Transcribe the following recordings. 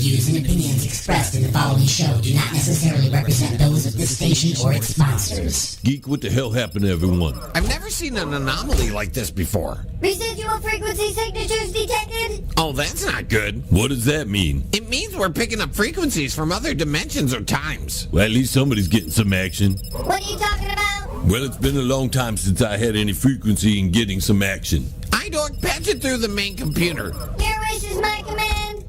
views and opinions expressed in the following show do not necessarily represent those of this station or its sponsors. Geek, what the hell happened to everyone? I've never seen an anomaly like this before. Residual frequency signatures detected. Oh, that's not good. What does that mean? It means we're picking up frequencies from other dimensions or times. Well, at least somebody's getting some action. What are you talking about? Well, it's been a long time since I had any frequency in getting some action. iDork, patch it through the main computer. Your wish is my command.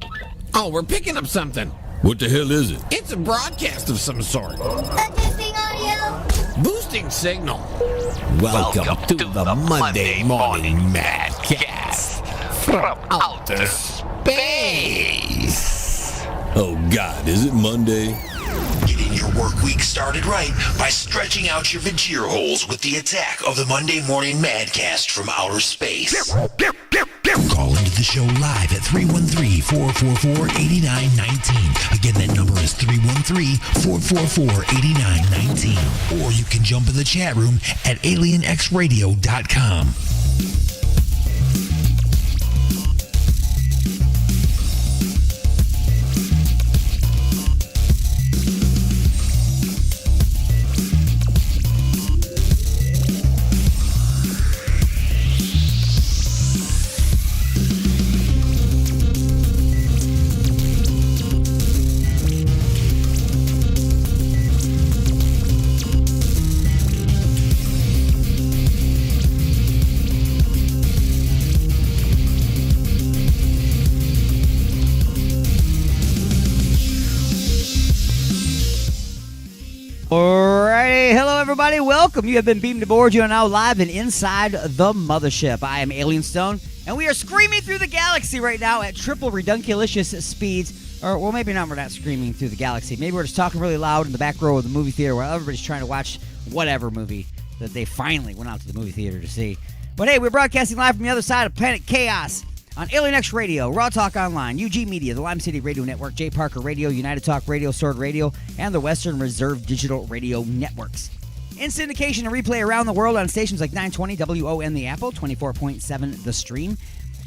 Oh, we're picking up something. What the hell is it? It's a broadcast of some sort. Adjusting audio. Boosting signal. Welcome to the Monday Morning Madcast from outer space. Oh, God, is it Monday? Getting your work week started right by stretching out your vagina holes with the attack of the Monday Morning Madcast from outer space. Call into the show live at 313-444-8919. Again, that number is 313-444-8919. Or you can jump in the chat room at alienxradio.com. Alrighty, hello everybody, welcome. You have been beamed aboard. You are now live and inside the mothership. I am Alien Stone, and we are screaming through the galaxy right now at triple redunculous speeds. Or, well, maybe not, we're not screaming through the galaxy. Maybe we're just talking really loud in the back row of the movie theater where everybody's trying to watch whatever movie that they finally went out to the movie theater to see. But hey, we're broadcasting live from the other side of Planet Chaos on Alien X Radio, Raw Talk Online, UG Media, the Lime City Radio Network, J. Parker Radio, United Talk Radio, Sword Radio, and the Western Reserve Digital Radio Networks. In syndication and replay around the world on stations like 920 WON The Apple, 24.7 The Stream,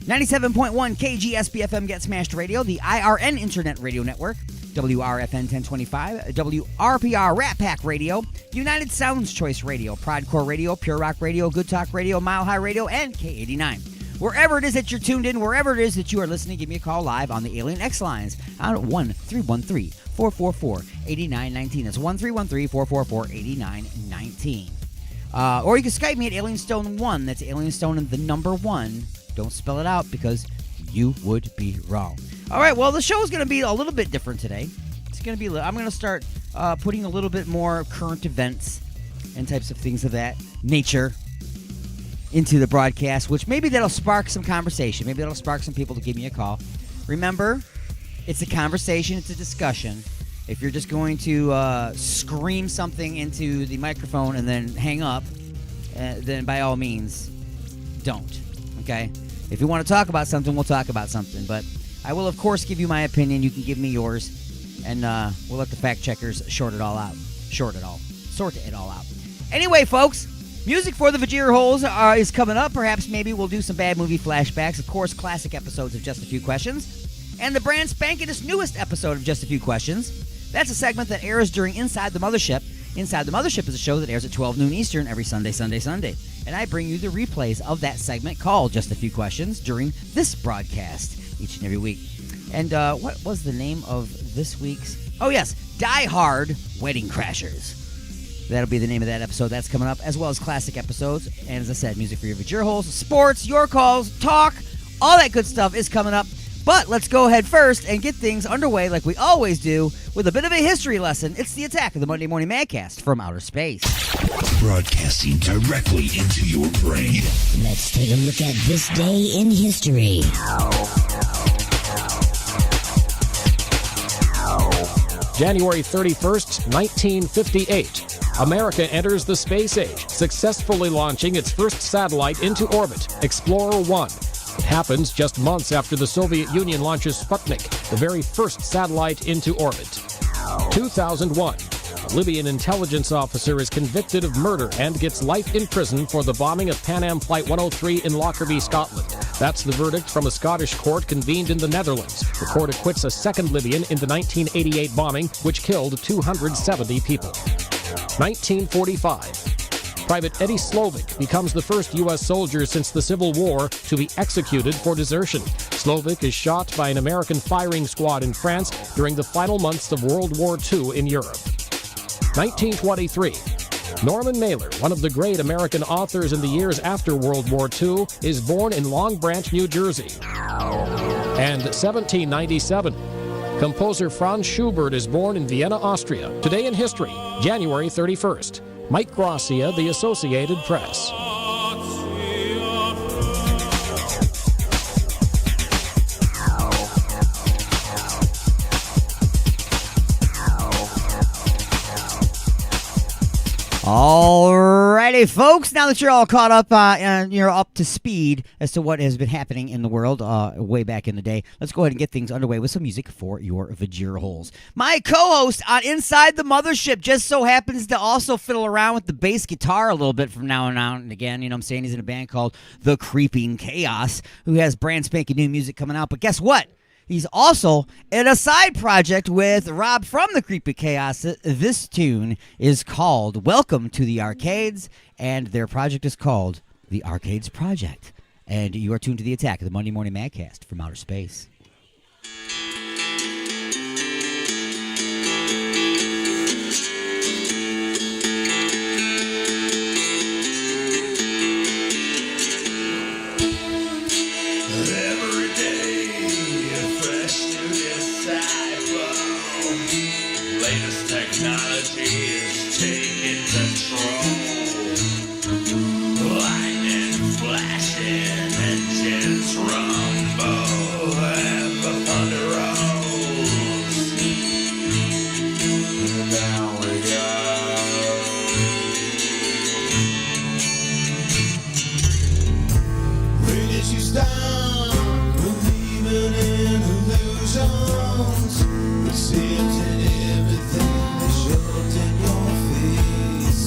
97.1 KGSB-FM Get Smashed Radio, the IRN Internet Radio Network, WRFN 1025, WRPR Rat Pack Radio, United Sounds Choice Radio, Prodcore Radio, Pure Rock Radio, Good Talk Radio, Mile High Radio, and K89. Wherever it is that you're tuned in, wherever it is that you are listening, give me a call live on the Alien X lines on 1-313-444-8919. That's 1-313-444-8919. Or you can Skype me at AlienStone1. That's AlienStone and the number 1. Don't spell it out because you would be wrong. All right, well, the show is going to be a little bit different today. It's going to be. I'm going to start putting a little bit more current events and types of things of that nature into the broadcast, which maybe that'll spark some conversation. Maybe that'll spark some people to give me a call. Remember, it's a conversation. It's a discussion. If you're just going to scream something into the microphone and then hang up, then by all means, don't. Okay? If you want to talk about something, we'll talk about something. But I will, of course, give you my opinion. You can give me yours. And we'll let the fact checkers sort it all out. Sort it all out. Anyway, folks, music for the Vajir Holes is coming up. Perhaps maybe we'll do some bad movie flashbacks. Of course, classic episodes of Just a Few Questions. And the brand spankingest newest episode of Just a Few Questions. That's a segment that airs during Inside the Mothership. Inside the Mothership is a show that airs at 12 noon Eastern every Sunday. And I bring you the replays of that segment called Just a Few Questions during this broadcast each and every week. And what was the name of this week's? Oh, yes, Die Hard Wedding Crashers. That'll be the name of that episode. That's coming up, as well as classic episodes. And as I said, music for your Vajir Holes, sports, your calls, talk, all that good stuff is coming up. But let's go ahead first and get things underway like we always do with a bit of a history lesson. It's the attack of the Monday Morning Madcast from outer space. Broadcasting directly into your brain. Let's take a look at this day in history. January 31st, 1958. America enters the space age, successfully launching its first satellite into orbit, Explorer 1. It happens just months after the Soviet Union launches Sputnik, the very first satellite into orbit. 2001. Libyan intelligence officer is convicted of murder and gets life in prison for the bombing of Pan Am Flight 103 in Lockerbie, Scotland. That's the verdict from a Scottish court convened in the Netherlands. The court acquits a second Libyan in the 1988 bombing, which killed 270 people. 1945. Private Eddie Slovic becomes the first U.S. soldier since the Civil War to be executed for desertion. Slovic is shot by an American firing squad in France during the final months of World War II in Europe. 1923. Norman Mailer, one of the great American authors in the years after World War II, is born in Long Branch, New Jersey. And 1797. Composer Franz Schubert is born in Vienna, Austria. Today in history, January 31st. Mike Gracia, The Associated Press. Alrighty, folks. Now that you're all caught up and you're up to speed as to what has been happening in the world way back in the day, let's go ahead and get things underway with some music for your Vajir holes. My co-host on Inside the Mothership just so happens to also fiddle around with the bass guitar a little bit from now and again. You know what I'm saying? He's in a band called The Creeping Chaos, who has brand spanking new music coming out. But guess what? He's also in a side project with Rob from the Creepy Chaos. This tune is called Welcome to the Arcades, and their project is called The Arcades Project. And you are tuned to The Attack, the Monday Morning Madcast from outer space. Technology is taking control. Lightning flashing, engines rumble, and the thunder rolls. Down we go. Where did you start? Believing in illusions, accepting everything in your face.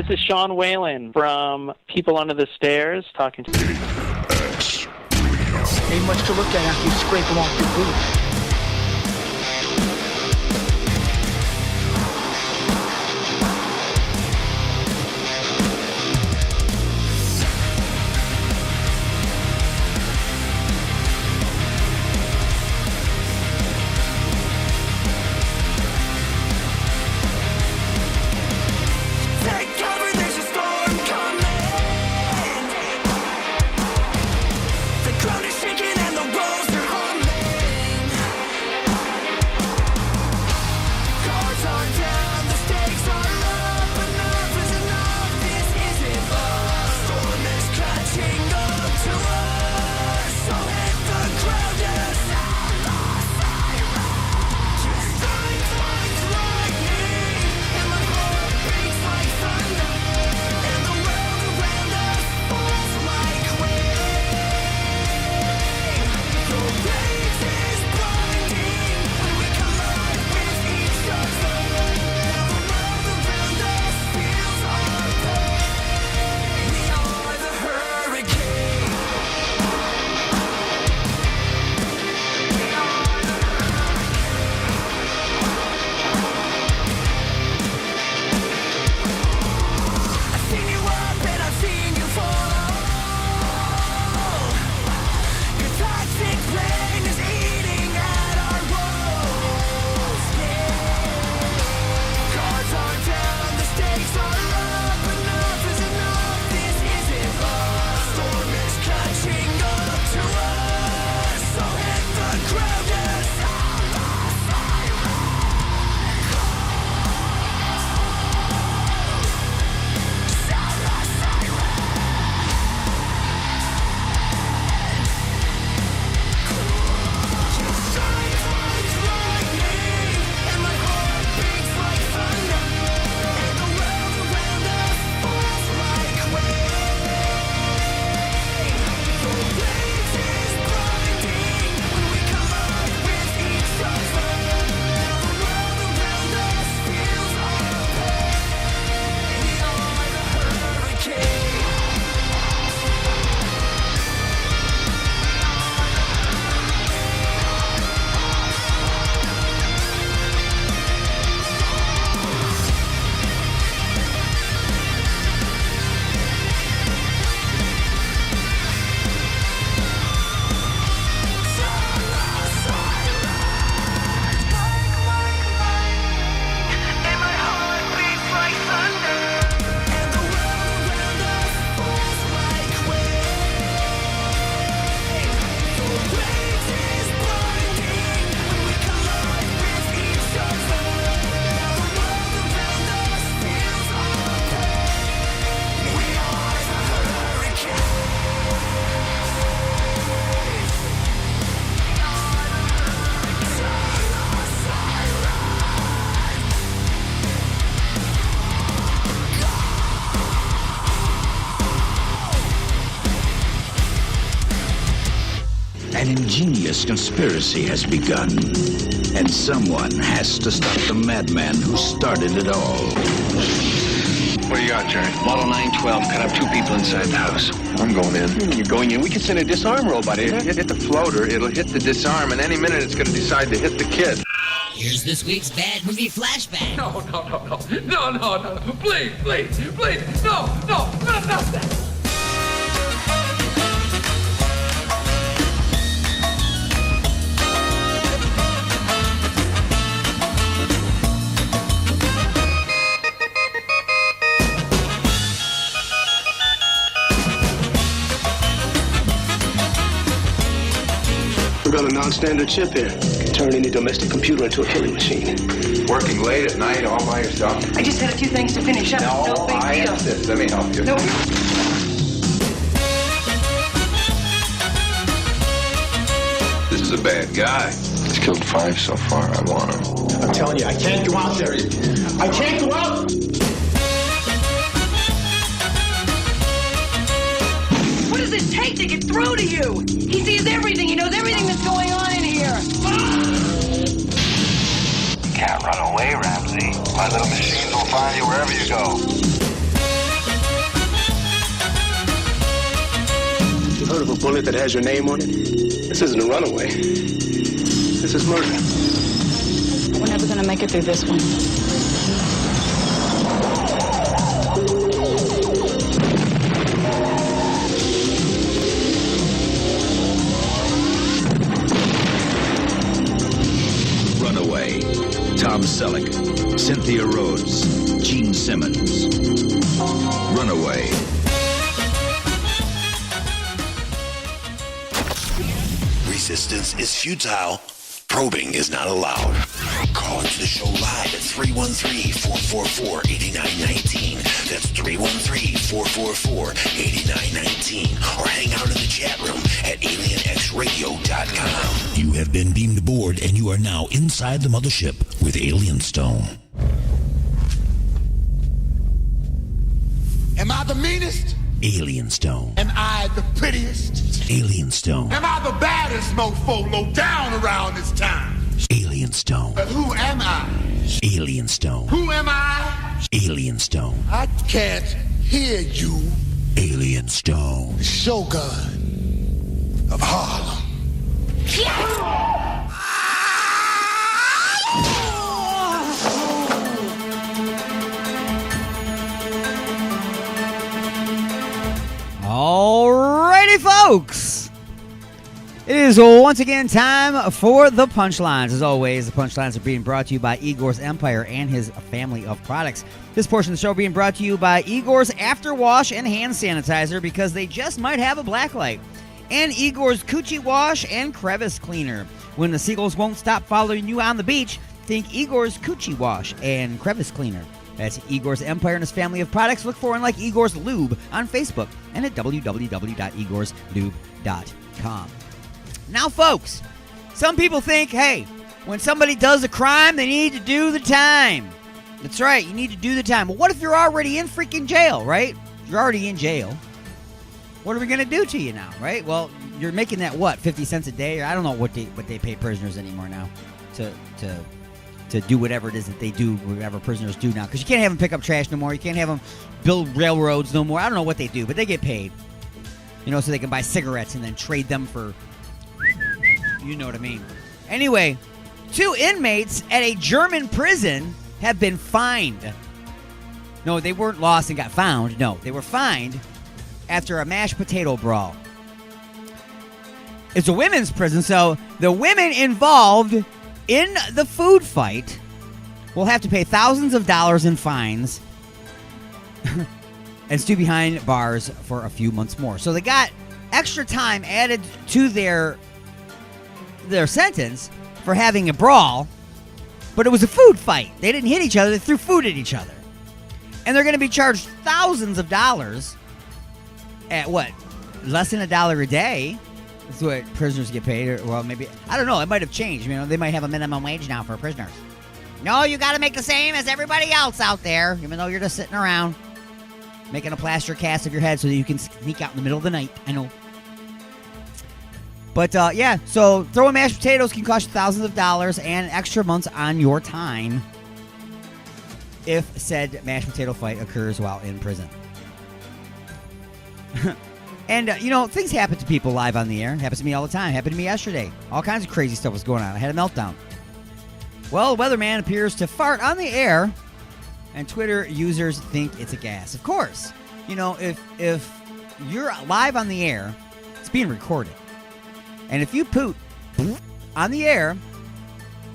this is Sean Whalen from People Under the Stairs talking to you. Ain't much to look at after you scrape them off your boot. An ingenious conspiracy has begun, and someone has to stop the madman who started it all. What do you got, Jerry? Model 912. Cut up 2 people inside the house. I'm going in. You're going in? We can send a disarm robot in. Hit the floater, it'll hit the disarm, and any minute it's going to decide to hit the kid. Here's this week's bad movie flashback. No. Please. No, not that. We've got a non-standard chip here. Can turn any domestic computer into a killing machine. Working late at night all by yourself? I just had a few things to finish up. No big I deal. insist. Let me help you. No. This is a bad guy. He's killed 5 so far. I want him. I'm telling you, I can't go out there. I can't go out! What does it take to get through to you? He sees everything. He knows everything that's going on in here. Can't run away, Ramsey. My little machines will find you wherever you go. heard of a bullet that has your name on it? This isn't a runaway. This is murder. We're never gonna make it through this one. Runaway. Tom Selleck, Cynthia Rhodes, Gene Simmons. Runaway. Resistance is futile. Probing is not allowed. Call into the show live at 313-444-8919. That's 313-444-8919. Or hang out in the chat room at alienxradio.com. You have been beamed aboard and you are now inside the mothership with Alien Stone. Am I the meanest? Alien Stone. Am I the prettiest? Alien Stone. Am I the baddest mofo low down around this time? Alien Stone. But who am I? Alien Stone. Who am I? Alien Stone. I can't hear you. Alien Stone. The Shogun of Harlem. Alrighty, folks. It is once again time for the punchlines. As always, the punchlines are being brought to you by Igor's Empire and his family of products. This portion of the show being brought to you by Igor's After Wash and Hand Sanitizer because they just might have a black light. And Igor's Coochie Wash and Crevice Cleaner. When the seagulls won't stop following you on the beach, think Igor's Coochie Wash and Crevice Cleaner. That's Igor's Empire and his family of products. Look for and like Igor's Lube on Facebook and at www.igorslube.com. Now, folks, some people think, hey, when somebody does a crime, they need to do the time. That's right, you need to do the time. Well, what if you're already in freaking jail, right? You're already in jail. What are we going to do to you now, right? Well, you're making that, what, 50 cents a day? Or I don't know what they pay prisoners anymore now to do whatever it is that they do, whatever prisoners do now. Because you can't have them pick up trash no more. You can't have them build railroads no more. I don't know what they do, but they get paid. You know, so they can buy cigarettes and then trade them for... You know what I mean. Anyway, 2 inmates at a German prison have been fined. No, they weren't lost and got found. No, they were fined after a mashed potato brawl. It's a women's prison, so the women involved in the food fight will have to pay thousands of dollars in fines and stew behind bars for a few months more. So they got extra time added to their sentence for having a brawl, but it was a food fight. They didn't hit each other, they threw food at each other. And they're going to be charged thousands of dollars at what? Less than $1 a day? That's what prisoners get paid. Or, well, maybe, I don't know, it might have changed. You know, they might have a minimum wage now for prisoners. No, you got to make the same as everybody else out there, even though you're just sitting around making a plaster cast of your head so that you can sneak out in the middle of the night. I know. But, yeah, so throwing mashed potatoes can cost you thousands of dollars and extra months on your time if said mashed potato fight occurs while in prison. And, you know, things happen to people live on the air. It happens to me all the time. It happened to me yesterday. All kinds of crazy stuff was going on. I had a meltdown. Well, the weatherman appears to fart on the air, and Twitter users think it's a gas. Of course. You know, if you're live on the air, it's being recorded. And if you poot on the air,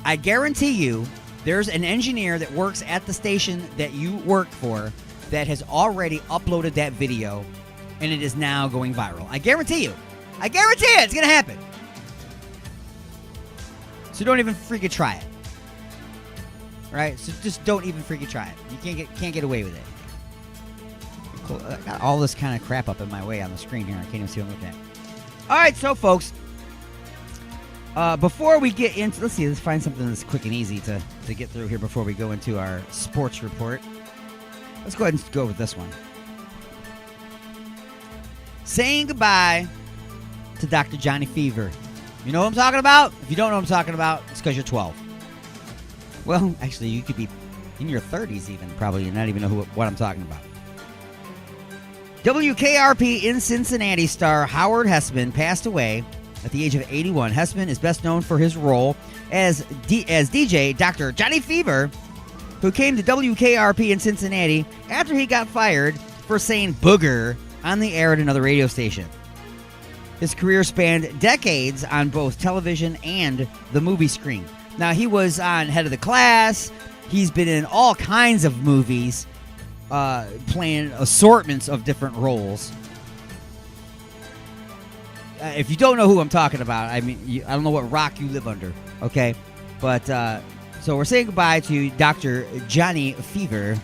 I guarantee you there's an engineer that works at the station that you work for that has already uploaded that video, and it is now going viral. I guarantee you. I guarantee it. It's going to happen. So don't even freaking try it. Right? So just don't even freaking try it. You can't get away with it. Cool. I got all this kind of crap up in my way on the screen here. I can't even see what I'm looking at. All right, so folks, before we get into, let's find something that's quick and easy to get through here before we go into our sports report. Let's go ahead and go with this one. Saying goodbye to Dr. Johnny Fever. You know what I'm talking about? If you don't know what I'm talking about, it's because you're 12. Well, actually, you could be in your 30s even, probably, and not even know what I'm talking about. WKRP in Cincinnati star Howard Hessman passed away at the age of 81. Hessman is best known for his role as DJ Dr. Johnny Fever, who came to WKRP in Cincinnati after he got fired for saying booger on the air at another radio station. His career spanned decades on both television and the movie screen. Now, he was on Head of the Class. He's been in all kinds of movies, playing assortments of different roles. If you don't know who I'm talking about, I mean, I don't know what rock you live under, okay? But, so we're saying goodbye to Dr. Johnny Fever,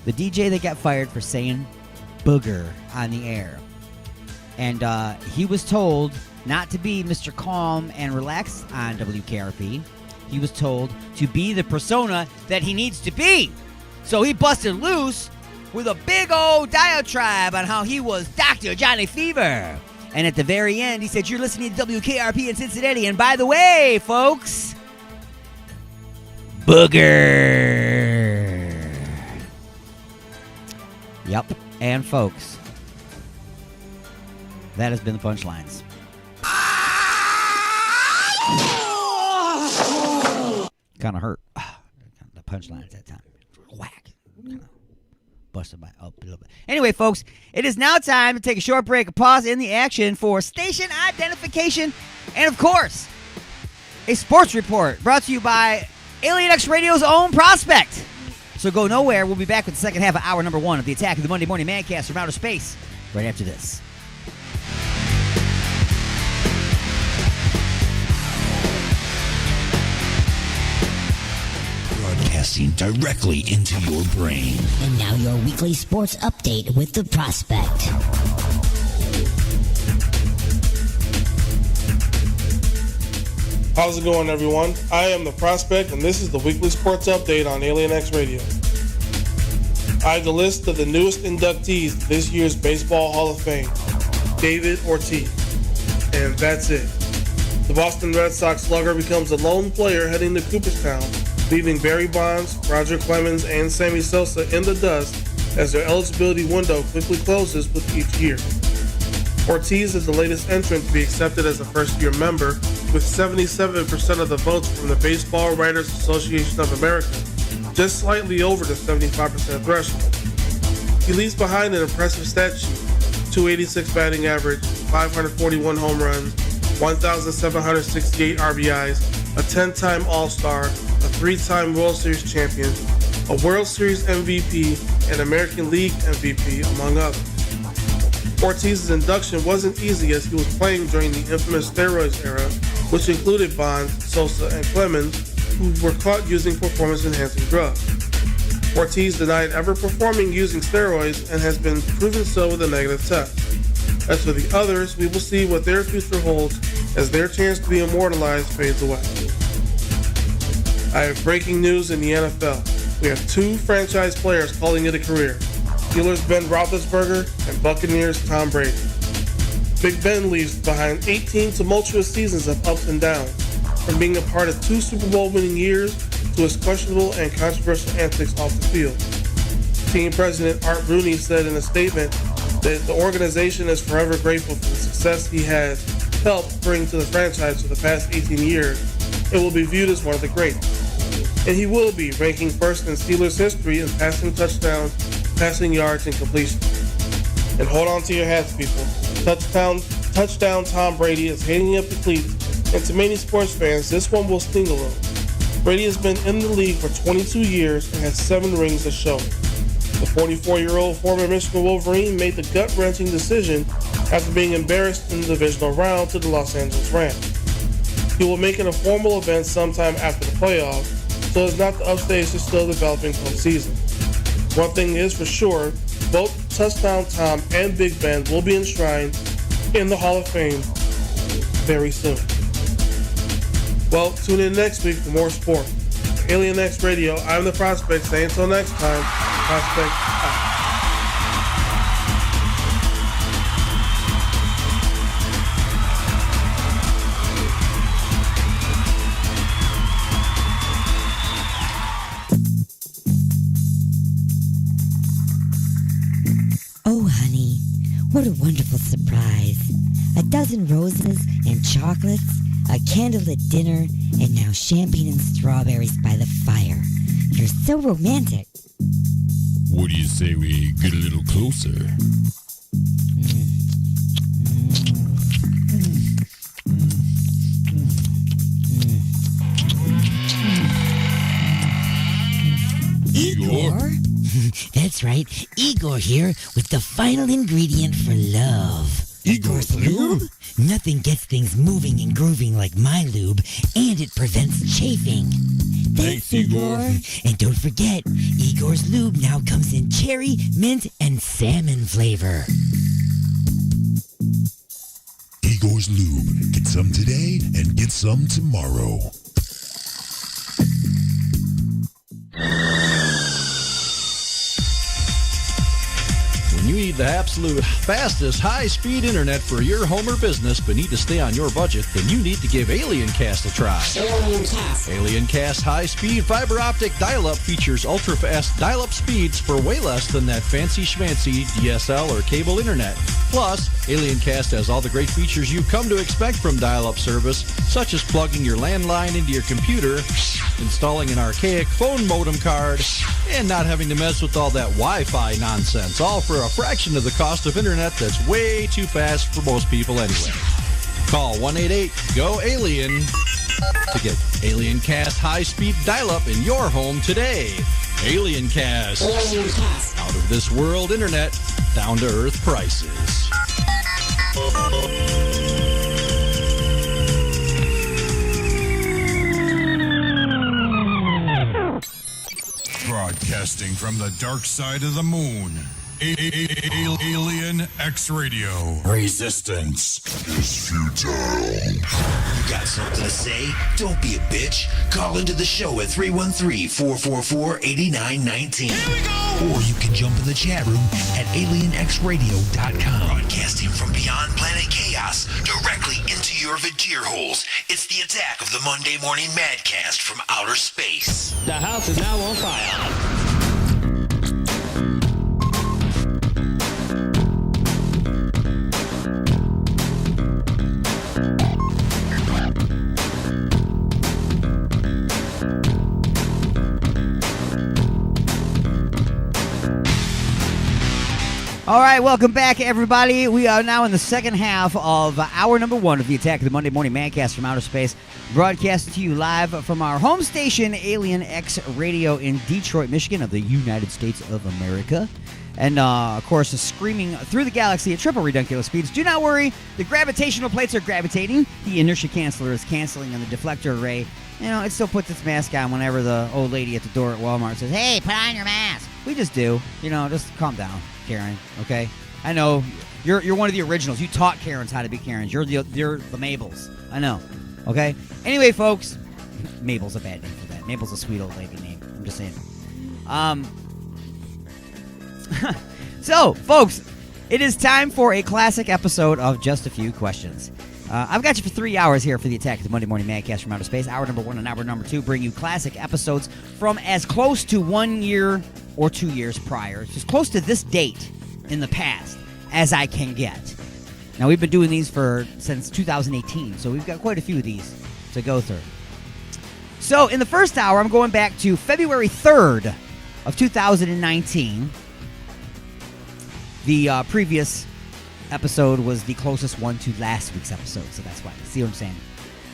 the DJ that got fired for saying booger on the air. And he was told not to be Mr. Calm and Relaxed on WKRP. He was told to be the persona that he needs to be. So he busted loose with a big old diatribe on how he was Dr. Johnny Fever. And at the very end, he said, you're listening to WKRP in Cincinnati. And by the way, folks, booger. Yep. And folks, that has been the punchlines. Kind of hurt. The punchlines that time. Whack. Busted my up a little bit. Anyway, folks, it is now time to take a short break, a pause in the action for station identification, and of course, a sports report brought to you by Alien X Radio's own Prospect. So go nowhere. We'll be back with the second half of hour number 1 of the Attack of the Monday Morning Madcast from outer space right after this. Broadcasting directly into your brain. And now your weekly sports update with the Prospect. How's it going, everyone? I am the Prospect, and this is the weekly sports update on Alien X Radio. I have the list of the newest inductees to this year's Baseball Hall of Fame. David Ortiz. And that's it. The Boston Red Sox slugger becomes a lone player heading to Cooperstown, leaving Barry Bonds, Roger Clemens, and Sammy Sosa in the dust as their eligibility window quickly closes with each year. Ortiz is the latest entrant to be accepted as a first-year member, with 77% of the votes from the Baseball Writers Association of America, just slightly over the 75% threshold. He leaves behind an impressive stat sheet: 286 batting average, 541 home runs, 1,768 RBIs, a 10-time All-Star, a 3-time World Series champion, a World Series MVP, and American League MVP, among others. Ortiz's induction wasn't easy as he was playing during the infamous steroids era, which included Bonds, Sosa, and Clemens, who were caught using performance-enhancing drugs. Ortiz denied ever performing using steroids and has been proven so with a negative test. As for the others, we will see what their future holds as their chance to be immortalized fades away. I have breaking news in the NFL. We have 2 franchise players calling it a career: Steelers' Ben Roethlisberger and Buccaneers' Tom Brady. Big Ben leaves behind 18 tumultuous seasons of ups and downs, from being a part of 2 Super Bowl winning years to his questionable and controversial antics off the field. Team President Art Rooney said in a statement that the organization is forever grateful for the success he has helped bring to the franchise for the past 18 years. It will be viewed as one of the greats. And he will be, ranking first in Steelers history in passing touchdowns, passing yards, and completions. And hold on to your hats, people. Touchdown Tom Brady is hanging up the cleats, and to many sports fans, this one will sting a little. Brady has been in the league for 22 years and has 7 rings to show. The 44-year-old former Michigan Wolverine made the gut-wrenching decision after being embarrassed in the divisional round to the Los Angeles Rams. He will make it a formal event sometime after the playoffs, so as not to upstage the still developing postseason. One thing is for sure, both Touchdown Tom and Big Ben will be enshrined in the Hall of Fame very soon. Well, tune in next week for more sport. For Alien X Radio, I'm the Prospect, saying until next time, Prospect out. Oh, honey. wonderful surprise. A dozen roses and chocolates, a candlelit dinner, and now champagne and strawberries by the fire. You're so romantic. What do you say we get a little closer? Igor? That's right, Igor here with the final ingredient for love. Igor's lube? Nothing gets things moving and grooving like my lube, and it prevents chafing. Thanks, Igor. And don't forget, Igor's lube now comes in cherry, mint, and salmon flavor. Igor's lube. Get some today and get some tomorrow. When you need the absolute fastest high-speed internet for your home or business but need to stay on your budget, then you need to give AlienCast a try. AlienCast high-speed fiber optic dial-up features ultra-fast dial-up speeds for way less than that fancy schmancy DSL or cable internet. Plus, AlienCast has all the great features you've come to expect from dial-up service, such as plugging your landline into your computer, installing an archaic phone modem card, and not having to mess with all that Wi-Fi nonsense, all for a fraction of the cost of internet that's way too fast for most people anyway. Call 188-GO-ALIEN to get AlienCast high-speed dial-up in your home today. AlienCast. Out of this world internet, down to earth prices. Broadcasting from the dark side of the moon. Alien X Radio. Resistance is futile. You got something to say? Don't be a bitch. Call into the show at 313-444-8919. Here we go! Or you can jump in the chat room at alienxradio.com. Broadcasting from beyond planet chaos directly into your Vajir holes. It's the attack of the Monday Morning Madcast from outer space. The house is now on fire. All right, welcome back, everybody. We are now in the second half of hour number one of the Attack of the Monday Morning Madcast from outer space, broadcasting to you live from our home station, Alien X Radio in Detroit, Michigan, of the United States of America. And, of course, screaming through the galaxy at triple redunculous speeds. Do not worry, the gravitational plates are gravitating, the inertia canceller is canceling, and the deflector array, you know, it still puts its mask on whenever the old lady at the door at Walmart says, "Hey, put on your mask." We just do. You know, just calm down, Karen, okay? I know you're one of the originals. You taught Karens how to be Karens. You're the Mabels. I know, okay? Anyway, folks, Mabel's a bad name for that. Mabel's a sweet old lady name. I'm just saying. So, folks, it is time for a classic episode of Just a Few Questions. I've got you for 3 hours here for the Attack of the Monday Morning Madcast from outer space. Hour number one and hour number two bring you classic episodes from as close to 1 year or 2 years prior, as close to this date in the past as I can get. Now, we've been doing these since 2018, so we've got quite a few of these to go through. So, in the first hour, I'm going back to February 3rd of 2019. The previous episode was the closest one to last week's episode, so that's why. See what I'm saying?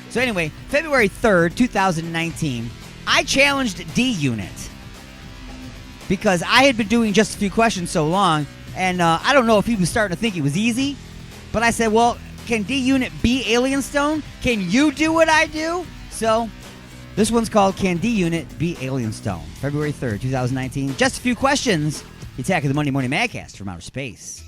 So anyway, February 3rd, 2019, I challenged D-Unit because I had been doing Just a Few Questions so long, and I don't know if he was starting to think it was easy, but I said, well, can D-Unit be Alien Stone? Can you do what I do? So this one's called Can D-Unit Be Alien Stone? February 3rd, 2019. Just a Few Questions. The Attack of the Monday Morning Madcast from outer space.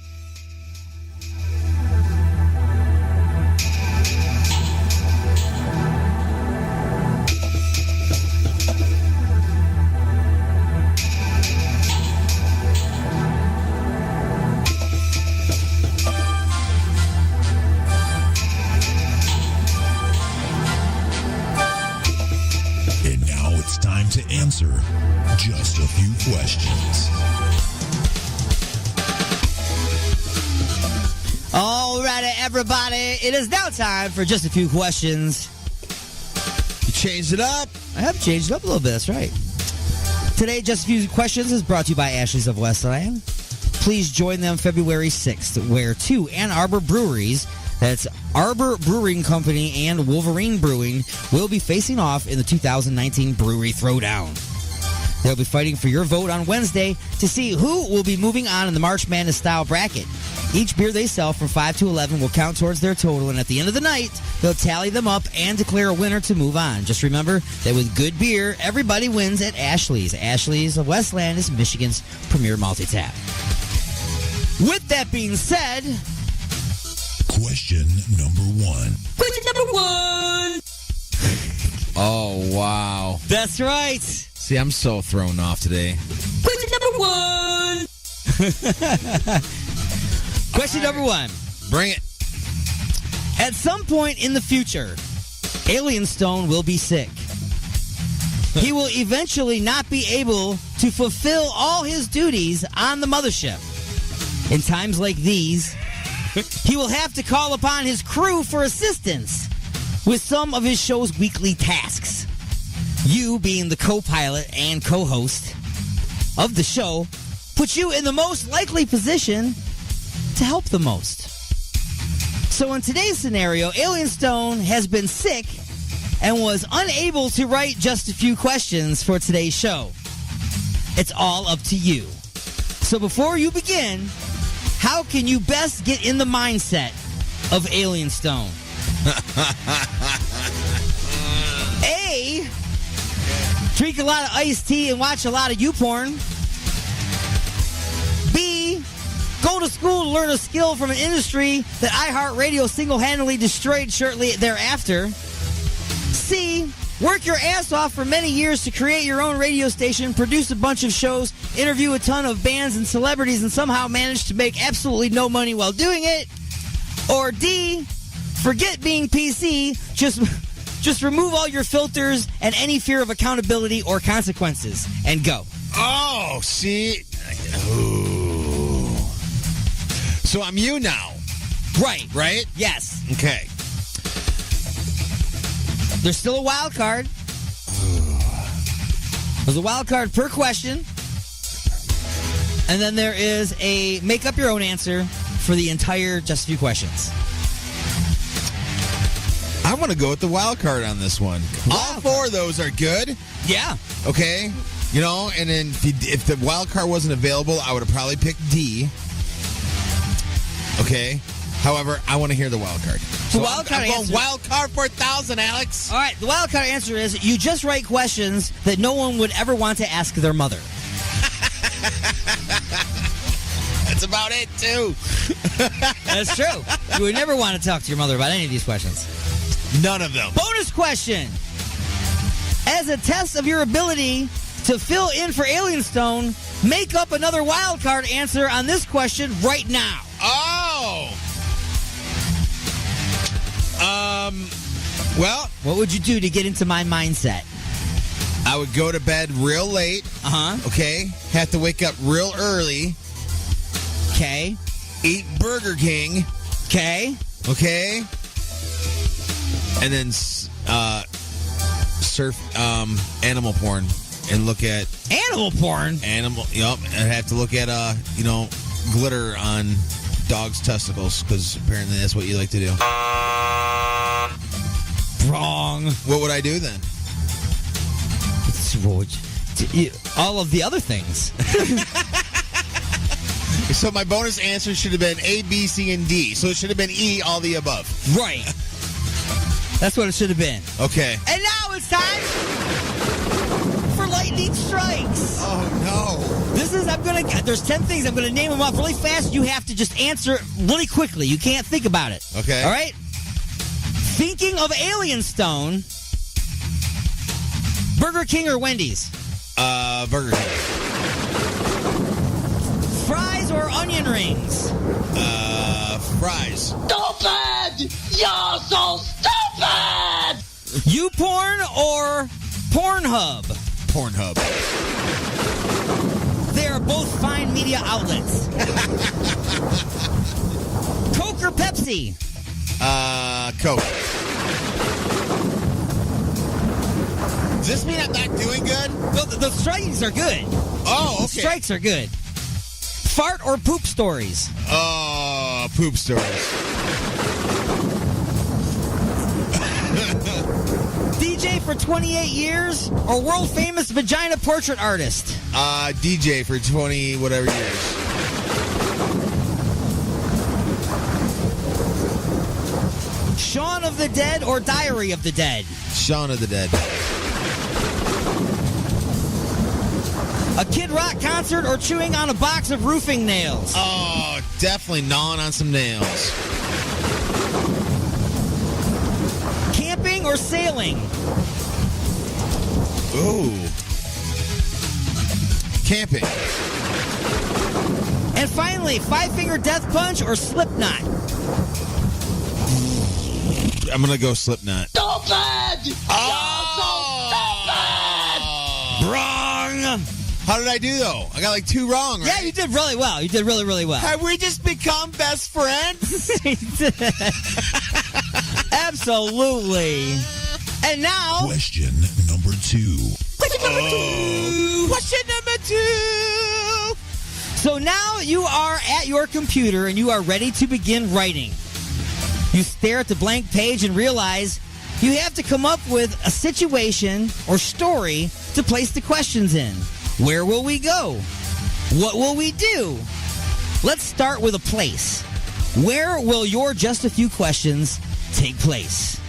And now it's time to answer just a few questions. All right, everybody. It is now time for just a few questions. You changed it up. I have changed it up a little bit. That's right. Today, Just a Few Questions is brought to you by Ashley's of Westland. Please join them February 6th, where two Ann Arbor breweries, that's Arbor Brewing Company and Wolverine Brewing, will be facing off in the 2019 Brewery Throwdown. They'll be fighting for your vote on Wednesday to see who will be moving on in the March Madness style bracket. Each beer they sell from 5 to 11 will count towards their total, and at the end of the night, they'll tally them up and declare a winner to move on. Just remember that with good beer, everybody wins at Ashley's. Ashley's of Westland is Michigan's premier multi-tap. With that being said... Question number 1. Question number 1. Oh, wow. That's right. See, I'm so thrown off today. Question number 1. Question number 1. Bring it. At some point in the future, Alien Stone will be sick. He will eventually not be able to fulfill all his duties on the mothership. In times like these, he will have to call upon his crew for assistance with some of his show's weekly tasks. You, being the co-pilot and co-host of the show, puts you in the most likely position to help the most. So in today's scenario, Alien Stone has been sick and was unable to write just a few questions for today's show. It's all up to you. So before you begin, how can you best get in the mindset of Alien Stone? A, drink a lot of iced tea and watch a lot of YouPorn. B, go to school to learn a skill from an industry that iHeartRadio single-handedly destroyed shortly thereafter. C, work your ass off for many years to create your own radio station, produce a bunch of shows, interview a ton of bands and celebrities, and somehow manage to make absolutely no money while doing it. Or D, forget being PC, just remove all your filters and any fear of accountability or consequences, and go. Oh, see? Ooh. So I'm you now. Right. Right? Yes. Okay. There's still a wild card. There's a wild card per question. And then there is a make up your own answer for the entire Just a Few Questions. I want to go with the wild card on this one. All four of those are good. Yeah. Okay. You know, and then if the wild card wasn't available, I would have probably picked D. Okay. However, I want to hear the wild card. So wild card I'm going answer. wild card for 1,000, Alex. All right. The wild card answer is you just write questions that no one would ever want to ask their mother. That's about it, too. That's true. You would never want to talk to your mother about any of these questions. None of them. Bonus question. As a test of your ability to fill in for Alien Stone, make up another wild card answer on this question right now. Oh! Well, what would you do to get into my mindset? I would go to bed real late. Okay. Have to wake up real early. Okay. Eat Burger King. Okay. Okay. And then surf animal porn and look at animal porn. Yup. And have to look at glitter on dogs' testicles because apparently that's what you like to do. Wrong. What would I do then? All of the other things. So my bonus answer should have been A, B, C, and D. So it should have been E, all the above. Right. That's what it should have been. Okay. And now it's time for Lightning Strikes. Oh, no. There's 10 things. I'm going to name them off really fast. You have to just answer really quickly. You can't think about it. Okay. All right? Thinking of Alien Stone, Burger King or Wendy's? Burger King. Fries or onion rings? Fries. Stupid! You're so stupid! YouPorn or Pornhub? Pornhub. They are both fine media outlets. Coke C? Coke. Does this mean I'm not doing good? Well, the strikes are good. Oh, okay. The strikes are good. Fart or poop stories? Poop stories. DJ for 28 years or world famous vagina portrait artist? DJ for 20 whatever years. Shaun of the Dead or Diary of the Dead? Shaun of the Dead. A Kid Rock concert or chewing on a box of roofing nails? Oh, definitely gnawing on some nails. Camping or sailing? Ooh. Camping. And finally, Five Finger Death Punch or Slipknot? I'm going to go Slipknot. Stupid! Wrong! How did I do, though? I got like 2 wrong, right? Yeah, you did really well. You did really, really well. Have we just become best friends? Absolutely. And now... Question number 2. Question number 2. So now you are at your computer and you are ready to begin writing. You stare at the blank page and realize you have to come up with a situation or story to place the questions in. Where will we go? What will we do? Let's start with a place. Where will your just a few questions take place?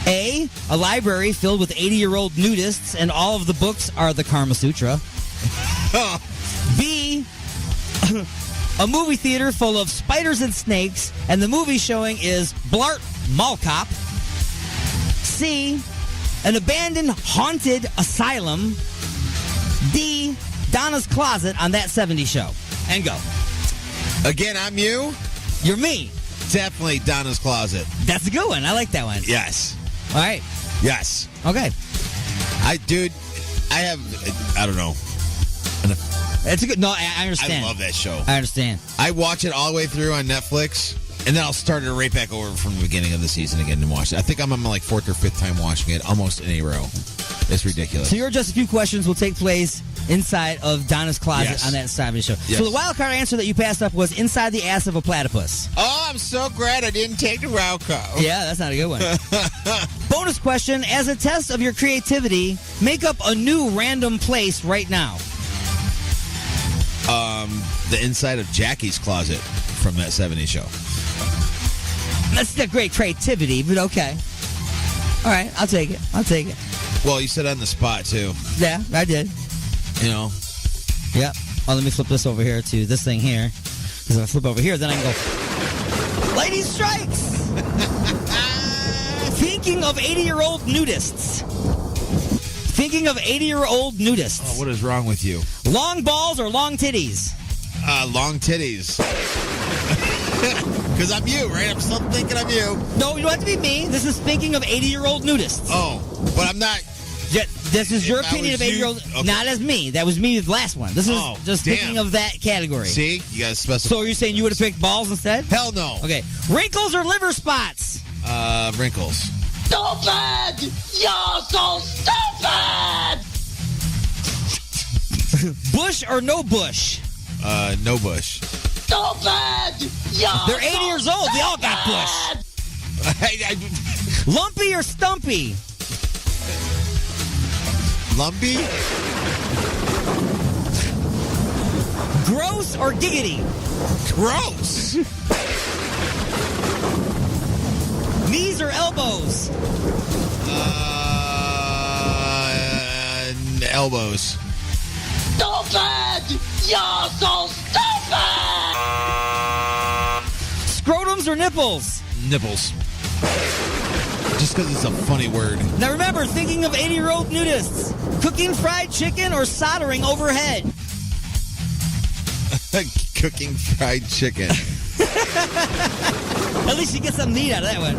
A library filled with 80-year-old nudists and all of the books are the Kama Sutra. B, a movie theater full of spiders and snakes, and the movie showing is Blart Mall Cop. C, an abandoned haunted asylum. D, Donna's Closet on That 70s Show. And go. Again, I'm you? You're me. Definitely Donna's Closet. That's a good one. I like that one. Yes. All right. Yes. Okay. I don't know. It's a good... No, I understand. I love that show. I understand. I watch it all the way through on Netflix, and then I'll start it right back over from the beginning of the season again and watch it. I think I'm on my 4th or 5th time watching it, almost in a row. It's ridiculous. So your just a few questions will take place inside of Donna's Closet on That 70s Show. Yes. So the wild card answer that you passed up was inside the ass of a platypus. Oh, I'm so glad I didn't take the wild card. Yeah, that's not a good one. Bonus question. As a test of your creativity, make up a new random place right now. The inside of Jackie's closet from That 70s Show. That's not great creativity, but okay. All right, I'll take it. Well, you said on the spot, too. Yeah, I did. You know. Yep. Oh, let me flip this over here to this thing here. Because if I flip over here, then I can go, Ladies Strikes! Thinking of 80-year-old nudists. Oh, what is wrong with you? Long balls or long titties? Long titties. Because I'm you, right? I'm still thinking I'm you. No, you don't have to be me. This is thinking of 80-year-old nudists. Oh, but I'm not... This is your opinion of 80-year-old... Okay. Not as me. That was me with the last one. This is just damn. thinking of that category. See? You got to specify. So are you saying you would have picked balls instead? Hell no. Okay. Wrinkles or liver spots? Wrinkles. Stupid! You're so stupid! Bush or no bush? No bush. Stupid! They're 80 years old. They all got bush. Lumpy or stumpy? Lumpy? Gross or giggity? Gross! Knees or elbows? Elbows. Stupid! You're so stupid! Scrotums or nipples? Nipples. Just because it's a funny word. Now remember, thinking of 80-year-old nudists. Cooking fried chicken or soldering overhead? Cooking fried chicken. At least you get some meat out of that one.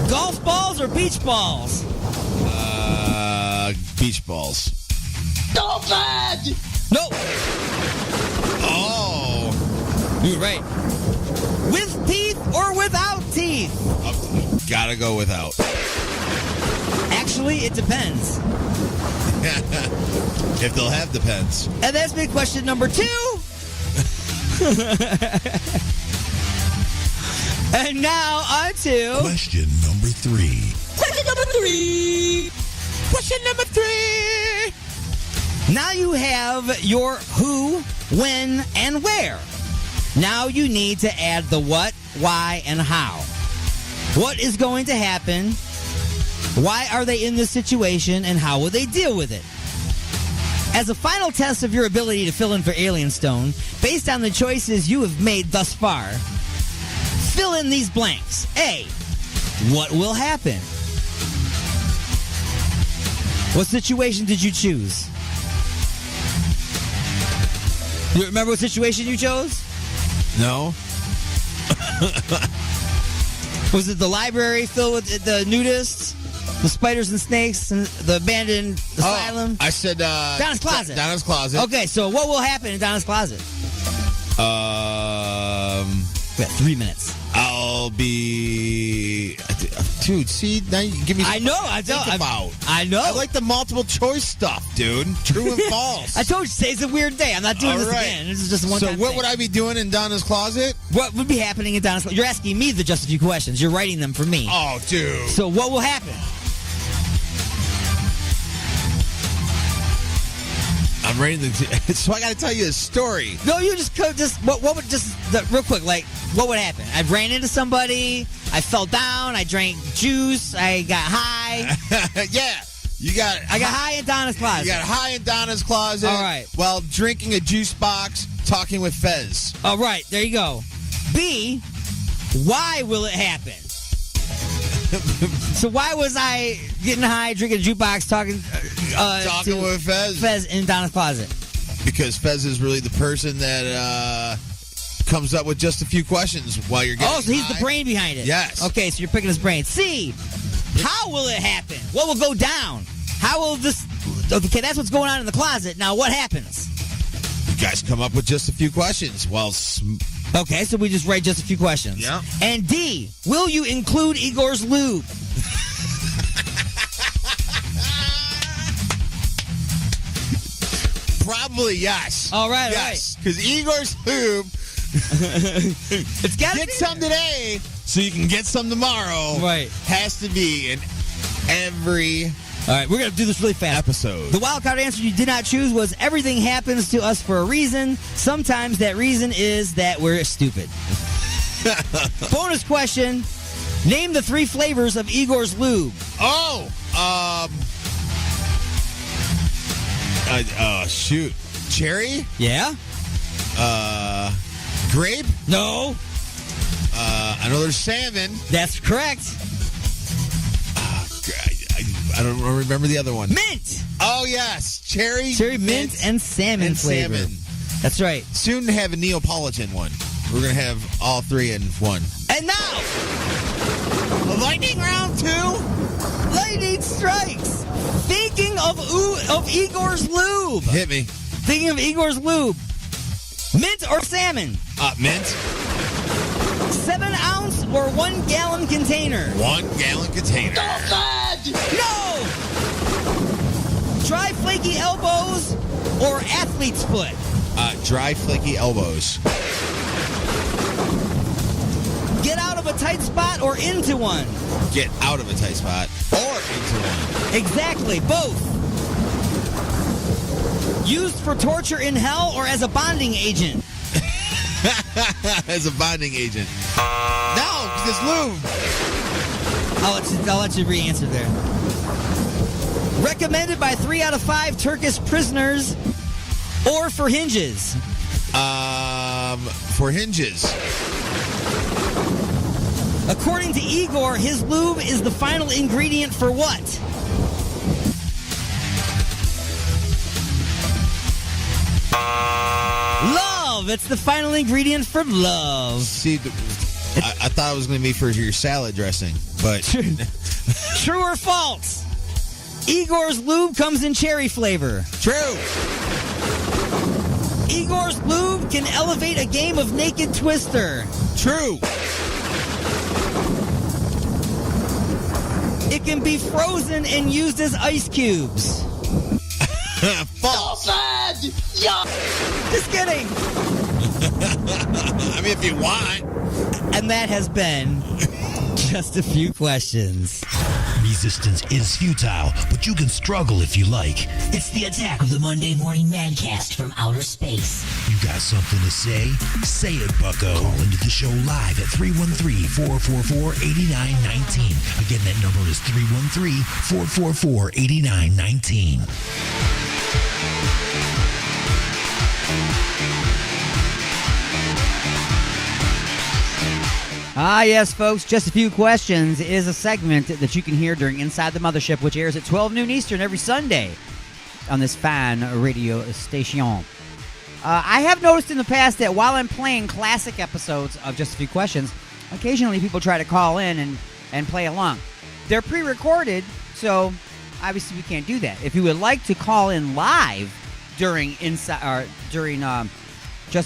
Golf balls or beach balls? Beach balls. Stupid! No. Oh. You're right. With teeth or Gotta go without. Actually, it depends. If they'll have depends. And that's big question number 2. And now on to question number 3. Question number 3. Question number 3. Now you have your who, when, and where. Now you need to add the what, why, and how. What is going to happen? Why are they in this situation, and how will they deal with it? As a final test of your ability to fill in for Alien Stone, based on the choices you have made thus far, fill in these blanks. A, what will happen? What situation did you choose? You remember what situation you chose? No. Was it the library filled with the nudists? The spiders and snakes and the abandoned asylum? I said Donna's Closet. Donna's Closet. Okay, so what will happen in Donna's Closet? We got 3 minutes. I'll be... Dude, see? Now you give me I know. I know. I like the multiple choice stuff, dude. True and false. I told you, today's a weird day. I'm not doing this again. This is just a one-time So what thing. would I be doing in Donna's Closet? What would be happening in Donna's Closet? You're asking me just a few questions. You're writing them for me. Oh, dude. So what will happen? I'm ready to... So I got to tell you a story. No, you just what would real quick, like, what would happen? I ran into somebody, I fell down, I drank juice, I got high. Yeah. I got high in Donna's Closet. You got high in Donna's Closet. All right. While drinking a juice box, talking with Fez. All right, there you go. B, why will it happen? So why was I getting high, drinking a jukebox, talking with Fez? Fez in Donna's Closet. Because Fez is really the person that comes up with just a few questions while you're getting so he's high. the brain behind it. Yes. Okay, so you're picking his brain. C, how will it happen? What will go down? How will this... Okay, that's what's going on in the closet. Now, what happens? You guys come up with just a few questions while... Okay, so we just write just a few questions. Yeah. And D, will you include Igor's lube? Probably yes. All right, yes. Because Igor's lube... It's got to get some today so you can get some tomorrow. Right. Has to be in every... All right, we're going to do this really fast. Episode. The wild card answer you did not choose was everything happens to us for a reason. Sometimes that reason is that we're stupid. Bonus question. Name the 3 flavors of Igor's lube. Shoot. Cherry? Yeah? Grape? No. I know there's salmon. That's correct. I don't remember the other one. Mint. Oh, yes. Cherry, mint, and salmon flavor. Salmon. That's right. Soon to have a Neapolitan one. We're going to have all 3 in one. And now, lightning round 2. Lightning strikes. Thinking of Igor's lube. Hit me. Thinking of Igor's lube. Mint or salmon? Mint. 7-ounce or 1-gallon container? 1-gallon container. No! Dry flaky elbows or athlete's foot? Dry flaky elbows. Get out of a tight spot or into one? Get out of a tight spot or into one. Exactly, both. Used for torture in hell or as a bonding agent? As a bonding agent. No, it's lube. I'll let you re-answer there. Recommended by 3 out of 5 Turkish prisoners or for hinges? For hinges. According to Igor, his lube is the final ingredient for what? Love! It's the final ingredient for love. See, I thought it was going to be for your salad dressing, but... True or false? Igor's lube comes in cherry flavor. True. Igor's lube can elevate a game of Naked Twister. True. it can be frozen and used as ice cubes. False. Just kidding. I mean, if you want. And that has been just a few questions. Resistance is futile, but you can struggle if you like. It's the attack of the Monday Morning Madcast from outer space. You got something to say? Say it, bucko. Call into the show live at 313-444-8919. Again, that number is 313-444-8919. Ah, yes, folks. Just a Few Questions is a segment that you can hear during Inside the Mothership, which airs at 12 noon Eastern every Sunday on this fine radio station. I have noticed in the past that while I'm playing classic episodes of Just a Few Questions, occasionally people try to call in and play along. They're pre-recorded, so obviously we can't do that. If you would like to call in live during Just a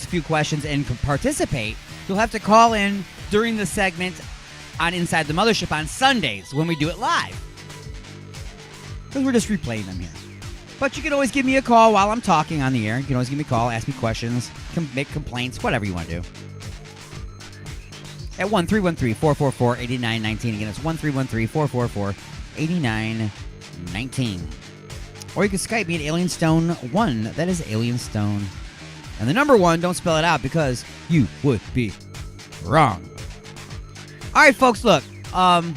Few Questions and participate, you'll have to call in during the segment on Inside the Mothership on Sundays when we do it live. Because we're just replaying them here. But you can always give me a call while I'm talking on the air. You can always give me a call, ask me questions, make complaints, whatever you want to do. At 1-313-444-8919. Again, it's 1-313-444-8919. Or you can Skype me at AlienStone1. That is AlienStone. And the number 1, don't spell it out because you would be wrong. All right, folks, look. I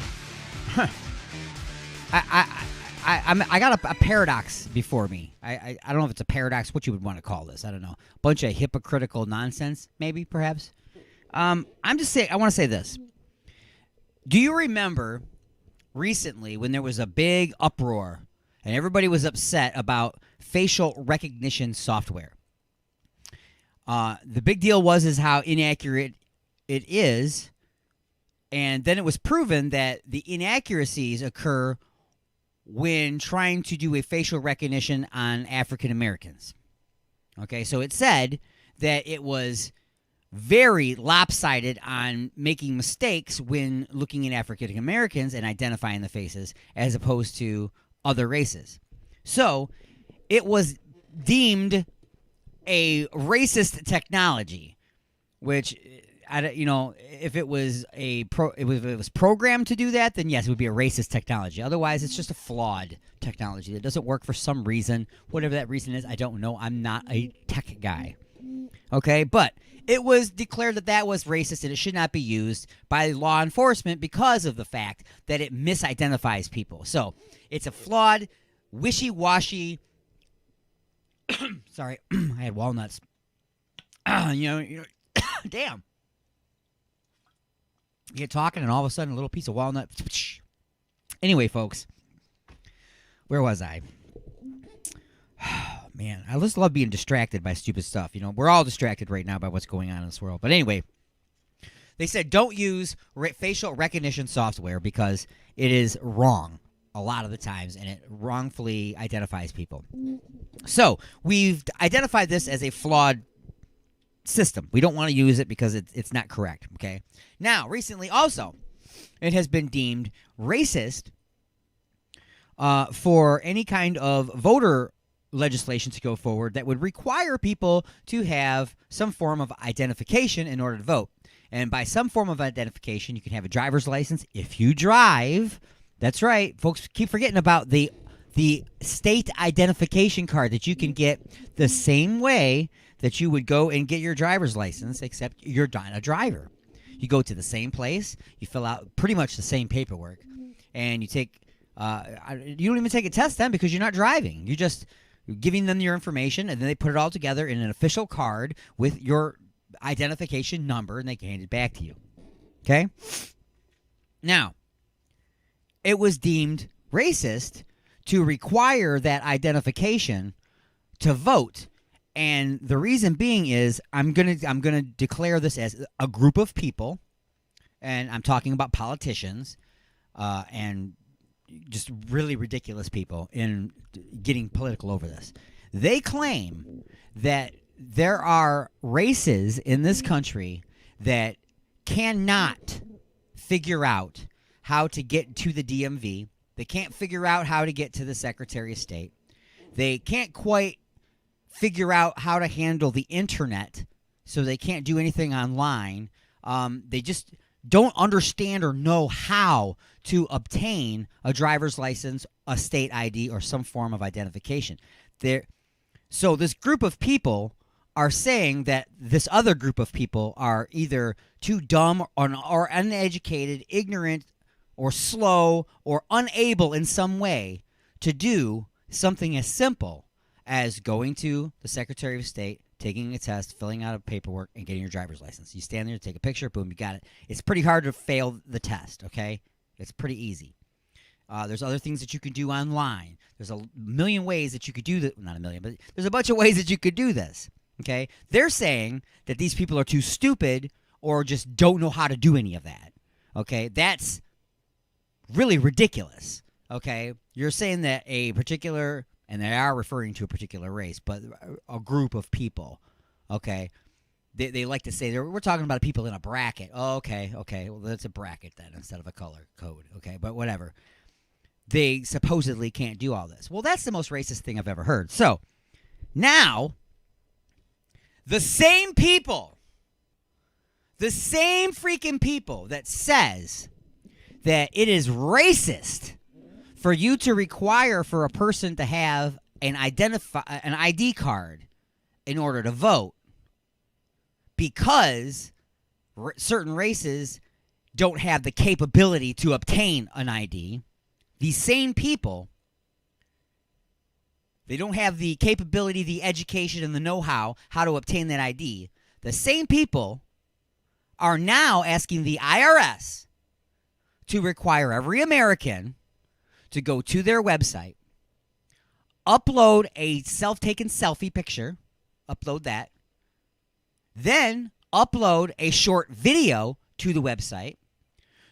got a paradox before me. I don't know if it's a paradox, what you would want to call this. I don't know. Bunch of hypocritical nonsense, maybe, perhaps. I'm just saying, I want to say this. Do you remember recently when there was a big uproar and everybody was upset about facial recognition software? The big deal is how inaccurate it is, and then it was proven that the inaccuracies occur when trying to do a facial recognition on African Americans. Okay, so it said that it was very lopsided on making mistakes when looking at African Americans and identifying the faces as opposed to other races. So it was deemed a racist technology, which, if it was if it was programmed to do that, then yes, it would be a racist technology. Otherwise, it's just a flawed technology that doesn't work for some reason. Whatever that reason is, I don't know. I'm not a tech guy. Okay, but it was declared that was racist and it should not be used by law enforcement because of the fact that it misidentifies people. So it's a flawed, wishy-washy. Sorry, I had walnuts. Damn. You get talking and all of a sudden a little piece of walnut. Anyway, folks, where was I? Man, I just love being distracted by stupid stuff. We're all distracted right now by what's going on in this world. But anyway, they said don't use facial recognition software because it is wrong a lot of the times and it wrongfully identifies people. So we've identified this as a flawed system. We don't want to use it because it's not correct. Okay. Now, recently also, it has been deemed racist for any kind of voter legislation to go forward that would require people to have some form of identification in order to vote. And by some form of identification, you can have a driver's license if you drive. That's right. Folks keep forgetting about the state identification card that you can get the same way that you would go and get your driver's license, except you're not a driver. You go to the same place, you fill out pretty much the same paperwork, and you take you don't even take a test then because you're not driving. You're just giving them your information, and then they put it all together in an official card with your identification number, and they can hand it back to you. Okay? Now, it was deemed racist to require that identification to vote. And the reason being is I'm gonna declare this as a group of people, and I'm talking about politicians and just really ridiculous people in getting political over this. They claim that there are races in this country that cannot figure out how to get to the DMV They can't figure out how to get to the Secretary of State. They can't quite figure out how to handle the internet, so they can't do anything online. They just don't understand or know how to obtain a driver's license, a state ID, or some form of identification. So this group of people are saying that this other group of people are either too dumb or uneducated, ignorant, or slow, or unable in some way to do something as simple as going to the Secretary of State, taking a test, filling out a paperwork, and getting your driver's license. You stand there, take a picture, boom, you got it. It's pretty hard to fail the test, okay? It's pretty easy. There's other things that you can do online. There's a million ways that you could do that. Not a million, but there's a bunch of ways that you could do this, okay? They're saying that these people are too stupid or just don't know how to do any of that, okay? That's really ridiculous, okay? You're saying that a particular, and they are referring to a particular race, but a group of people, okay? They like to say, we're talking about people in a bracket. Oh, okay. Well, that's a bracket then instead of a color code, okay? But whatever. They supposedly can't do all this. Well, that's the most racist thing I've ever heard. So, now, the same people, the same freaking people that says that it is racist for you to require for a person to have an ID card in order to vote because certain races don't have the capability to obtain an ID. These same people, they don't have the capability, the education, and the know-how to obtain that ID. The same people are now asking the IRS to require every American to go to their website, upload a self-taken selfie picture, upload that, then upload a short video to the website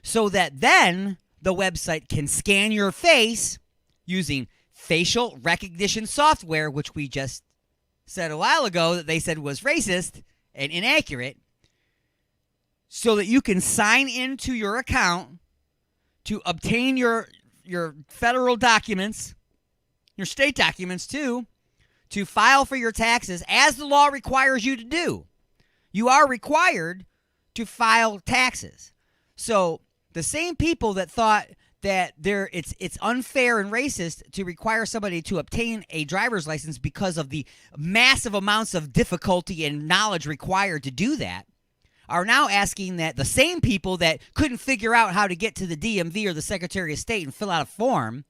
so that then the website can scan your face using facial recognition software, which we just said a while ago that they said was racist and inaccurate, so that you can sign into your account to obtain your federal documents, your state documents too, to file for your taxes as the law requires you to do. You are required to file taxes. So the same people that thought that it's unfair and racist to require somebody to obtain a driver's license because of the massive amounts of difficulty and knowledge required to do that are now asking that the same people that couldn't figure out how to get to the DMV or the Secretary of State and fill out a form,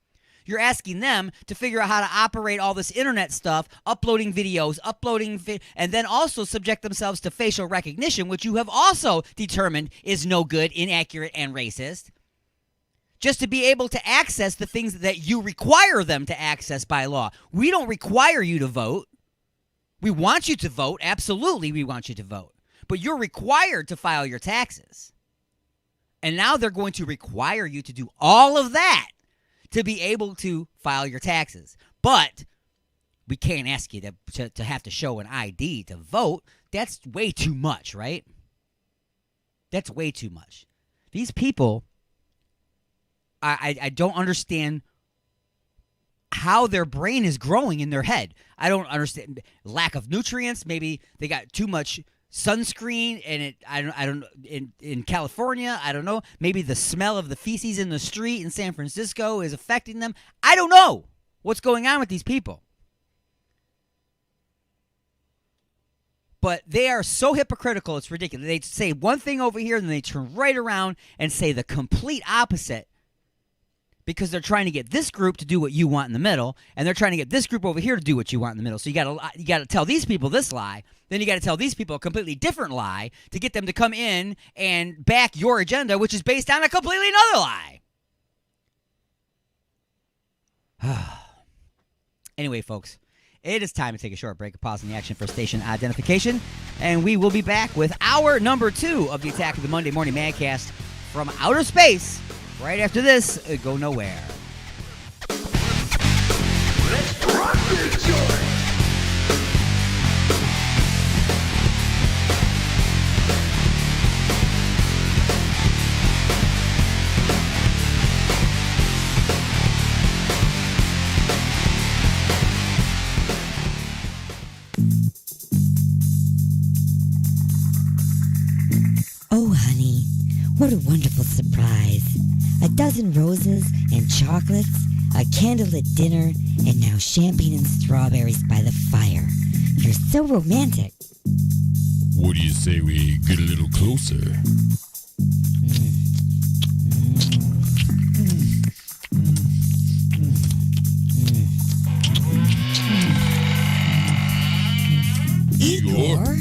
you're asking them to figure out how to operate all this internet stuff, uploading videos, and then also subject themselves to facial recognition, which you have also determined is no good, inaccurate, and racist, just to be able to access the things that you require them to access by law. We don't require you to vote. We want you to vote. Absolutely, we want you to vote. But you're required to file your taxes. And now they're going to require you to do all of that to be able to file your taxes. But we can't ask you to have to show an ID to vote. That's way too much, right? That's way too much. These people, I don't understand how their brain is growing in their head. I don't understand. Lack of nutrients. Maybe they got too much sunscreen and I don't in California, I don't know. Maybe the smell of the feces in the street in San Francisco is affecting them. I don't know what's going on with these people. But they are so hypocritical, it's ridiculous. They say one thing over here and then they turn right around and say the complete opposite. Because they're trying to get this group to do what you want in the middle, and they're trying to get this group over here to do what you want in the middle. So you got to tell these people this lie, then you got to tell these people a completely different lie to get them to come in and back your agenda, which is based on a completely another lie. Anyway, folks, it is time to take a short break, a pause in the action for station identification, and we will be back with hour number 2 of the Attack of the Monday Morning Madcast from outer space. Right after this, go nowhere. Let's rock this joint. What a wonderful surprise. A dozen roses and chocolates, a candlelit dinner, and now champagne and strawberries by the fire. You're so romantic. What do you say we get a little closer? Igor?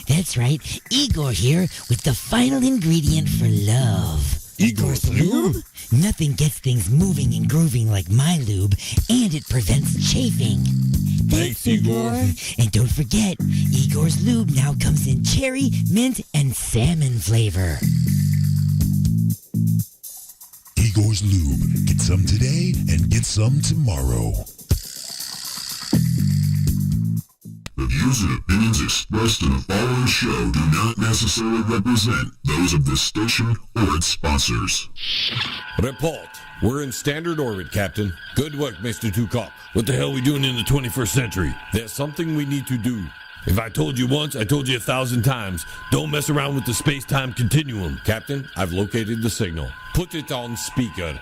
That's right. Igor here with the final ingredient for love. Igor's lube? Nothing gets things moving and grooving like my lube, and it prevents chafing. Thanks, Igor. And don't forget, Igor's lube now comes in cherry, mint, and salmon flavor. Igor's lube. Get some today and get some tomorrow. The views and opinions expressed in the following show do not necessarily represent those of this station or its sponsors. Report. We're in standard orbit, Captain. Good work, Mr. Tukok. What the hell are we doing in the 21st century? There's something we need to do. If I told you once, I told you 1,000 times. Don't mess around with the space-time continuum. Captain, I've located the signal. Put it on speaker.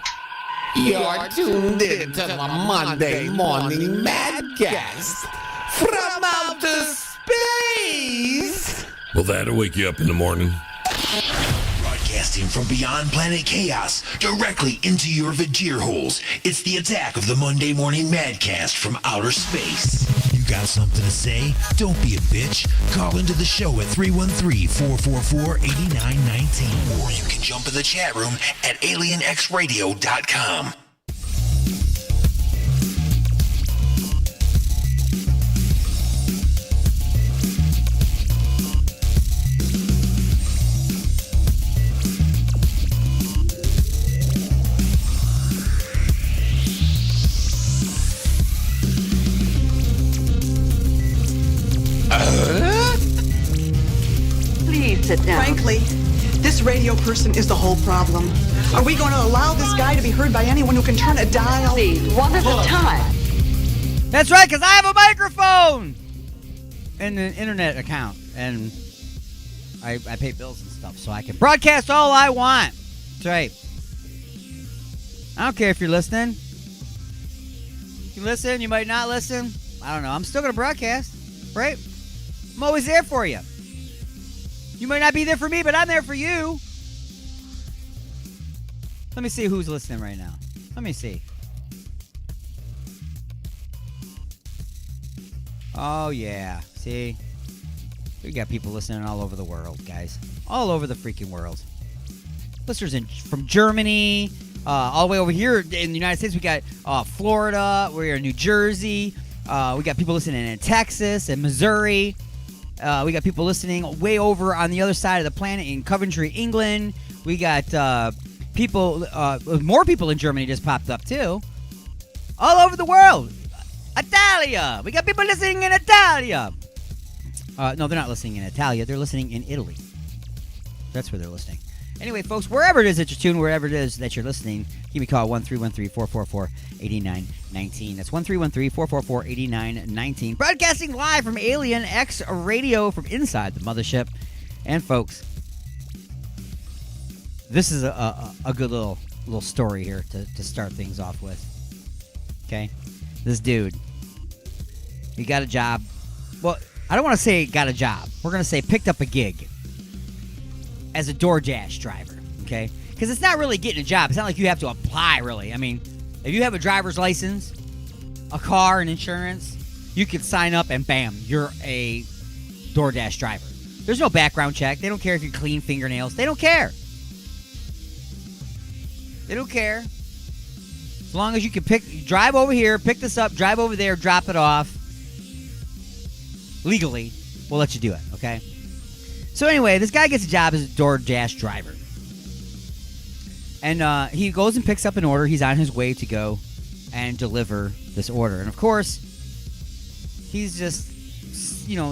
You're tuned in to the Monday Morning Madcast from outer space. Well, that'll wake you up in the morning. Broadcasting from beyond planet chaos, directly into your Vajir holes, it's the attack of the Monday Morning Madcast from outer space. You got something to say? Don't be a bitch. Call into the show at 313-444-8919. Or you can jump in the chat room at alienxradio.com. Please sit down. Frankly, this radio person is the whole problem. Are we going to allow this guy to be heard by anyone who can turn a dial? Please, one at a time. That's right, because I have a microphone and an internet account, and I pay bills and stuff, so I can broadcast all I want. That's right. I don't care if you're listening. You can listen, you might not listen. I don't know. I'm still going to broadcast, right? I'm always there for you. You might not be there for me, but I'm there for you. Let me see who's listening right now. Let me see. Oh, yeah. See? We got people listening all over the world, guys. All over the freaking world. Listeners from Germany, all the way over here in the United States. We got Florida. We're in New Jersey. We got people listening in Texas and Missouri. We got people listening way over on the other side of the planet in Coventry, England. We got people, more people in Germany just popped up, too. All over the world. Italia. We got people listening in Italia. No, they're not listening in Italia. They're listening in Italy. That's where they're listening. Anyway, folks, wherever it is that you're tuned, wherever it is that you're listening, give me a call, 1-313-444-8919. That's 1-313-444-8919. Broadcasting live from Alien X Radio from inside the mothership. And, folks, this is a good little story here to start things off with. Okay? This dude, he got a job. Well, I don't want to say got a job. We're going to say picked up a gig as a DoorDash driver, okay? Because it's not really getting a job. It's not like you have to apply, really. I mean, if you have a driver's license, a car, and insurance, you can sign up and bam, you're a DoorDash driver. There's no background check. They don't care if you clean fingernails. They don't care. They don't care. As long as you can drive over here, pick this up, drive over there, drop it off. Legally, we'll let you do it, okay? So anyway, this guy gets a job as a DoorDash driver. And he goes and picks up an order. He's on his way to go and deliver this order. And of course, he's just,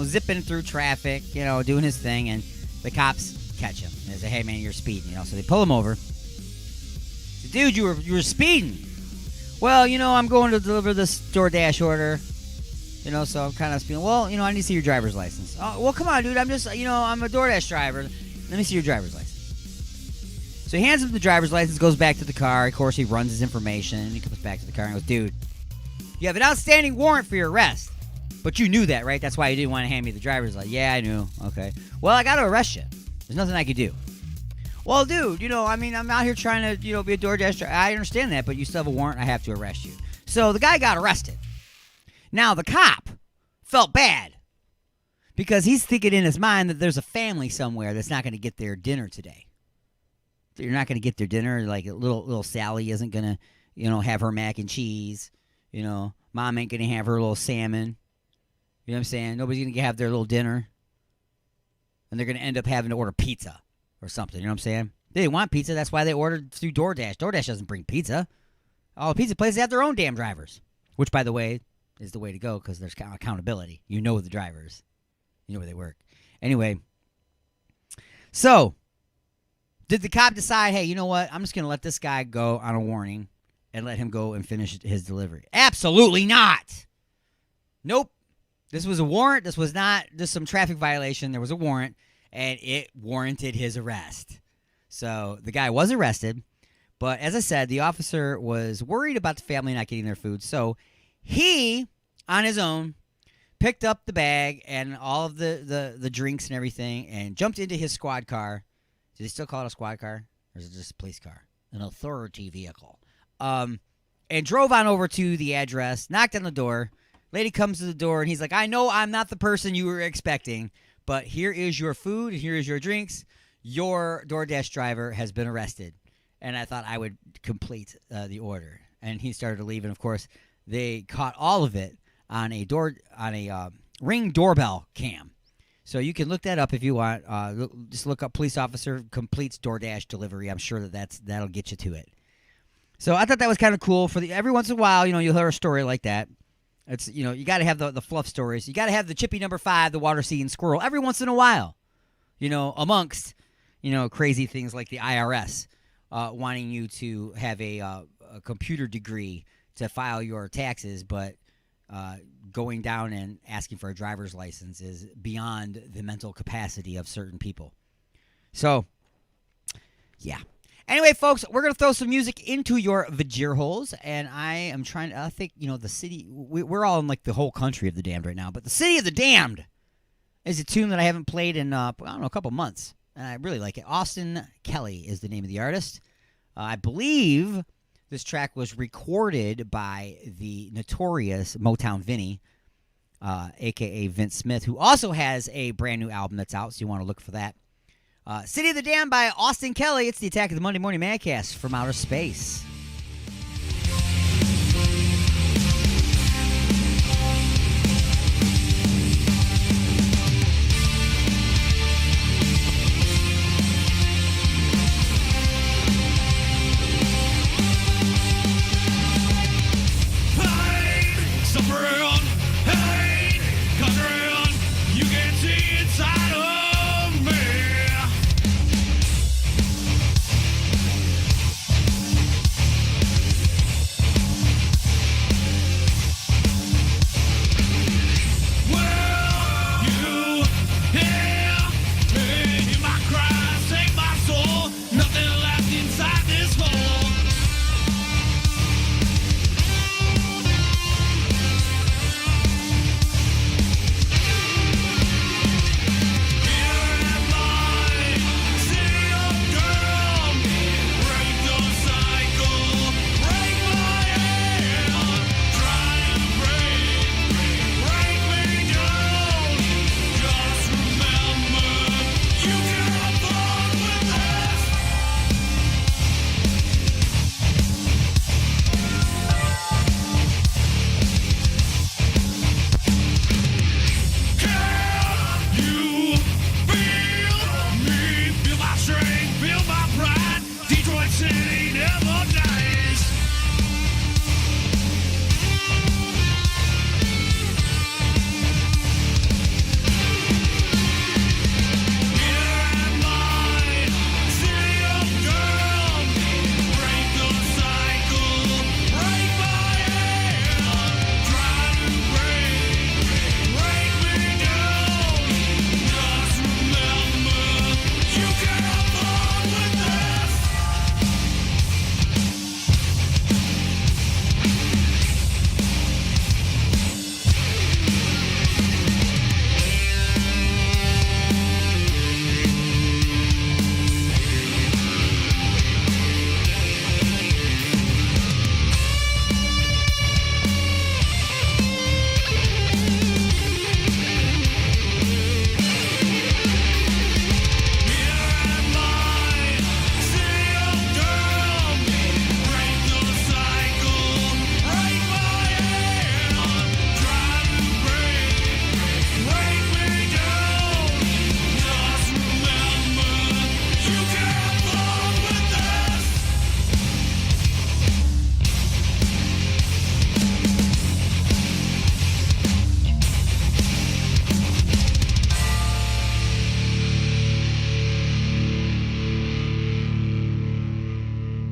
zipping through traffic, doing his thing. And the cops catch him. And they say, hey, man, you're speeding, So they pull him over. Say, dude, you were speeding. Well, I'm going to deliver this DoorDash order. So I'm kind of speeding. Well, I need to see your driver's license. Oh, well, come on, dude. I'm just, I'm a DoorDash driver. Let me see your driver's license. So he hands him the driver's license, goes back to the car. Of course, he runs his information. He comes back to the car and goes, dude, you have an outstanding warrant for your arrest. But you knew that, right? That's why you didn't want to hand me the driver's license. Yeah, I knew. Okay. Well, I got to arrest you. There's nothing I could do. Well, dude, I'm out here trying to, be a DoorDash driver. I understand that, but you still have a warrant. I have to arrest you. So the guy got arrested. Now, the cop felt bad because he's thinking in his mind that there's a family somewhere that's not going to get their dinner today. You're not going to get their dinner. Like little Sally isn't going to, have her mac and cheese. Mom ain't going to have her little salmon. You know what I'm saying? Nobody's going to have their little dinner. And they're going to end up having to order pizza or something. You know what I'm saying? They didn't want pizza. That's why they ordered through DoorDash. DoorDash doesn't bring pizza. All the pizza places have their own damn drivers. Which, by the way, is the way to go because there's accountability. You know the drivers. You know where they work. Anyway. So, did the cop decide, hey, you know what? I'm just going to let this guy go on a warning and let him go and finish his delivery? Absolutely not. Nope. This was a warrant. This was not just some traffic violation. There was a warrant, and it warranted his arrest. So the guy was arrested, but as I said, the officer was worried about the family not getting their food. So he, on his own, picked up the bag and all of the drinks and everything and jumped into his squad car. Do they still call it a squad car? Or is it just a police car? An authority vehicle. And drove on over to the address, knocked on the door. Lady comes to the door, and he's like, I know I'm not the person you were expecting, but here is your food, and here is your drinks. Your DoorDash driver has been arrested. And I thought I would complete the order. And he started to leave, and, of course, they caught all of it on a Ring doorbell cam. So you can look that up if you want. Just look up police officer completes DoorDash delivery. I'm sure that'll get you to it. So I thought that was kind of cool. Every once in a while, you'll hear a story like that. It's you got to have the fluff stories. You got to have the Chippy number 5, the water seeing squirrel every once in a while. Amongst crazy things like the IRS wanting you to have a computer degree to file your taxes, but going down and asking for a driver's license is beyond the mental capacity of certain people. So, yeah. Anyway, folks, we're going to throw some music into your vajir holes, and I think, the city, we're all in, like, the whole country of the damned right now, but the City of the Damned is a tune that I haven't played in, a couple months, and I really like it. Austin Kelly is the name of the artist. I believe this track was recorded by the notorious Motown Vinny, a.k.a. Vince Smith, who also has a brand new album that's out, so you want to look for that. City of the Damned by Austin Kelly. It's the Attack of the Monday Morning Madcast from outer space. Inside of me.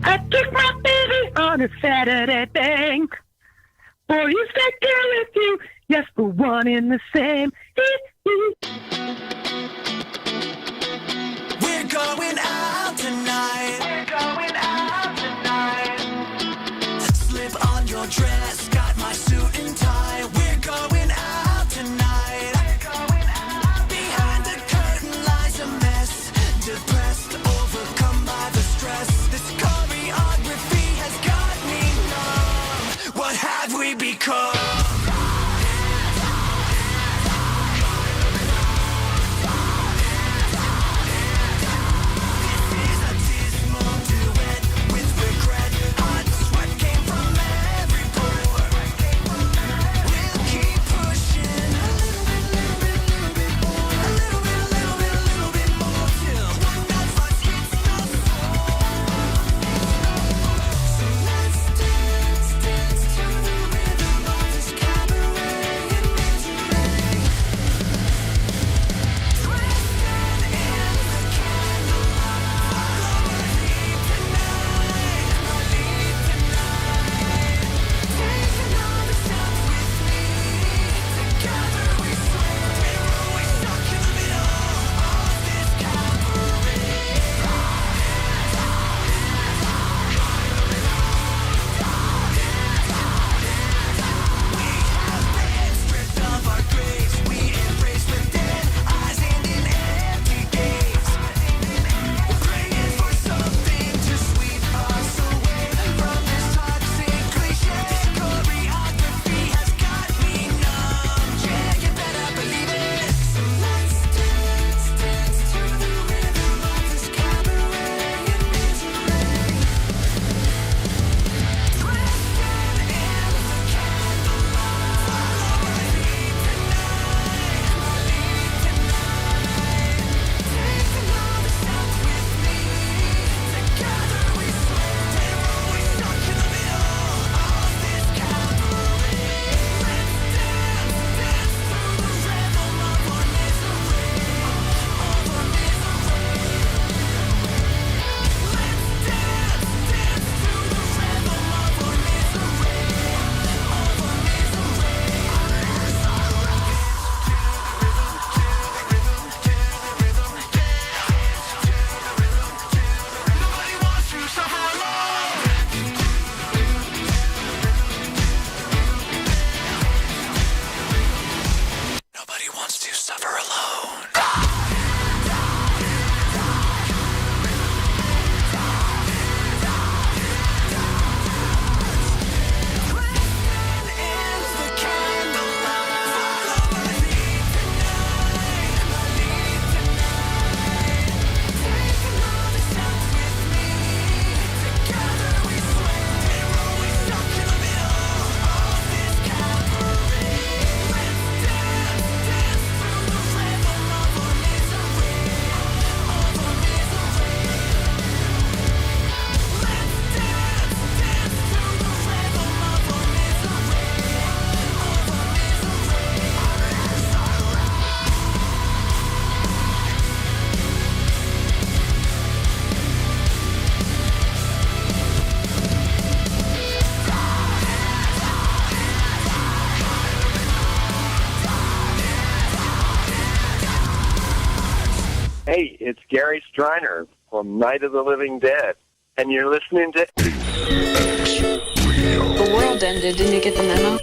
I took my baby on a Saturday bang. Boy, you said girl with you, yes, the one in the same. We're going out tonight. We're going out tonight. Slip on your dress, got my suit and tie. We're going out tonight. We're going out. Behind the curtain lies a mess. Depressed, overcome by the stress. This choreography has got me numb. What have we become? Hey, it's Gary Striner from Night of the Living Dead, and you're listening to... The world ended. Didn't you get the memo?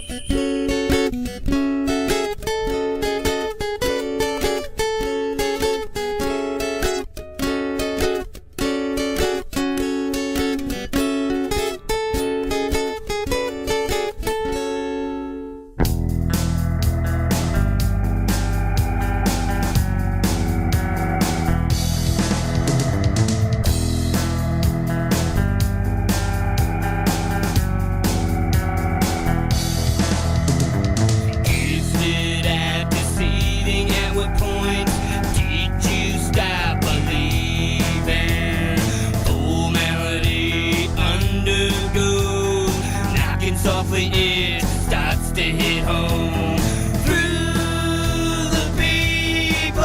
softly it starts to hit home. Through the people,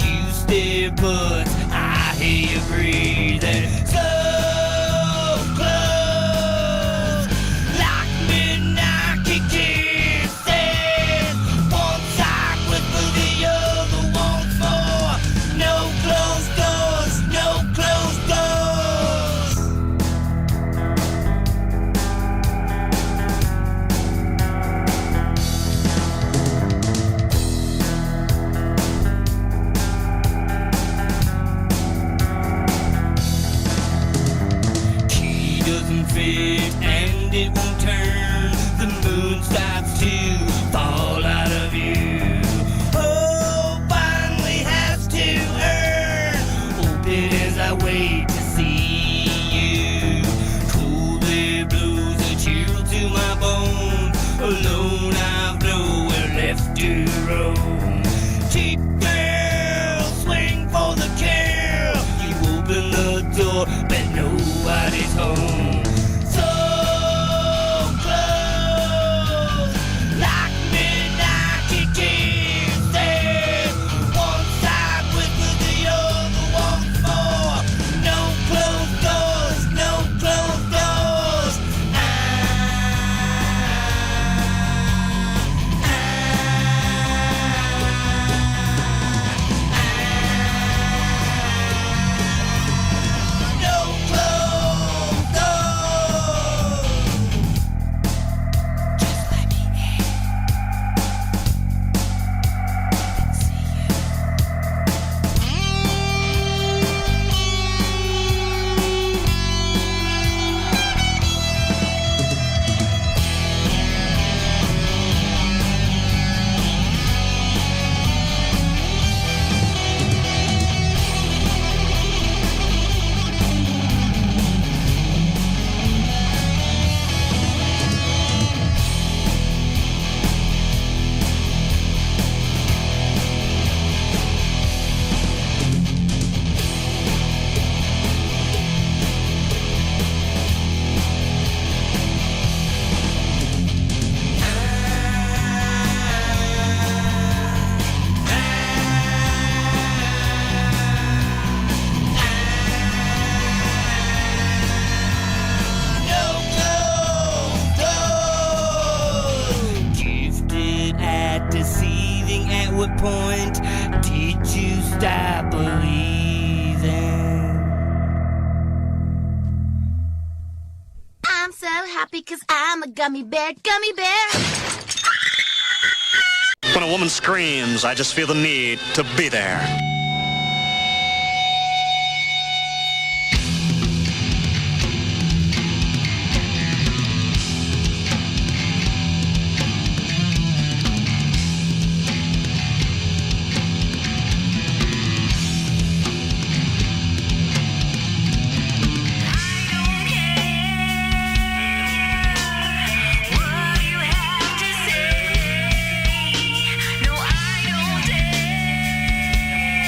you stare, but I hear you breathing. Slow won't fit and it won't turn. The moon starts to fall out of you. Hope finally has to earn. Open as I wait to see you. Cool blue blues a chill to my bones. Alone I've nowhere left to roam. Cheap girl, swing for the kill. You open the door, but nobody's home. So close, like midnight kisses. One side whispers, the other wants more. No closed doors, no closed doors. No closed doors. Just let me in. See Gifted at deceiving, at what point did you stop believing? I'm so happy 'cause I'm a gummy bear, gummy bear. When a woman screams, I just feel the need to be there. No, I don't dare.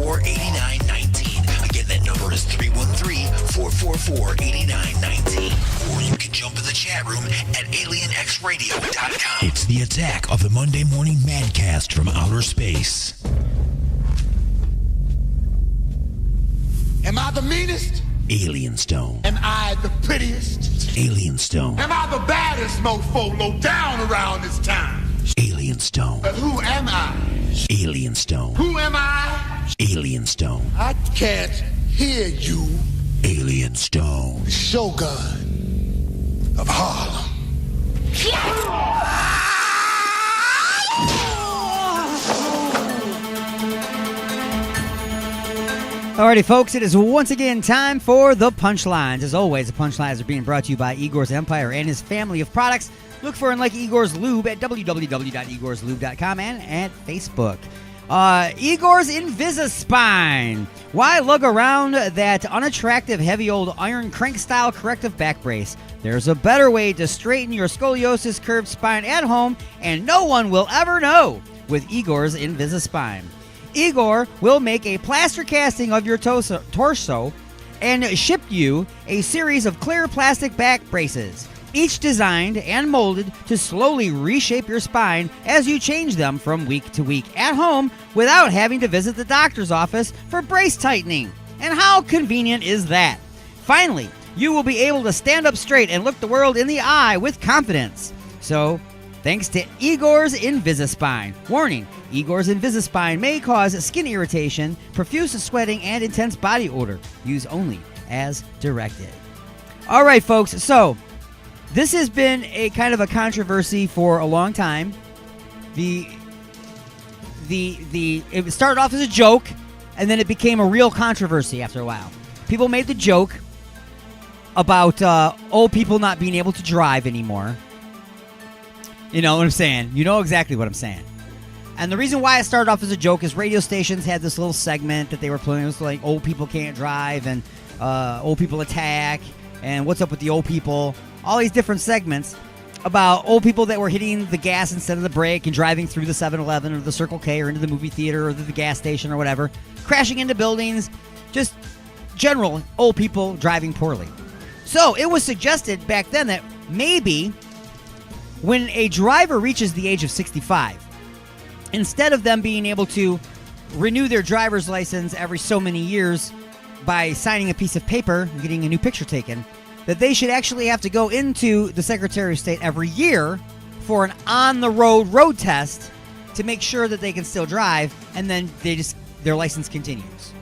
313-444-8919. Again, that number is 313-444-8919. Or you can jump in the chat room at alienxradio.com. It's the attack of the Monday Morning Madcast from outer space. Am I the meanest? Alien Stone. Am I the prettiest? Alien Stone. Am I the baddest mofo low down around this time? Alien Stone. But who am I? Alien Stone. Who am I? Alien Stone. I can't hear you. Alien Stone. The Shogun of Harlem. Alrighty, folks, it is once again time for the punchlines. As always, the punchlines are being brought to you by Igor's Empire and his family of products. Look for and like Igor's Lube at www.igorslube.com and at Facebook. Igor's Invisispine. Why lug around that unattractive, heavy old iron crank-style corrective back brace? There's a better way to straighten your scoliosis curved spine at home, and no one will ever know with Igor's Invisispine. Igor will make a plaster casting of your torso and ship you a series of clear plastic back braces, each designed and molded to slowly reshape your spine as you change them from week to week at home without having to visit the doctor's office for brace tightening. And how convenient is that? Finally, you will be able to stand up straight and look the world in the eye with confidence. So, thanks to Igor's Invisispine. Warning, Igor's Invisispine may cause skin irritation, profuse sweating, and intense body odor. Use only as directed. All right, folks, so this has been a kind of a controversy for a long time. It started off as a joke, and then it became a real controversy after a while. People made the joke about old people not being able to drive anymore. You know what I'm saying? You know exactly what I'm saying. And the reason why it started off as a joke is radio stations had this little segment that they were playing. It was like, old people can't drive, and old people attack, and what's up with the old people. All these different segments about old people that were hitting the gas instead of the brake and driving through the 7-Eleven or the Circle K or into the movie theater or the gas station or whatever, crashing into buildings, just general old people driving poorly. So it was suggested back then that maybe when a driver reaches the age of 65, instead of them being able to renew their driver's license every so many years by signing a piece of paper and getting a new picture taken, that they should actually have to go into the Secretary of State every year for an on-the-road road test to make sure that they can still drive, and then their license continues.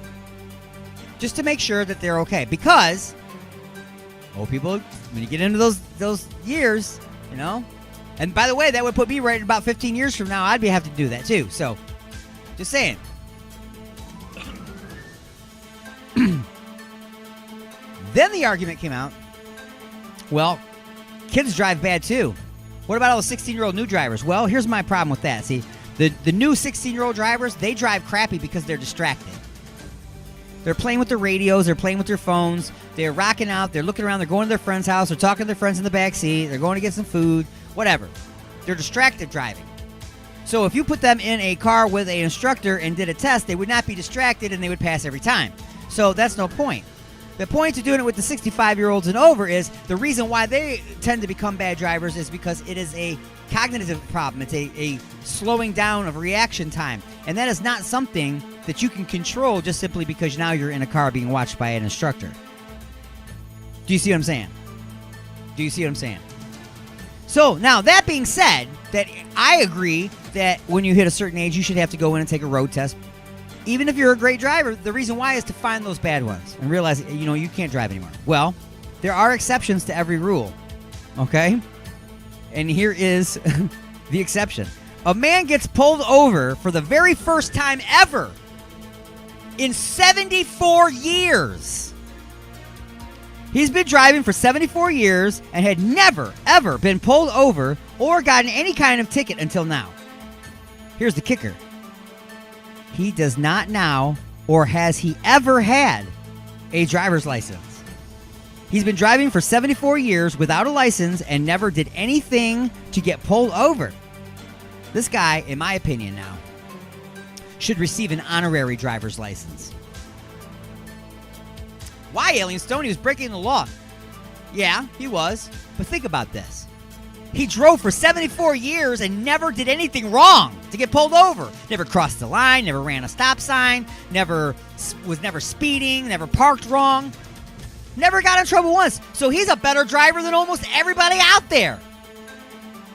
Just to make sure that they're okay. Because old people, when you get into those years, you know. And by the way, that would put me right at about 15 years from now. I'd have to do that too. So, just saying. Then the argument came out, well, kids drive bad too. What about all the 16-year-old new drivers? Well, here's my problem with that. See, the new 16-year-old drivers, they drive crappy because they're distracted. They're playing with their radios. They're playing with their phones. They're rocking out. They're looking around. They're going to their friend's house. They're talking to their friends in the back seat. They're going to get some food, whatever. They're distracted driving. So if you put them in a car with an instructor and did a test, they would not be distracted and they would pass every time. So that's no point. The point to doing it with the 65-year-olds and over is the reason why they tend to become bad drivers is because it is a cognitive problem. It's a slowing down of reaction time. And that is not something that you can control just simply because now you're in a car being watched by an instructor. Do you see what I'm saying? Do you see what I'm saying? So, now, that being said, that I agree that when you hit a certain age, you should have to go in and take a road test. Even if you're a great driver, the reason why is to find those bad ones and realize, you can't drive anymore. Well, there are exceptions to every rule, okay? And here is the exception. A man gets pulled over for the very first time ever in 74 years. He's been driving for 74 years and had never, ever been pulled over or gotten any kind of ticket until now. Here's the kicker. He does not now, or has he ever had, a driver's license. He's been driving for 74 years without a license and never did anything to get pulled over. This guy, in my opinion now, should receive an honorary driver's license. Why, Alien Stone? He was breaking the law. Yeah, he was. But think about this. He drove for 74 years and never did anything wrong to get pulled over. Never crossed the line, never ran a stop sign, was never speeding, never parked wrong. Never got in trouble once. So he's a better driver than almost everybody out there.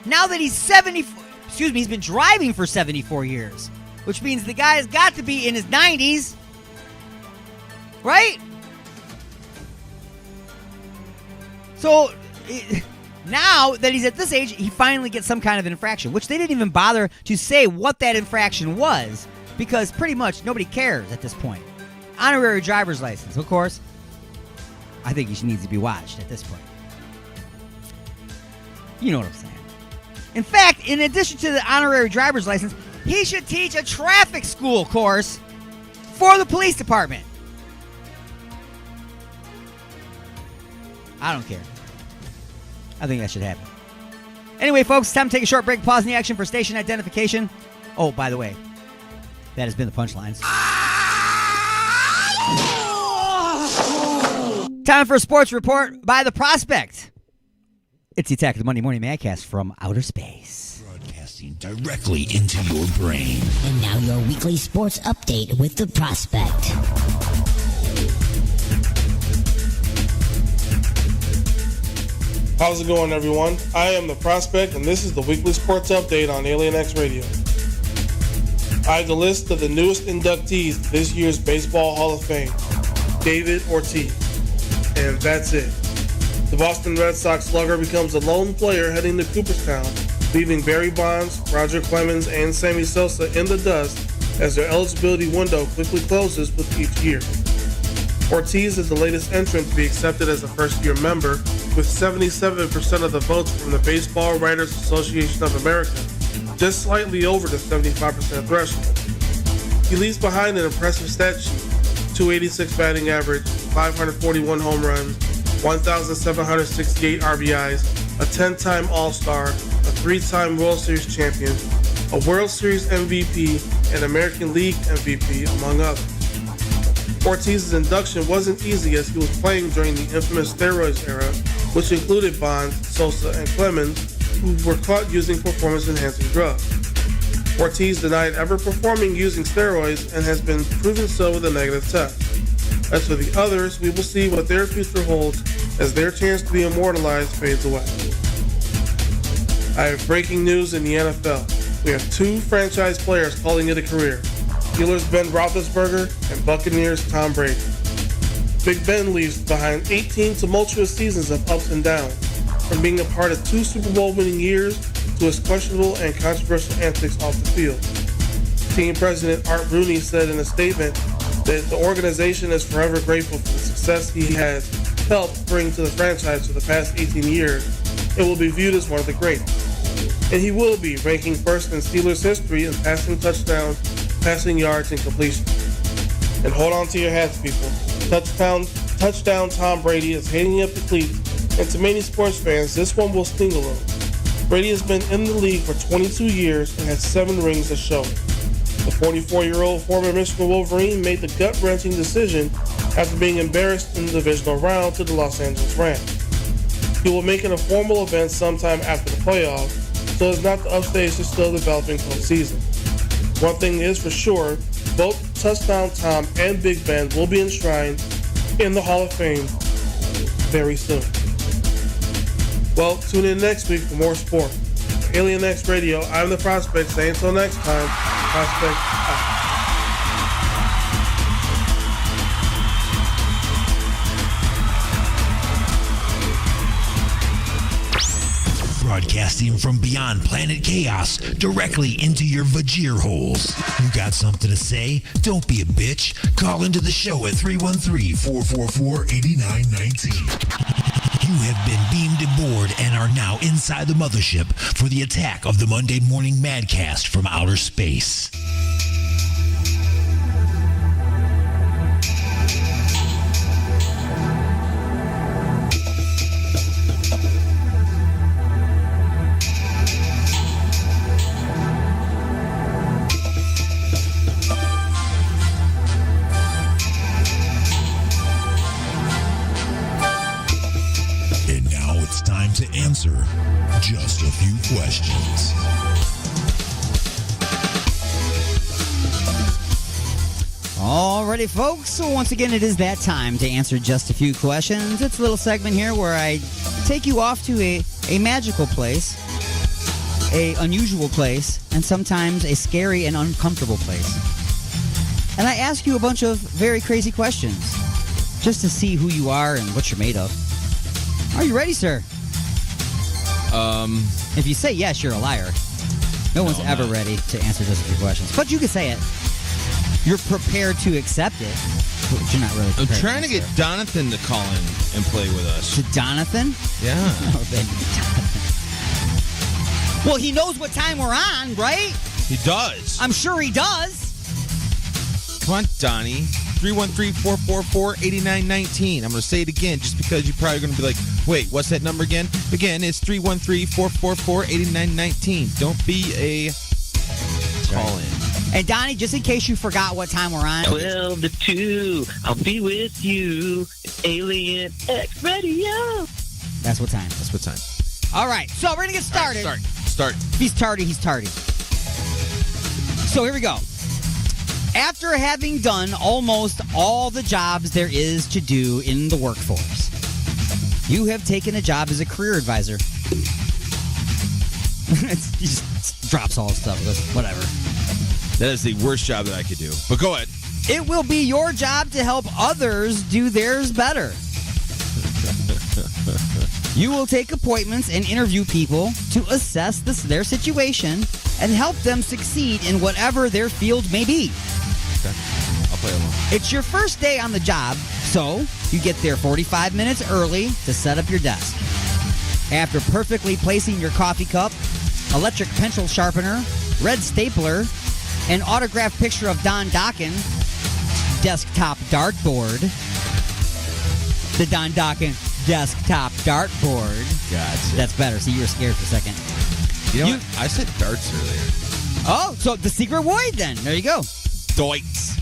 Now that he's he's been driving for 74 years, which means the guy's got to be in his 90s. Right? So now that he's at this age, he finally gets some kind of an infraction, which they didn't even bother to say what that infraction was, because pretty much nobody cares at this point. Honorary driver's license, of course. I think he needs to be watched at this point. You know what I'm saying. In fact, in addition to the honorary driver's license, he should teach a traffic school course for the police department. I don't care. I think that should happen. Anyway, folks, time to take a short break. Pause in the action for station identification. Oh, by the way, that has been the punchlines. Time for a sports report by The Prospect. It's the Attack of the Monday Morning Madcast from outer space. Broadcasting directly into your brain. And now your weekly sports update with The Prospect. How's it going, everyone? I am The Prospect, and this is the weekly sports update on Alien X Radio. I have the list of the newest inductees to this year's Baseball Hall of Fame. David Ortiz. And that's it. The Boston Red Sox slugger becomes a lone player heading to Cooperstown, leaving Barry Bonds, Roger Clemens, and Sammy Sosa in the dust as their eligibility window quickly closes with each year. Ortiz is the latest entrant to be accepted as a first-year member, with 77% of the votes from the Baseball Writers Association of America, just slightly over the 75% threshold. He leaves behind an impressive stat sheet: 286 batting average, 541 home runs, 1,768 RBIs, a 10-time All-Star, a 3-time World Series champion, a World Series MVP, and American League MVP, among others. Ortiz's induction wasn't easy as he was playing during the infamous steroids era, which included Bonds, Sosa, and Clemens, who were caught using performance-enhancing drugs. Ortiz denied ever performing using steroids and has been proven so with a negative test. As for the others, we will see what their future holds as their chance to be immortalized fades away. I have breaking news in the NFL. We have 2 franchise players calling it a career: Steelers' Ben Roethlisberger and Buccaneers' Tom Brady. Big Ben leaves behind 18 tumultuous seasons of ups and downs, from being a part of 2 Super Bowl winning years to his questionable and controversial antics off the field. Team president Art Rooney said in a statement that the organization is forever grateful for the success he has helped bring to the franchise for the past 18 years and will be viewed as one of the greats. And he will be, ranking first in Steelers history in passing touchdowns, passing yards, and completions. And hold on to your hats, people. Touchdown Tom Brady is hanging up the cleats, and to many sports fans, this one will sting a little. Brady has been in the league for 22 years and has 7 rings to show it. The 44-year-old former Michigan Wolverine made the gut-wrenching decision after being embarrassed in the divisional round to the Los Angeles Rams. He will make it a formal event sometime after the playoffs, so as not to upstage the still developing postseason. One thing is for sure, both Touchdown Tom and Big Ben will be enshrined in the Hall of Fame very soon. Well, tune in next week for more sport. For Alien X Radio, I'm The Prospect, saying until next time, Prospect out. Broadcasting from beyond planet chaos directly into your Vajir holes. You got something to say? Don't be a bitch. Call into the show at 313-444-8919. You have been beamed aboard and are now inside the mothership for the attack of the Monday Morning Madcast from outer space. Just a few questions. Alrighty, folks. So once again, it is that time to answer just a few questions. It's a little segment here where I take you off to a magical place, a unusual place, and sometimes a scary and uncomfortable place. And I ask you a bunch of very crazy questions just to see who you are and what you're made of. Are you ready, sir? If you say yes, you're a liar. No one's ever ready to answer just a few questions. But you can say it. You're prepared to accept it, but you're not really I'm prepared. trying to get Donathan to call in and play with us. To Donathan? Yeah. Oh, then Donathan. Well, he knows what time we're on, right? He does. I'm sure he does. Come on, Donnie. 313-444-8919. I'm going to say it again just because you're probably going to be like, wait, what's that number again? Again, it's 313-444-8919. Don't be a call-in. And Donnie, just in case you forgot what time we're on. 12 to 2, I'll be with you. Alien X Radio. That's what time. That's what time. All right, so we're going to get started. All right, start. If he's tardy, he's tardy. So here we go. After having done almost all the jobs there is to do in the workforce, you have taken a job as a career advisor. He just drops all his stuff. Goes, whatever. That is the worst job that I could do. But go ahead. It will be your job to help others do theirs better. You will take appointments and interview people to assess their situation and help them succeed in whatever their field may be. Okay. I'll play along. It's your first day on the job, so you get there 45 minutes early to set up your desk. After perfectly placing your coffee cup, electric pencil sharpener, red stapler, an autographed picture of Don Dokken, desktop dartboard, the Don Dokken desktop dartboard. Gotcha. That's better. See, you were scared for a second. You know what? I said darts earlier. Oh, so the secret void then. There you go. Doits.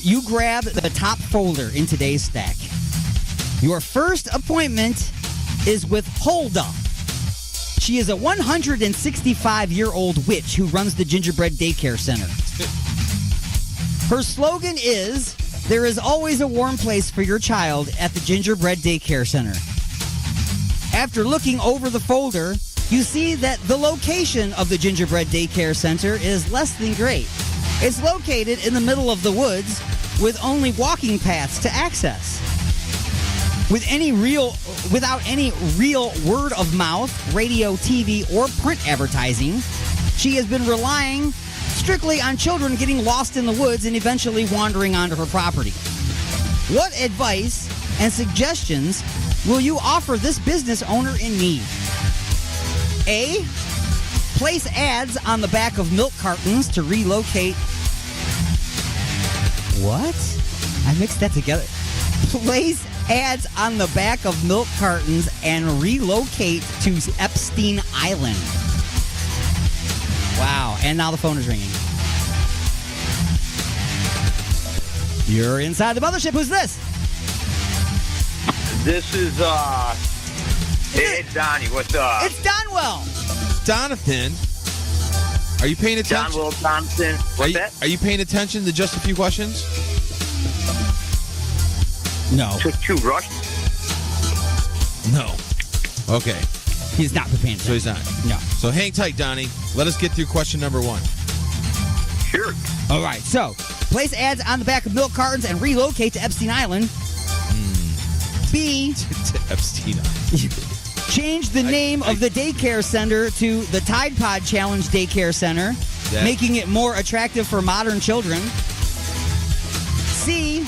You grab the top folder in today's stack. Your first appointment is with Hulda. She is a 165-year-old witch who runs the Gingerbread Daycare Center. Her slogan is, "There is always a warm place for your child at the Gingerbread Daycare Center." After looking over the folder, you see that the location of the Gingerbread Daycare Center is less than great. It's located in the middle of the woods with only walking paths to access. Without any real word of mouth, radio, TV, or print advertising, she has been relying strictly on children getting lost in the woods and eventually wandering onto her property. What advice and suggestions will you offer this business owner in need? A. Place ads on the back of milk cartons to relocate. What? I mixed that together. Place ads on the back of milk cartons and relocate to Epstein Island. Wow. And now the phone is ringing. You're inside the mothership. Who's this? This is, it's Donnie. What's up? It's Donwell. Donathan, are you paying attention? Donwell Thompson. What's that? Are you paying attention to just a few questions? No. Too rushed? No. Okay. He's not prepared. So he's not? No. So hang tight, Donnie. Let us get through question number 1. Sure. All right. So, place ads on the back of milk cartons and relocate to Epstein Island. B. to Epstein Island. Change the name of the daycare center to the Tide Pod Challenge Daycare Center, making it more attractive for modern children. C.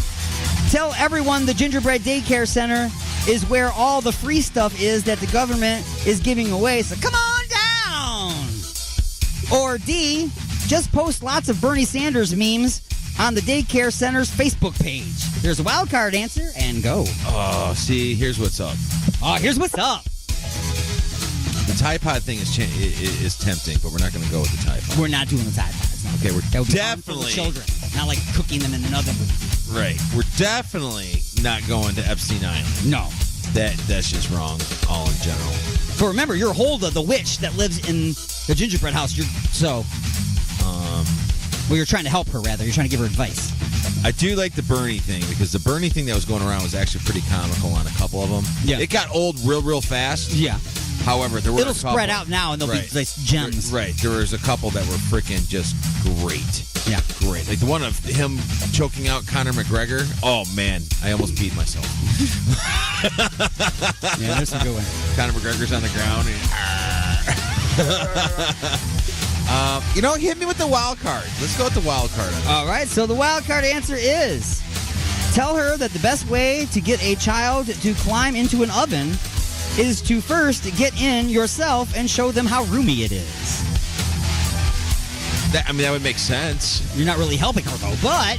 Tell everyone the Gingerbread Daycare Center is where all the free stuff is that the government is giving away, so come on down! Or D. Just post lots of Bernie Sanders memes on the Daycare Center's Facebook page. There's a wild card answer, and go. Oh, see, here's what's up. Here's what's up. The Tide Pod thing is tempting, but we're not going to go with the Tide Pod. We're not doing the Tide Pods. No. Okay, we're that would be definitely for the children. Not like cooking them in an oven. Right. We're definitely not going to Epstein Island. No. That's just wrong, all in general. But remember, you're Hulda, the witch that lives in the gingerbread house. Well, you're trying to help her, rather. You're trying to give her advice. I do like the Bernie thing, because the Bernie thing that was going around was actually pretty comical on a couple of them. Yeah. It got old real fast. Yeah. However, there were It'll a couple, spread out now, and there'll be like gems. Right. There was a couple that were freaking just great. Yeah. Great. Like the one of him choking out Conor McGregor. Oh, man. I almost peed myself. Yeah, that's a good one. Conor McGregor's on the ground. Hit me with the wild card. Let's go with the wild card. All right, so the wild card answer is tell her that the best way to get a child to climb into an oven is to first get in yourself and show them how roomy it is. That would make sense. You're not really helping her, though, but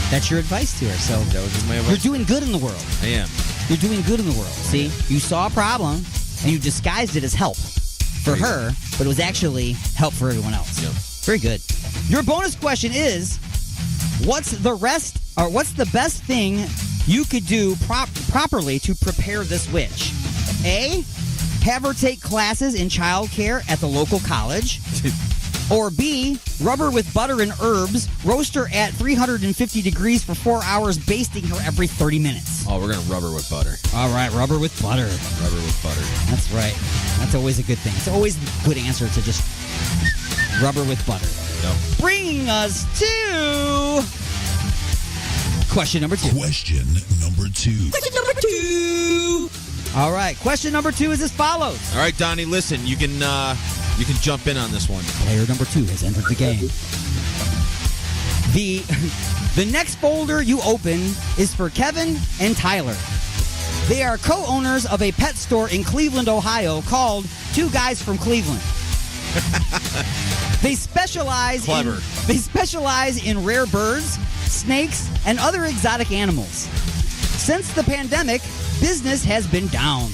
that's your advice to her. So that was my advice. You're doing good in the world. I am. You're doing good in the world. See? You saw a problem, and you disguised it as help for her, but it was actually help for everyone else. Yep. Very good. Your bonus question is, what's the best thing you could do properly to prepare this witch? A, have her take classes in childcare at the local college. Or B, rub her with butter and herbs, roast her at 350 degrees for 4 hours, basting her every 30 minutes. Oh, we're going to rub her with butter. All right, rub her with butter. Rub her with butter. That's right. That's always a good thing. It's always a good answer to just rub her with butter. Yep. Bringing us to question number 2. Question number 2. Question number 2. All right, question number 2 is as follows. All right, Donnie, listen, you can jump in on this one. Player number 2 has entered the game. The next folder you open is for Kevin and Tyler. They are co-owners of a pet store in Cleveland, Ohio called Two Guys from Cleveland. They specialize in rare birds, snakes, and other exotic animals. Since the pandemic, business has been down.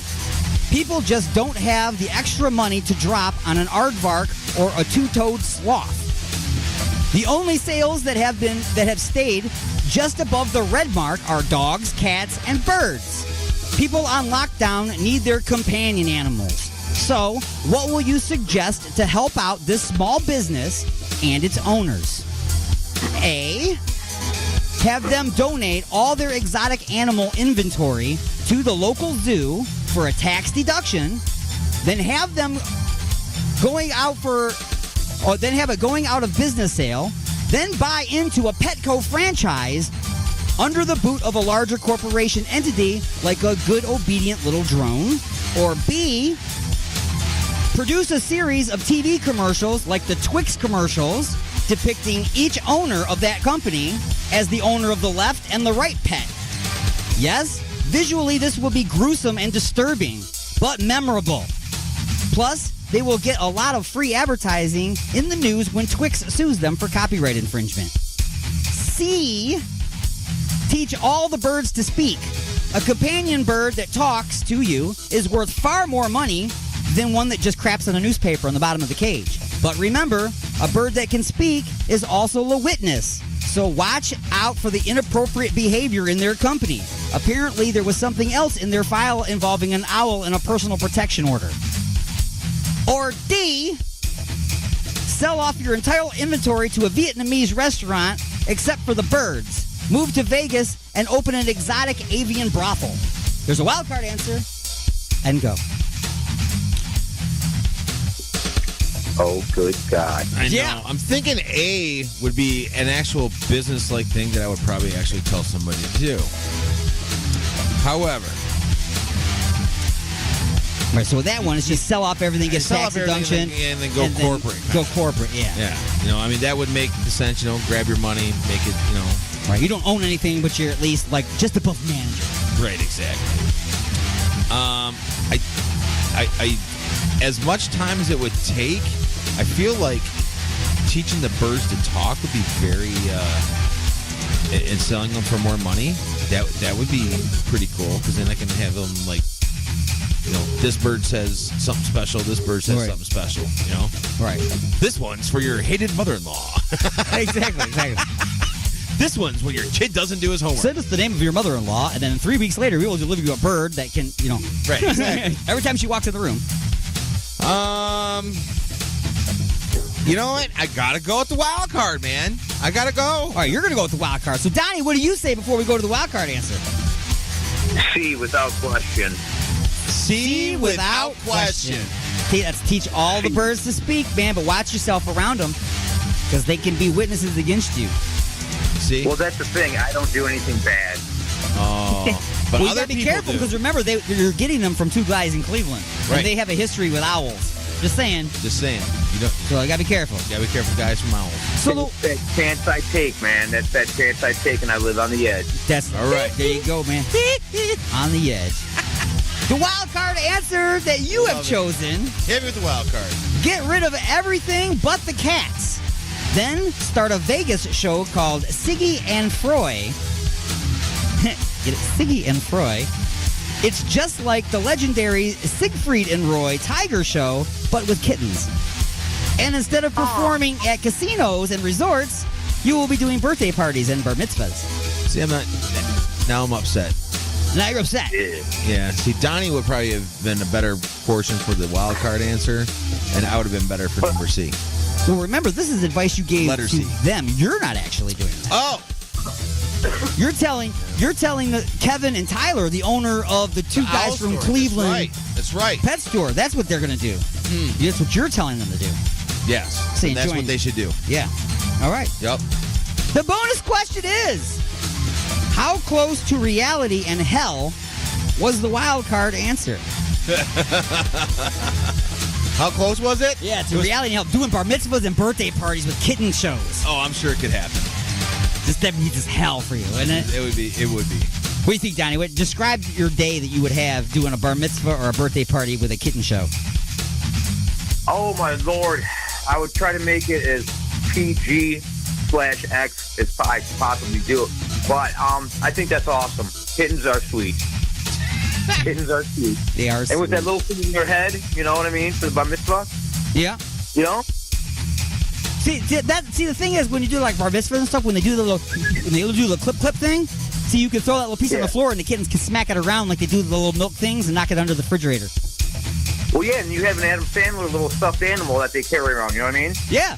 People just don't have the extra money to drop on an aardvark or a two-toed sloth. The only sales that have stayed just above the red mark are dogs, cats, and birds. People on lockdown need their companion animals. So, what will you suggest to help out this small business and its owners? A, have them donate all their exotic animal inventory to the local zoo for a tax deduction, then have them going out have a going out of business sale, then buy into a Petco franchise under the boot of a larger corporation entity like a good obedient little drone. Or B, produce a series of TV commercials like the Twix commercials depicting each owner of that company as the owner of the left and the right pet. Yes, visually this will be gruesome and disturbing, but memorable. Plus, they will get a lot of free advertising in the news when Twix sues them for copyright infringement. C, teach all the birds to speak. A companion bird that talks to you is worth far more money than one that just craps on a newspaper on the bottom of the cage. But remember, a bird that can speak is also a witness. So watch out for the inappropriate behavior in their company. Apparently, there was something else in their file involving an owl and a personal protection order. Or D, sell off your entire inventory to a Vietnamese restaurant except for the birds. Move to Vegas and open an exotic avian brothel. There's a wild card answer, and go. Oh, good God. I know. Yeah. I'm thinking A would be an actual business-like thing that I would probably actually tell somebody to do. However. Right, so that one is just sell off everything, get sell tax off everything deduction. and then go corporate. Go corporate, yeah. Yeah. That would make the sense, grab your money, make it, Right, you don't own anything, but you're at least, just above manager. Right, exactly. I as much time as it would take, I feel like teaching the birds to talk would be very, and selling them for more money, that would be pretty cool, because then I can have them, this bird says something special, this bird says something special, Right. This one's for your hated mother-in-law. Exactly. This one's when your kid doesn't do his homework. Send us the name of your mother-in-law, and then 3 weeks later, we will deliver you a bird that can, Right, exactly. every time she walks in the room. You know what? I gotta go with the wild card, man. I gotta go. All right, you're gonna go with the wild card. So, Donnie, what do you say before we go to the wild card answer? C without question. C without question. See, that's teach all the birds to speak, man, but watch yourself around them because they can be witnesses against you. See? Well, that's the thing. I don't do anything bad. Oh. But well, you other gotta be people careful do. because remember, you're getting them from two guys in Cleveland. Right. And they have a history with owls. Just saying. Just saying. You don't. So you gotta be careful. You gotta be careful, guys, from owls. So That's that chance I take, man. That's that chance I take, and I live on the edge. That's all right. There you go, man. On the edge. The wild card answer that you have chosen. Hit me with the wild card. Get rid of everything but the cats. Then start a Vegas show called Siggy and Froy. Get it? Siggy and Froy. It's just like the legendary Siegfried and Roy Tiger Show, but with kittens. And instead of performing at casinos and resorts, you will be doing birthday parties and bar mitzvahs. See, I'm not. Now I'm upset. Now you're upset. Yeah. See, Donnie would probably have been a better portion for the wild card answer, and I would have been better for number C. Well, remember, this is advice you gave Letter to C. them. You're not actually doing it. Oh. You're telling Kevin and Tyler, the owner of the two guys Owl from store. Cleveland That's right. Pet Store. That's what they're going to do. That's what you're telling them to do. Yes. Saying, And that's join- what they should do. Yeah. All right. Yep. The bonus question is, how close to reality and hell was the wild card answer? How close was it? Yeah, to reality and hell. Doing bar mitzvahs and birthday parties with kitten shows. Oh, I'm sure it could happen. That means just hell for you, isn't it? It would be. What do you think, Donnie? Describe your day that you would have doing a bar mitzvah or a birthday party with a kitten show. Oh, my Lord. I would try to make it as PG/X as I could possibly do it. But I think that's awesome. Kittens are sweet. Kittens are sweet. They are And with that little thing in your head, you know what I mean, for the bar mitzvah? Yeah. You know? See, the thing is, when you do like bar mitzvahs and stuff, when they do the clip thing, see, you can throw that little piece on the floor and the kittens can smack it around like they do the little milk things and knock it under the refrigerator. Well, yeah, and you have an Adam Sandler little stuffed animal that they carry around, you know what I mean? Yeah.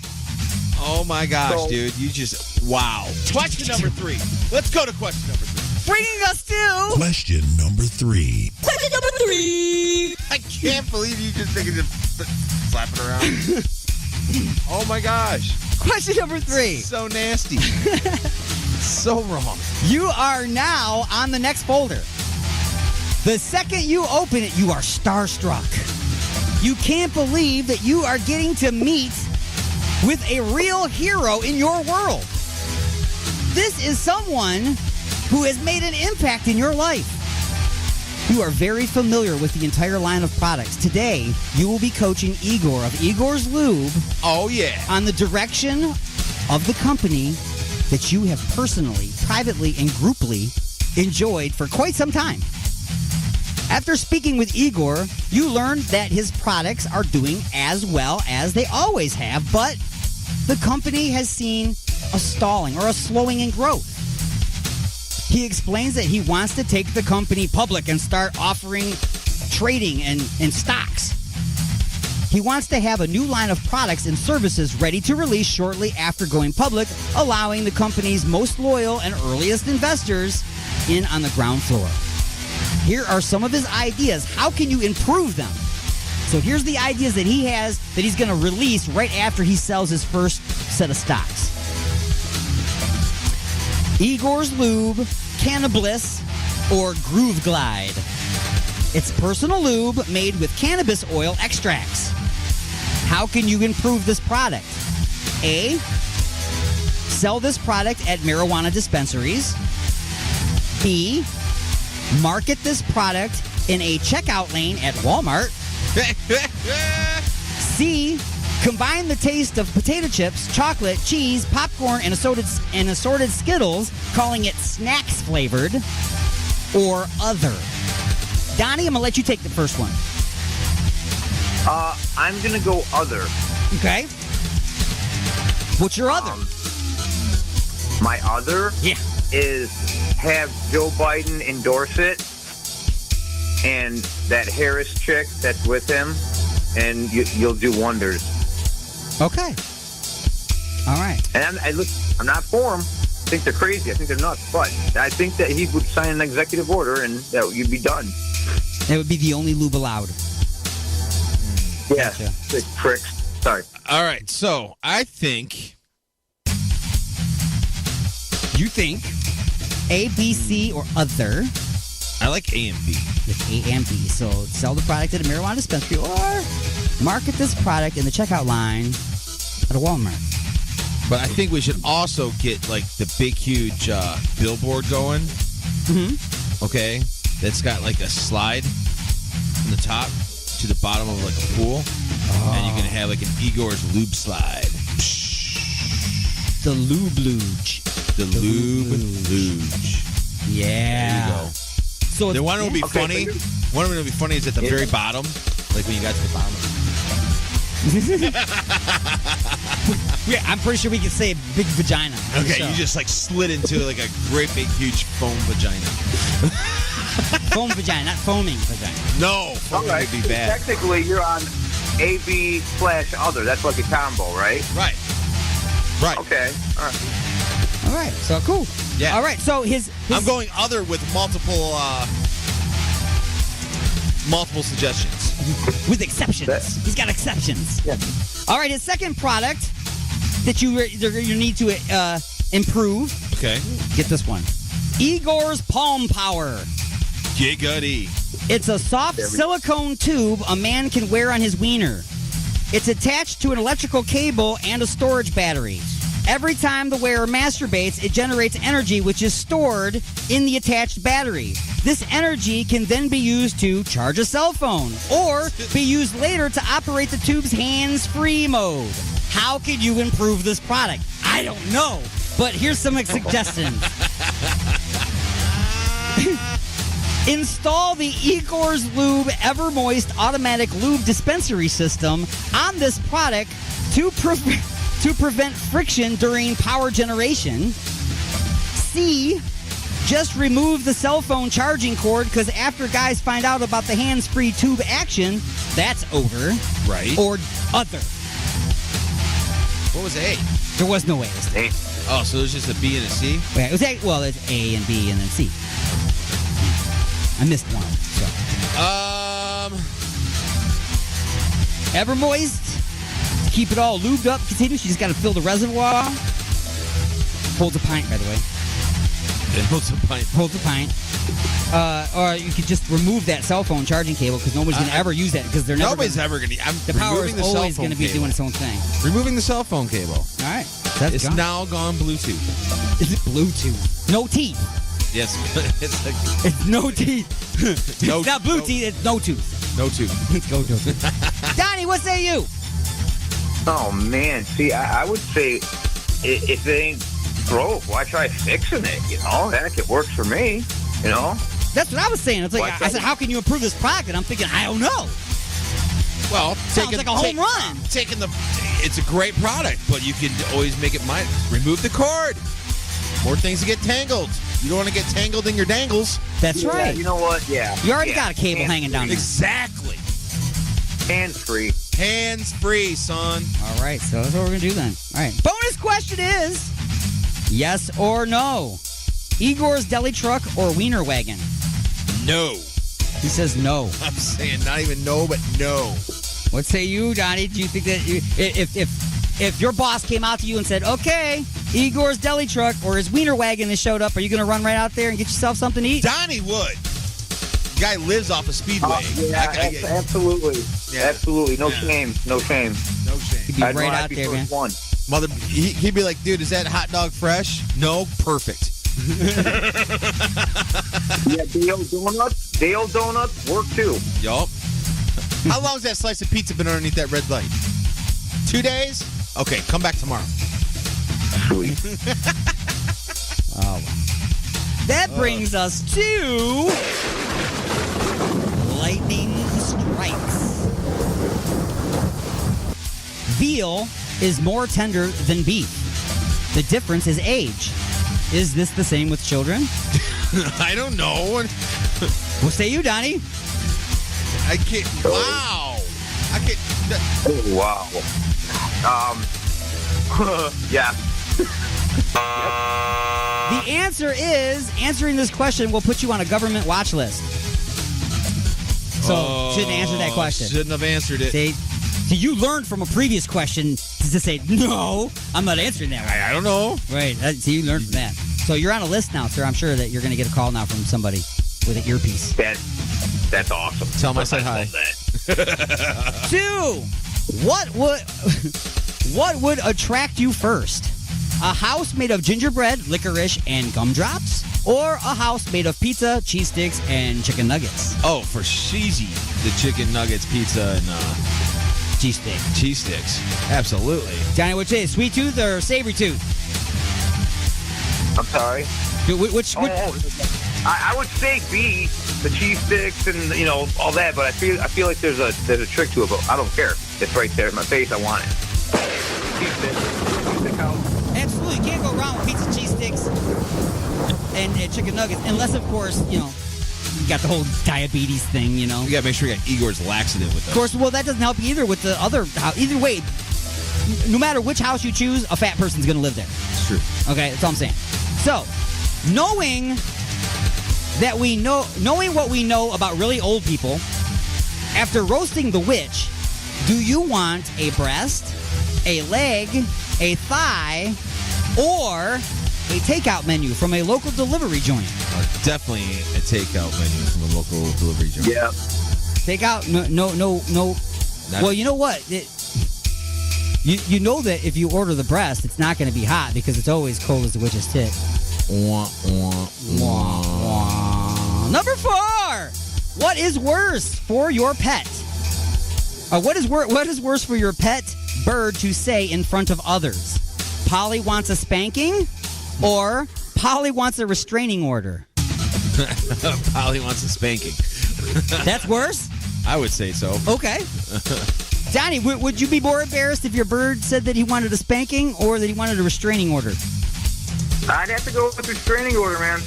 Oh, my gosh, So- dude. You just... Wow. Question number 3. Let's go to question number 3. Bringing us to... Question number 3. Question number 3. I can't believe you just think of slapping around. Oh, my gosh. Question number 3. So nasty. So wrong. You are now on the next folder. The second you open it, you are starstruck. You can't believe that you are getting to meet with a real hero in your world. This is someone who has made an impact in your life. You are very familiar with the entire line of products. Today, you will be coaching Igor of Igor's Lube. Oh, yeah. On the direction of the company that you have personally, privately, and grouply enjoyed for quite some time. After speaking with Igor, you learned that his products are doing as well as they always have, but the company has seen a stalling or a slowing in growth. He explains that he wants to take the company public and start offering trading and stocks. He wants to have a new line of products and services ready to release shortly after going public, allowing the company's most loyal and earliest investors in on the ground floor. Here are some of his ideas. How can you improve them? So here's the ideas that he has that he's going to release right after he sells his first set of stocks. Igor's Lube, Cannabliss, or Groove Glide. It's personal lube made with cannabis oil extracts. How can you improve this product? A, sell this product at marijuana dispensaries. B, market this product in a checkout lane at Walmart. C, combine the taste of potato chips, chocolate, cheese, popcorn, and assorted Skittles, calling it snacks flavored. Or other. Donnie, I'm going to let you take the first one. I'm going to go other. Okay. What's your other? My other is have Joe Biden endorse it, and that Harris chick that's with him, and you'll do wonders. Okay. All right. And I'm not for them. I think they're crazy. I think they're nuts. But I think that he would sign an executive order, and that you'd be done. That would be the only lube allowed. Yeah. Gotcha. Big pricks. Sorry. All right. So I think. You think A, B, C, or other? I like A and B. With A and B. So sell the product at a marijuana dispensary or market this product in the checkout line at a Walmart. But I think we should also get like the big, huge billboard going. Mm-hmm. Okay, that's got like a slide from the top to the bottom of like a pool, and you can have like an Igor's lube slide. The lube luge. The lube luge. Yeah. There you go. So the one that would be funny. One that would be funny is at the very bottom, like when you got to the bottom. Yeah, I'm pretty sure we could say big vagina. Okay, you just like slid into like a great big huge foam vagina. Foam vagina, not foaming vagina. No, All right. would be bad. Technically, you're on AB/other. That's like a combo, right? Right. Right. Okay. All right. All right. So cool. Yeah. All right. So his I'm going other with multiple suggestions. With exceptions. He's got exceptions. Yeah. All right. His second product that you need to improve. Okay. Get this one. Igor's Palm Power. Giggity. It's a soft silicone tube a man can wear on his wiener. It's attached to an electrical cable and a storage battery. Every time the wearer masturbates, it generates energy which is stored in the attached battery. This energy can then be used to charge a cell phone or be used later to operate the tube's hands-free mode. How could you improve this product? I don't know, but here's some suggestions. Install the Igor's Lube Evermoist automatic lube dispensary system on this product to prevent friction during power generation. C, just remove the cell phone charging cord because after guys find out about the hands-free tube action, that's over. Right. Or other. What was A? There was no A. It was A. Oh, so there's just a B and a C? Yeah, it was A, well, it's A and B and then C. I missed one. So. Evermoist, to keep it all lubed up, continuous. You just got to fill the reservoir. Holds a pint, by the way. It holds a pint. Holds a pint. Or you could just remove that cell phone charging cable because nobody's going to ever use that because they're never. Nobody's ever going to. The power is always going to be doing its own thing. Removing the cell phone cable. All right. It's gone. Now gone Bluetooth. Is it Bluetooth? No teeth. Yes. It's no teeth. No, it's not blue teeth, it's no tooth. No tooth. Let's go tooth. Donnie, what say you? Oh, man. See, I would say if it ain't broke, why try fixing it? You know, heck, it works for me. You know? That's what I was saying. It's like, I said, how can you improve this product? And I'm thinking, I don't know. Well, sounds like a home run. It's a great product, but you can always make it remove the cord. More things to get tangled. You don't want to get tangled in your dangles. That's right. You know what? Yeah. You already got a cable hanging down there. Exactly. Hands-free. Hands-free, son. All right, so that's what we're going to do then. All right. Bonus question is, yes or no? Igor's Deli Truck or Wiener Wagon? No. He says no. I'm saying not even no, but no. What say you, Donnie? Do you think that if your boss came out to you and said, okay, Igor's Deli Truck or his Wiener Wagon has showed up, are you going to run right out there and get yourself something to eat? Donnie would. Guy lives off a Speedway. Absolutely. Yeah. Absolutely. No shame. No shame. No shame. He'd be right out there, man. He'd be like, dude, is that hot dog fresh? No, perfect. Yeah, Dale Donuts work too. Yup. How long's that slice of pizza been underneath that red light? 2 days? Okay, come back tomorrow. Sweet. Oh, that brings us to Lightning Strikes. Veal is more tender than beef. The difference is age. Is this the same with children? I don't know. What say you, Donnie? I can't. Wow. I can't. Oh, wow. Yeah. The answer is, answering this question will put you on a government watch list. So, shouldn't answer that question. Shouldn't have answered it. See, so you learned from a previous question to say, no, I'm not answering that one. I don't know. Right. So you learned from that. So you're on a list now, sir. I'm sure that you're going to get a call now from somebody with an earpiece. That's awesome. Tell them I said hi. 2. What would attract you first? A house made of gingerbread, licorice, and gumdrops? Or a house made of pizza, cheese sticks, and chicken nuggets? Oh, for cheesy, the chicken nuggets, pizza, and cheese stick. Cheese sticks. Absolutely. Johnny, which is sweet tooth or savory tooth? I'm sorry. Which? I would say B, the cheese sticks and all that, but I feel like there's a trick to it, but I don't care. It's right there in my face. I want it. Cheese sticks. Absolutely, you can't go wrong with pizza, cheese sticks, and chicken nuggets, unless of course you got the whole diabetes thing. You gotta make sure you got Igor's laxative with that. Of course, well that doesn't help you either with the other house. Either way, no matter which house you choose, a fat person's gonna live there. It's true. Okay, that's all I'm saying. So, knowing what we know about really old people, after roasting the witch, do you want a breast, a leg, a thigh, or a takeout menu from a local delivery joint? Definitely a takeout menu from a local delivery joint. Yeah. Takeout? No. Well, you know what? You know that if you order the breast, it's not going to be hot because it's always cold as the witch's tit. Number 4. What is worse for your pet? What is worse for your pet bird to say in front of others? Polly wants a spanking, or Polly wants a restraining order? Polly wants a spanking. That's worse? I would say so. Okay. Donnie, would you be more embarrassed if your bird said that he wanted a spanking or that he wanted a restraining order? I'd have to go with restraining order, man.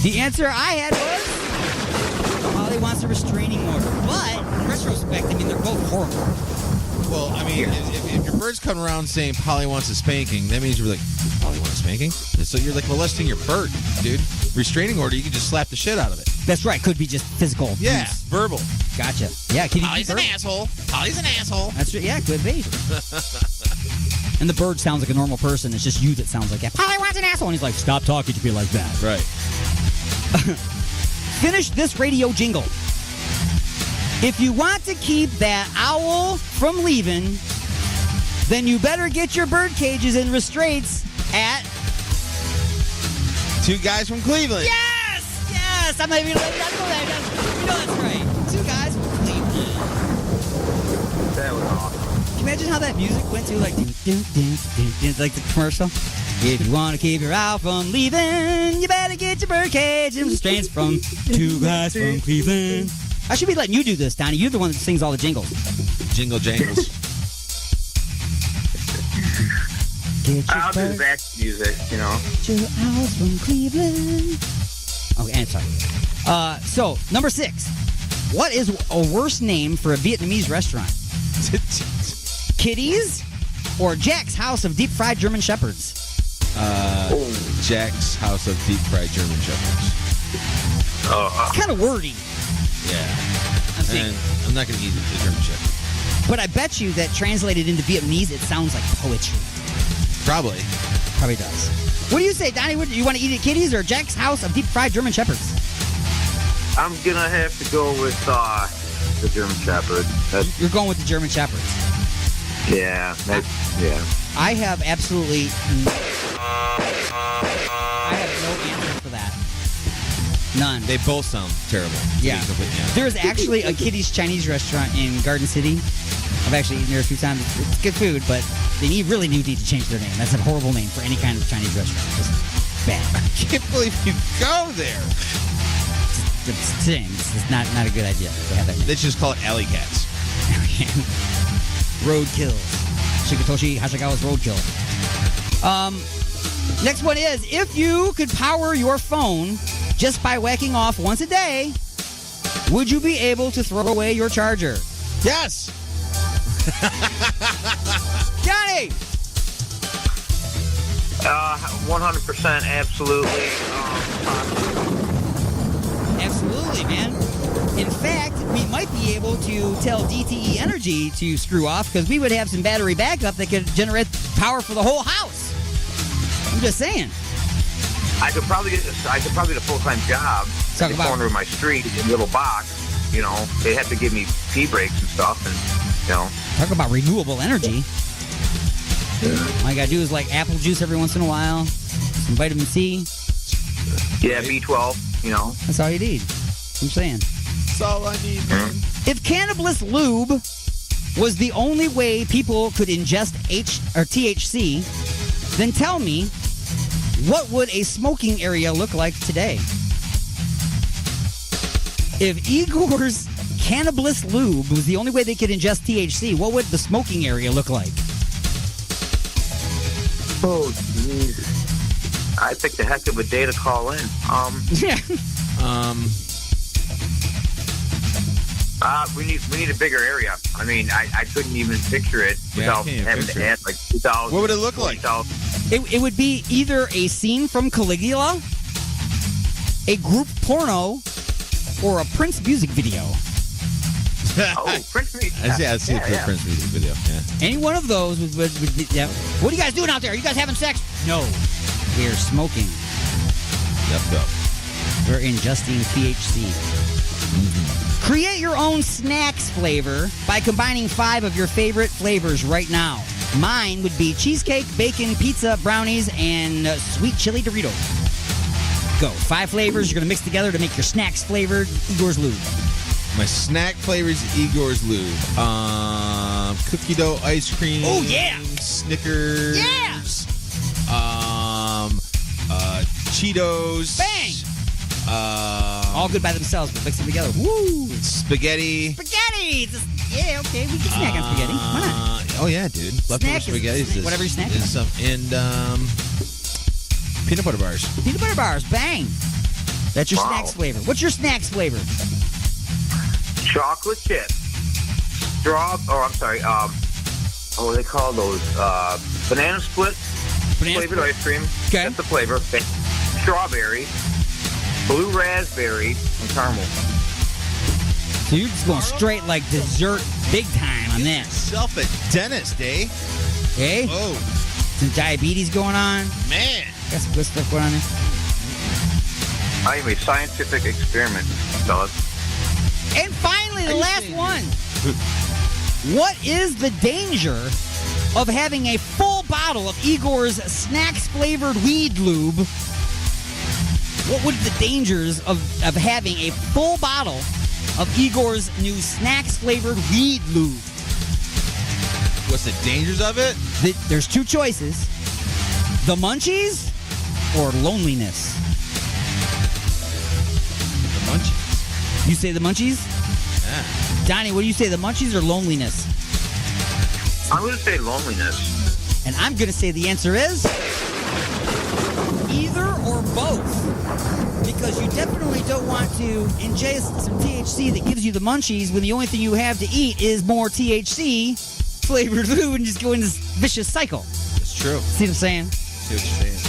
The answer I had was Polly wants a restraining order. But in retrospect, I mean, they're both horrible. Well, I mean, if your bird's coming around saying Polly wants a spanking, that means you're like, Polly wants a spanking? So you're like molesting your bird, dude. Restraining order, you can just slap the shit out of it. That's right. Could be just physical abuse. Yeah, verbal. Gotcha. Yeah, can Polly's an asshole. Polly's an asshole. That's right. Yeah, could be. And the bird sounds like a normal person. It's just you that sounds like that. Polly wants an asshole. And he's like, stop talking to me like that. Right. Finish this radio jingle. If you want to keep that owl from leaving, then you better get your bird cages and restraints at... 2 Guys from Cleveland. Yes! Yes! I'm not even letting that go there. You know that's right. 2 Guys from Cleveland. That was awesome. Can you imagine how that music went to? Like, dun, dun, dun, dun, dun, like the commercial? If you want to keep your owl from leaving, you better get your bird cage and restraints from 2 Guys from Cleveland. I should be letting you do this, Donnie. You're the one that sings all the jingles. Jingle jangles. I'll do back music, Get your owls from Cleveland. Okay, sorry. So, number 6. What is a worse name for a Vietnamese restaurant? Kitty's or Jack's House of Deep Fried German Shepherds? Jack's House of Deep Fried German Shepherds. It's kind of wordy. Yeah. I'm not going to eat the German Shepherd. But I bet you that translated into Vietnamese, it sounds like poetry. Probably does. What do you say, Donnie? You want to eat at Kitty's or Jack's House of Deep Fried German Shepherds? I'm going to have to go with the German Shepherd. You're going with the German Shepherds? Yeah. Yeah. I have absolutely... I have no answer for that. None. They both sound terrible. Yeah. There is actually a Kitty's Chinese restaurant in Garden City. I've actually eaten there a few times. It's good food, but they really need to change their name. That's a horrible name for any kind of Chinese restaurant. Just bad. I can't believe you go there. It's not a good idea to have that name. They should just call it Alley Cats. Roadkill. Shikatoshi Hashikawa's Roadkill. Next one is, if you could power your phone just by whacking off once a day, would you be able to throw away your charger? Yes. Johnny! 100%, absolutely. Absolutely, man. In fact, we might be able to tell DTE Energy to screw off because we would have some battery backup that could generate power for the whole house. I'm just saying. I could probably get a full-time job in the corner of my street in a little box. You know, they have to give me pee breaks and stuff, and Talk about renewable energy. All you gotta do is like apple juice every once in a while, some vitamin C. Yeah, B12. You know, that's all you need. I'm saying. That's all I need, man. If cannabis lube was the only way people could ingest THC, then tell me, what would a smoking area look like today? If Igor's cannabis lube was the only way they could ingest THC, what would the smoking area look like? Oh, Jesus. I picked a heck of a day to call in. We need a bigger area. I mean, I couldn't even picture it without having to add like 2,000. What would it look like? It would be either a scene from Caligula, a group porno, or a Prince music video. Prince music. I see a Prince music video. Yeah. Any one of those would be. Yeah. What are you guys doing out there? Are you guys having sex? No. We're smoking. Yep. We're ingesting THC. Mm-hmm. Create your own snacks flavor by combining 5 of your favorite flavors right now. Mine would be cheesecake, bacon, pizza, brownies, and sweet chili Doritos. Go. 5 flavors you're going to mix together to make your snacks flavored Igor's Lube. My snack flavors, Igor's Lube. Cookie dough ice cream. Oh, yeah. Snickers. Yeah. Cheetos. Bang. All good by themselves, but mix them together. Woo. Spaghetti. Yeah, okay. We can snack on spaghetti. Why not? Oh, yeah, dude. Leftover spaghetti. Whatever you snack on. And peanut butter bars. Peanut butter bars. Bang. That's your snacks flavor. What's your snacks flavor? Chocolate chip. What do they call those? Banana split. Flavored ice cream. Okay. That's the flavor. Strawberry. Blue raspberry and caramel. So you're just going straight like dessert big time on this. Yourself a dentist, eh? Hey? Oh. Some diabetes going on. Man. Got some good stuff going on there. I am a scientific experiment, fellas. And finally, the last one. What is the danger of having a full bottle of Igor's snacks-flavored weed lube? What would the dangers of having a full bottle of Igor's new snacks-flavored weed lube? What's the dangers of it? There's 2 choices. The munchies or loneliness? The munchies. You say the munchies? Yeah. Donnie, what do you say, the munchies or loneliness? I'm going to say loneliness. And I'm going to say the answer is either or both. Because you definitely don't want to ingest some THC that gives you the munchies when the only thing you have to eat is more THC flavored food and just go in this vicious cycle. That's true. See what I'm saying? See what you're saying.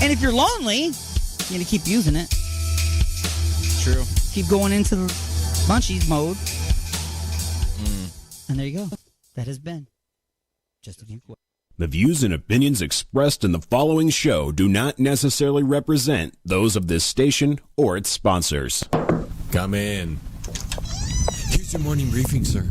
And if you're lonely, you're going to keep using it. True. Keep going into the munchies mode. And there you go. That has been Just a Few Questions. The views and opinions expressed in the following show do not necessarily represent those of this station or its sponsors. Come in. Here's your morning briefing, sir.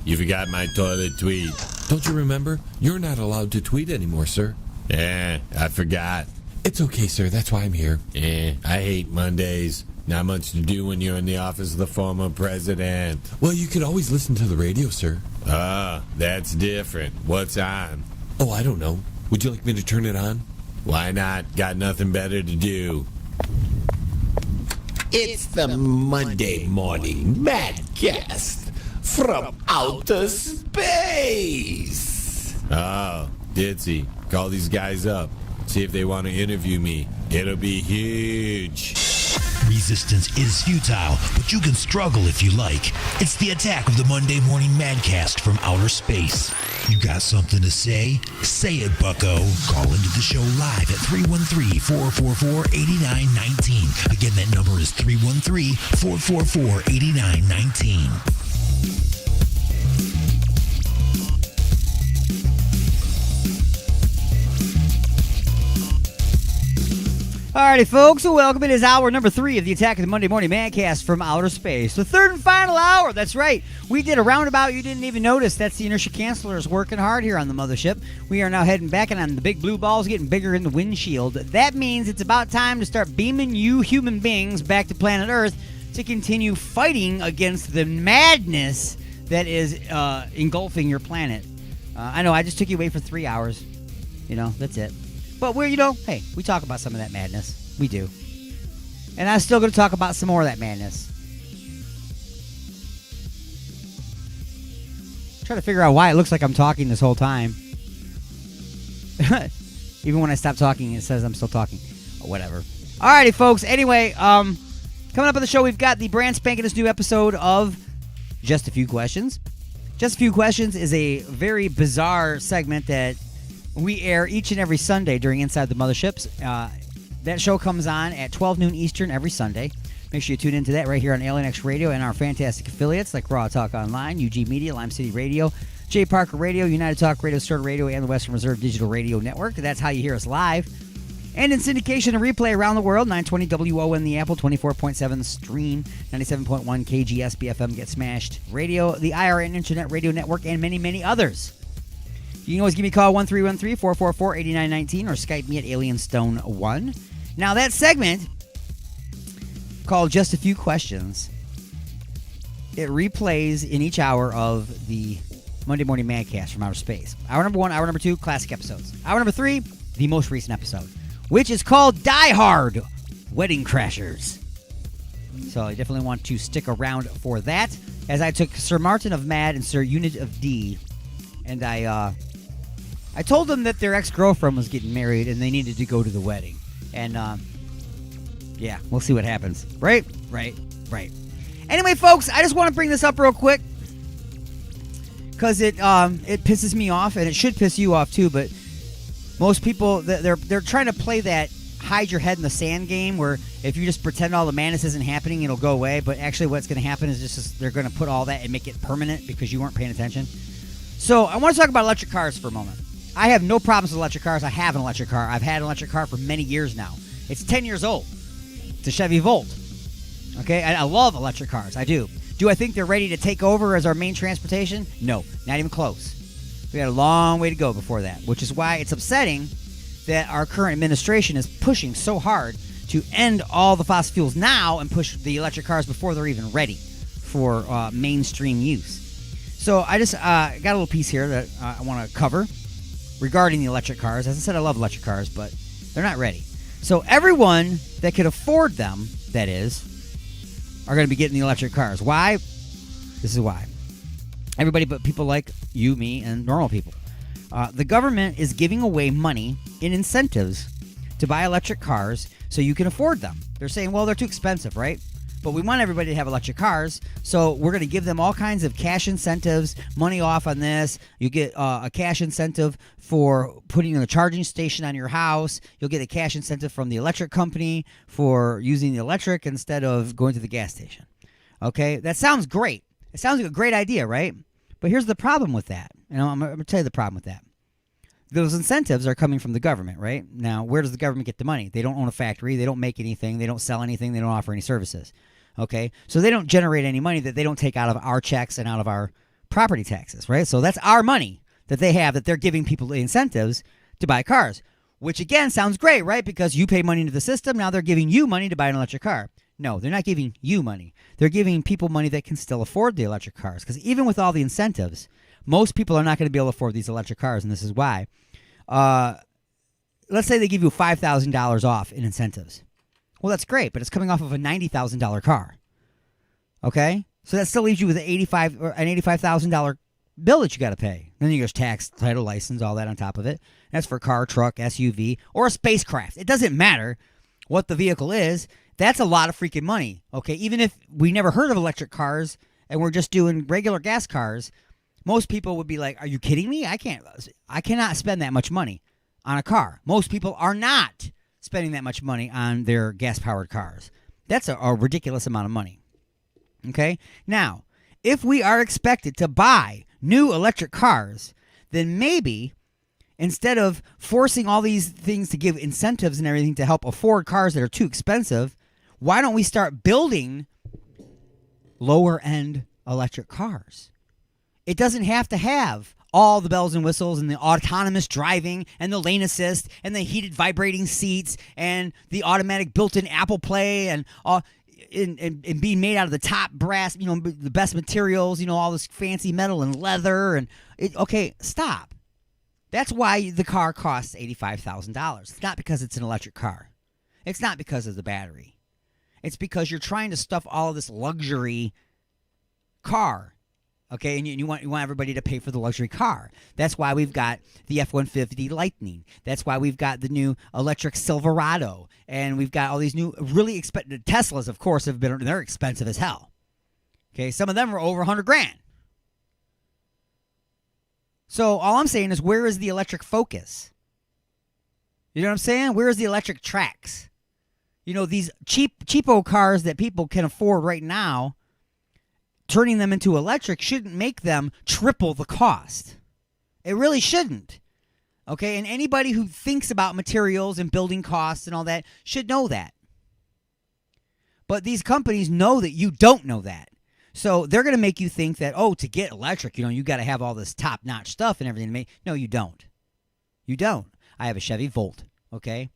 You forgot my toilet tweet. Don't you remember? You're not allowed to tweet anymore, sir. I forgot. It's okay, sir. That's why I'm here. I hate Mondays. Not much to do when you're in the office of the former president. Well, you could always listen to the radio, sir. That's different. What's on? Oh, I don't know. Would you like me to turn it on? Why not? Got nothing better to do. It's the Monday Morning Madcast from outer space. Oh, Ditzy. Call these guys up. See if they want to interview me. It'll be huge. Resistance is futile, but you can struggle if you like. It's the attack of the Monday Morning Madcast from outer space. You got something to say? Say it, bucko. Call into the show live at 313-444-8919. Again, that number is 313-444-8919. Alrighty, folks, so welcome. It is hour number 3 of the Attack of the Monday Morning Madcast from outer space. The third and final hour, that's right. We did a roundabout you didn't even notice. That's the Inertia Cancelers working hard here on the mothership. We are now heading back, and on the big blue balls getting bigger in the windshield. That means it's about time to start beaming you human beings back to planet Earth to continue fighting against the madness that is engulfing your planet. I know, I just took you away for 3 hours. You know, that's it. But we're, hey, we talk about some of that madness. We do. And I'm still going to talk about some more of that madness. Try to figure out why it looks like I'm talking this whole time. Even when I stop talking, it says I'm still talking. Or whatever. Alrighty, folks. Anyway, coming up on the show, we've got the brand spanking new episode of Just a Few Questions. Just a Few Questions is a very bizarre segment that we air each and every Sunday during Inside the Motherships. That show comes on at 12 noon Eastern every Sunday. Make sure you tune into that right here on Alien X Radio and our fantastic affiliates like Raw Talk Online, UG Media, Lime City Radio, J. Parker Radio, United Talk Radio, Stern Radio, and the Western Reserve Digital Radio Network. That's how you hear us live. And in syndication and replay around the world, 920 WON The Apple, 24.7 The Stream, 97.1 KGS BFM Get Smashed Radio, the IRN Internet Radio Network, and many, many others. You can always give me a call, 1313-444-8919, or Skype me at AlienStone1. Now, that segment, called Just a Few Questions, it replays in each hour of the Monday Morning Madcast from outer space. Hour number 1, hour number 2, classic episodes. Hour number 3, the most recent episode, which is called Die Hard, Wedding Crashers. So I definitely want to stick around for that, as I took Sir Martin of Mad and Sir Unit of D, and I told them that their ex-girlfriend was getting married and they needed to go to the wedding. And, yeah, we'll see what happens. Right. Anyway, folks, I just want to bring this up real quick because it pisses me off, and it should piss you off too, but most people, they're trying to play that hide your head in the sand game where if you just pretend all the madness isn't happening, it'll go away. But actually what's going to happen is just they're going to put all that and make it permanent because you weren't paying attention. So I want to talk about electric cars for a moment. I have no problems with electric cars. I have an electric car. I've had an electric car for many years now. It's 10 years old. It's a Chevy Volt. Okay? I love electric cars. I do. Do I think they're ready to take over as our main transportation? No. Not even close. We got a long way to go before that, which is why it's upsetting that our current administration is pushing so hard to end all the fossil fuels now and push the electric cars before they're even ready for mainstream use. So I just got a little piece here that I want to cover regarding the electric cars. As I said, I love electric cars, but they're not ready. So everyone that could afford them, that is, are going to be getting the electric cars. Why? This is why. Everybody but people like you, me, and normal people. The government is giving away money in incentives to buy electric cars so you can afford them. They're saying, well, they're too expensive, right? But we want everybody to have electric cars, so we're going to give them all kinds of cash incentives, money off on this. You get a cash incentive for putting in a charging station on your house. You'll get a cash incentive from the electric company for using the electric instead of going to the gas station. Okay? That sounds great. It sounds like a great idea, right? But here's the problem with that. I'm going to tell you the problem with that. Those incentives are coming from the government, right? Now, where does the government get the money? They don't own a factory. They don't make anything. They don't sell anything. They don't offer any services. Okay? So they don't generate any money that they don't take out of our checks and out of our property taxes, right? So that's our money that they have that they're giving people the incentives to buy cars, which again sounds great, right? Because you pay money into the system. Now they're giving you money to buy an electric car. No, they're not giving you money. They're giving people money that can still afford the electric cars. Because even with all the incentives, most people are not going to be able to afford these electric cars, and this is why. Let's say they give you $5,000 off in incentives. Well, that's great, but it's coming off of a $90,000 car. Okay? So that still leaves you with an $85,000 bill that you got to pay. Then there's tax, title, license, all that on top of it. That's for car, truck, SUV, or a spacecraft. It doesn't matter what the vehicle is. That's a lot of freaking money, okay? Even if we never heard of electric cars and we're just doing regular gas cars, most people would be like, are you kidding me? I cannot spend that much money on a car. Most people are not spending that much money on their gas-powered cars. That's a ridiculous amount of money, okay? Now, if we are expected to buy new electric cars, then maybe instead of forcing all these things to give incentives and everything to help afford cars that are too expensive, why don't we start building lower-end electric cars? It doesn't have to have all the bells and whistles and the autonomous driving and the lane assist and the heated vibrating seats and the automatic built-in Apple Play and being made out of the top brass, the best materials, all this fancy metal and leather. Okay, stop. That's why the car costs $85,000. It's not because it's an electric car. It's not because of the battery. It's because you're trying to stuff all of this luxury car. Okay, and you want everybody to pay for the luxury car. That's why we've got the F-150 Lightning. That's why we've got the new electric Silverado, and we've got all these new really expensive Teslas. Of course, they're expensive as hell. Okay, some of them are over $100,000. So all I'm saying is, where is the electric Focus? You know what I'm saying? Where is the electric Trax? These cheapo cars that people can afford right now. Turning them into electric shouldn't make them triple the cost. It really shouldn't. Okay, and anybody who thinks about materials and building costs and all that should know that. But these companies know that you don't know that. So they're going to make you think that, to get electric, you got to have all this top-notch stuff and everything. No, you don't. You don't. I have a Chevy Volt, okay?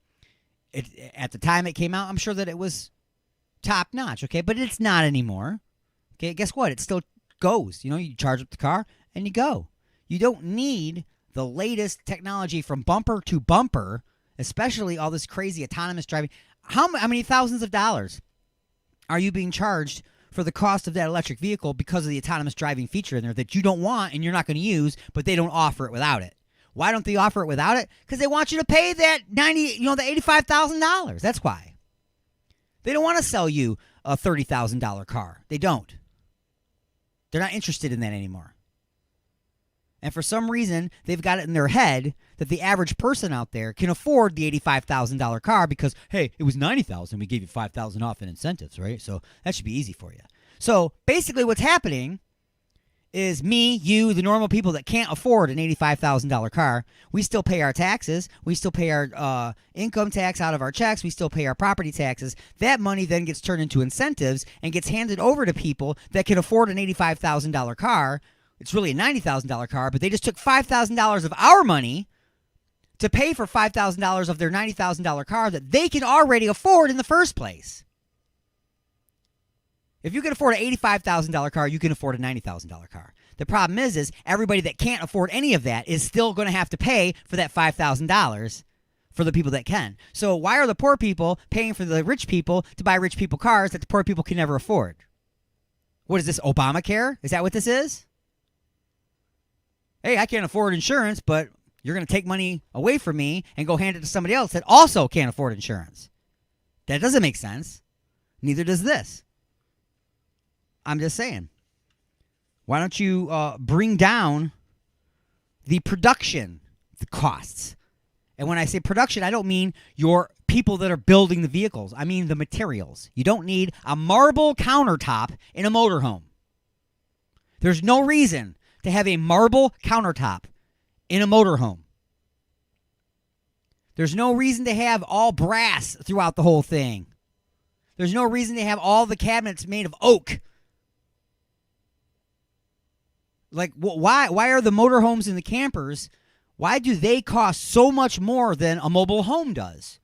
At the time it came out, I'm sure that it was top-notch, okay? But it's not anymore. Okay, guess what? It still goes. You charge up the car and you go. You don't need the latest technology from bumper to bumper, especially all this crazy autonomous driving. How many thousands of dollars are you being charged for the cost of that electric vehicle because of the autonomous driving feature in there that you don't want and you're not going to use, but they don't offer it without it? Why don't they offer it without it? Because they want you to pay that the $85,000. That's why. They don't want to sell you a $30,000 car. They don't. They're not interested in that anymore. And for some reason, they've got it in their head that the average person out there can afford the $85,000 car because, hey, it was $90,000. We gave you $5,000 off in incentives, right? So that should be easy for you. So basically what's happening is me, you, the normal people that can't afford an $85,000 car, we still pay our taxes. We still pay our income tax out of our checks. We still pay our property taxes. That money then gets turned into incentives and gets handed over to people that can afford an $85,000 car. It's really a $90,000 car, but they just took $5,000 of our money to pay for $5,000 of their $90,000 car that they can already afford in the first place. If you can afford an $85,000 car, you can afford a $90,000 car. The problem is everybody that can't afford any of that is still going to have to pay for that $5,000 for the people that can. So why are the poor people paying for the rich people to buy rich people cars that the poor people can never afford? What is this, Obamacare? Is that what this is? Hey, I can't afford insurance, but you're going to take money away from me and go hand it to somebody else that also can't afford insurance. That doesn't make sense. Neither does this. I'm just saying. Why don't you bring down the production, the costs? And when I say production, I don't mean your people that are building the vehicles. I mean the materials. You don't need a marble countertop in a motorhome. There's no reason to have a marble countertop in a motorhome. There's no reason to have all brass throughout the whole thing. There's no reason to have all the cabinets made of oak. Like, why are the motorhomes and the campers, why do they cost so much more than a mobile home does?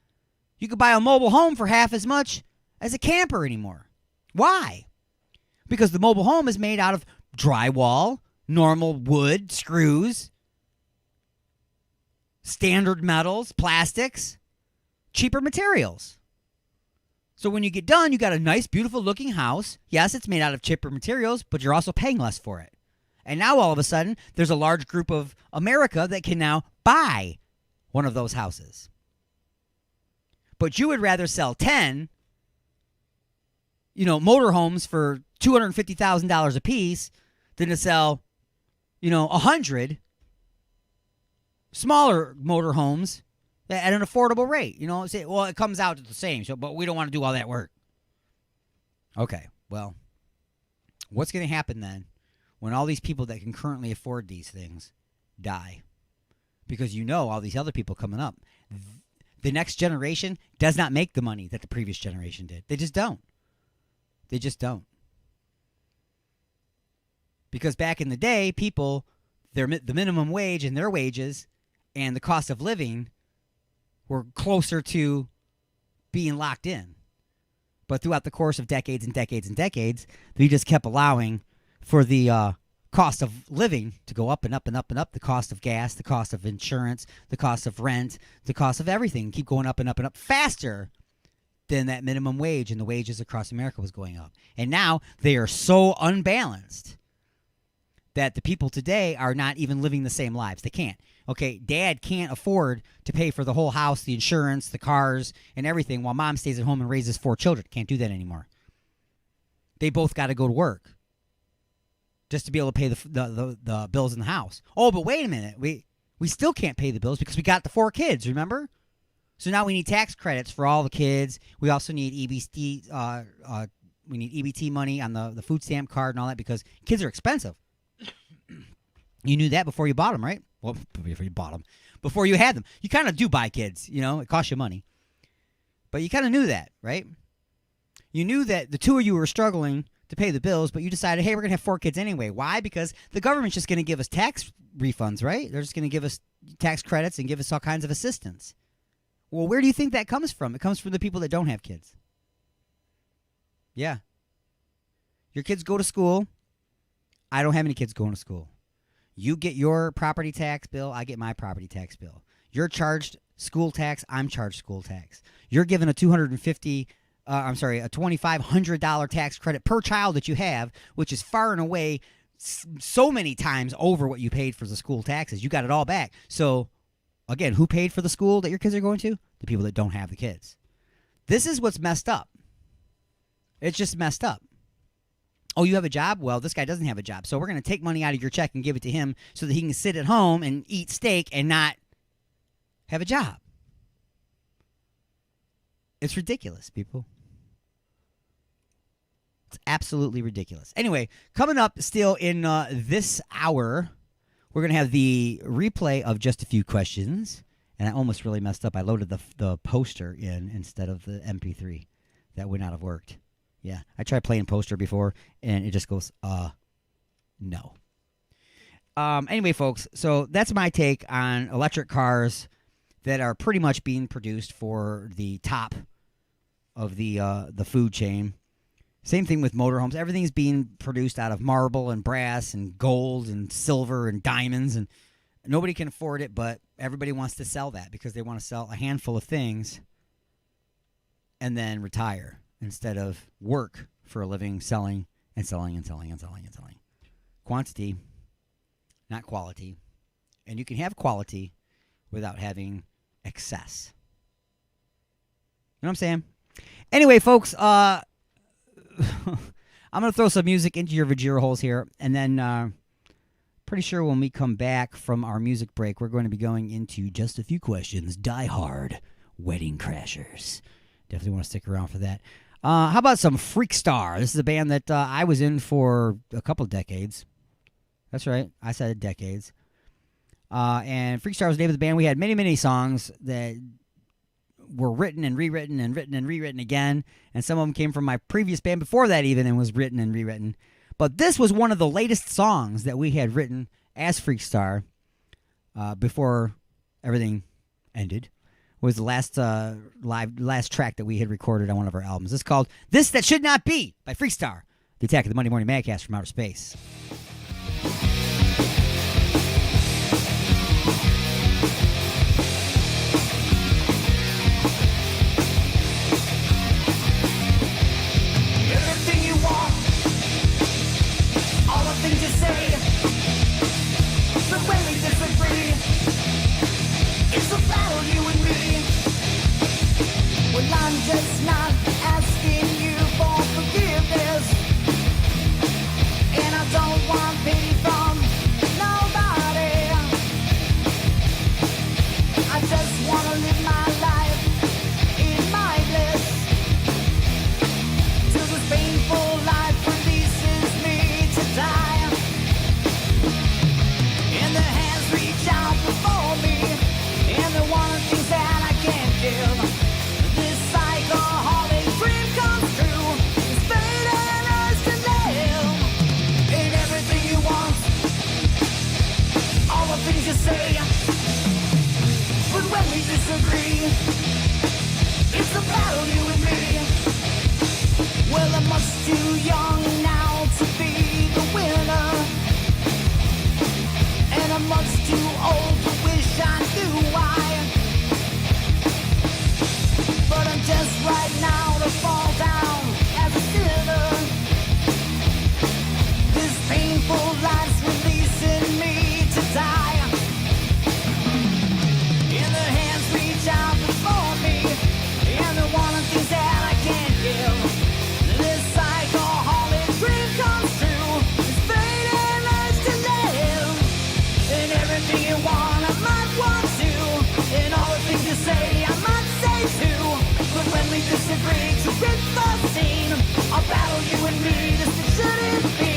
You could buy a mobile home for half as much as a camper anymore. Why? Because the mobile home is made out of drywall, normal wood, screws, standard metals, plastics, cheaper materials. So when you get done, you got a nice, beautiful looking house. Yes, it's made out of cheaper materials, but you're also paying less for it. And now all of a sudden, there's a large group of America that can now buy one of those houses. But you would rather sell 10, motorhomes for $250,000 a piece than to sell, 100 smaller motorhomes at an affordable rate. Say, well, it comes out to the same, but we don't want to do all that work. Okay, well, what's going to happen then when all these people that can currently afford these things die? Because all these other people coming up, the next generation does not make the money that the previous generation did. They just don't. They just don't. Because back in the day, people, the minimum wage and their wages and the cost of living were closer to being locked in. But throughout the course of decades and decades and decades, we just kept allowing for the cost of living to go up and up and up and up. The cost of gas, the cost of insurance, the cost of rent, the cost of everything keep going up and up and up faster than that minimum wage and the wages across America was going up. And now they are so unbalanced that the people today are not even living the same lives. They can't. Okay, dad can't afford to pay for the whole house, the insurance, the cars, and everything while mom stays at home and raises 4 children. Can't do that anymore. They both got to go to work just to be able to pay the bills in the house. Oh, but wait a minute. We still can't pay the bills because we got the 4 kids, remember? So now we need tax credits for all the kids. We also need EBT, we need EBT money on the food stamp card and all that because kids are expensive. You knew that before you bought them, right? Well, before you bought them. Before you had them. You kind of do buy kids, it costs you money. But you kind of knew that, right? You knew that the 2 of you were struggling to pay the bills, but you decided, hey, we're going to have 4 kids anyway. Why? Because the government's just going to give us tax refunds, right? They're just going to give us tax credits and give us all kinds of assistance. Well, where do you think that comes from? It comes from the people that don't have kids. Yeah. Your kids go to school. I don't have any kids going to school. You get your property tax bill, I get my property tax bill. You're charged school tax, I'm charged school tax. You're given a $2,500 tax credit per child that you have, which is far and away so many times over what you paid for the school taxes. You got it all back. So, again, who paid for the school that your kids are going to? The people that don't have the kids. This is what's messed up. It's just messed up. Oh, you have a job? Well, this guy doesn't have a job. So we're going to take money out of your check and give it to him so that he can sit at home and eat steak and not have a job. It's ridiculous, people. It's absolutely ridiculous. Anyway, coming up still in this hour, we're going to have the replay of Just a Few Questions. And I almost really messed up. I loaded the poster in instead of the MP3. That would not have worked. Yeah, I tried playing poster before, and it just goes, no. Anyway, folks, so that's my take on electric cars that are pretty much being produced for the top of the food chain. Same thing with motorhomes. Everything's being produced out of marble and brass and gold and silver and diamonds, and nobody can afford it, but everybody wants to sell that because they want to sell a handful of things and then retire. Instead of work for a living, selling and selling and selling and selling and selling. Quantity, not quality. And you can have quality without having excess. You know what I'm saying? Anyway, folks, I'm going to throw some music into your Vajira holes here. And then pretty sure when we come back from our music break, we're going to be going into Just a Few Questions. Die Hard, Wedding Crashers. Definitely want to stick around for that. How about some Freakstar? This is a band that I was in for a couple of decades. That's right. I said decades. And Freakstar was the name of the band. We had many, many songs that were written and rewritten and written and rewritten again. And some of them came from my previous band before that even and was written and rewritten. But this was one of the latest songs that we had written as Freakstar before everything ended. Was the last last track that we had recorded on one of our albums. It's called This That Should Not Be by Freakstar, the Attack of the Monday Morning Madcast from Outer Space. Everything you want, all the things you say. just not asking you for forgiveness. And I don't want pity from nobody. I just want to live my life in my bliss. Till this painful life releases me to die. And the hands reach out before me, and they want things that I can't give. This alcoholic dream comes true. It's fate and urge to live. Ain't everything you want, all the things you say. But when we disagree, it's a battle, you and me. Well, I'm much too young now to be the winner, and I'm much too old to wish I knew why. But I'm just right now to fall down as a sinner. This painful life's releasing me to die. And the hands reach out before me, and they want things that I can't give. This alcoholic dream comes true. It's fate and urge to live. And everything you want, I might want to. And all the things you say, I might say too. But when we disagree, to rid the scene, I'll battle you and me. This it shouldn't be.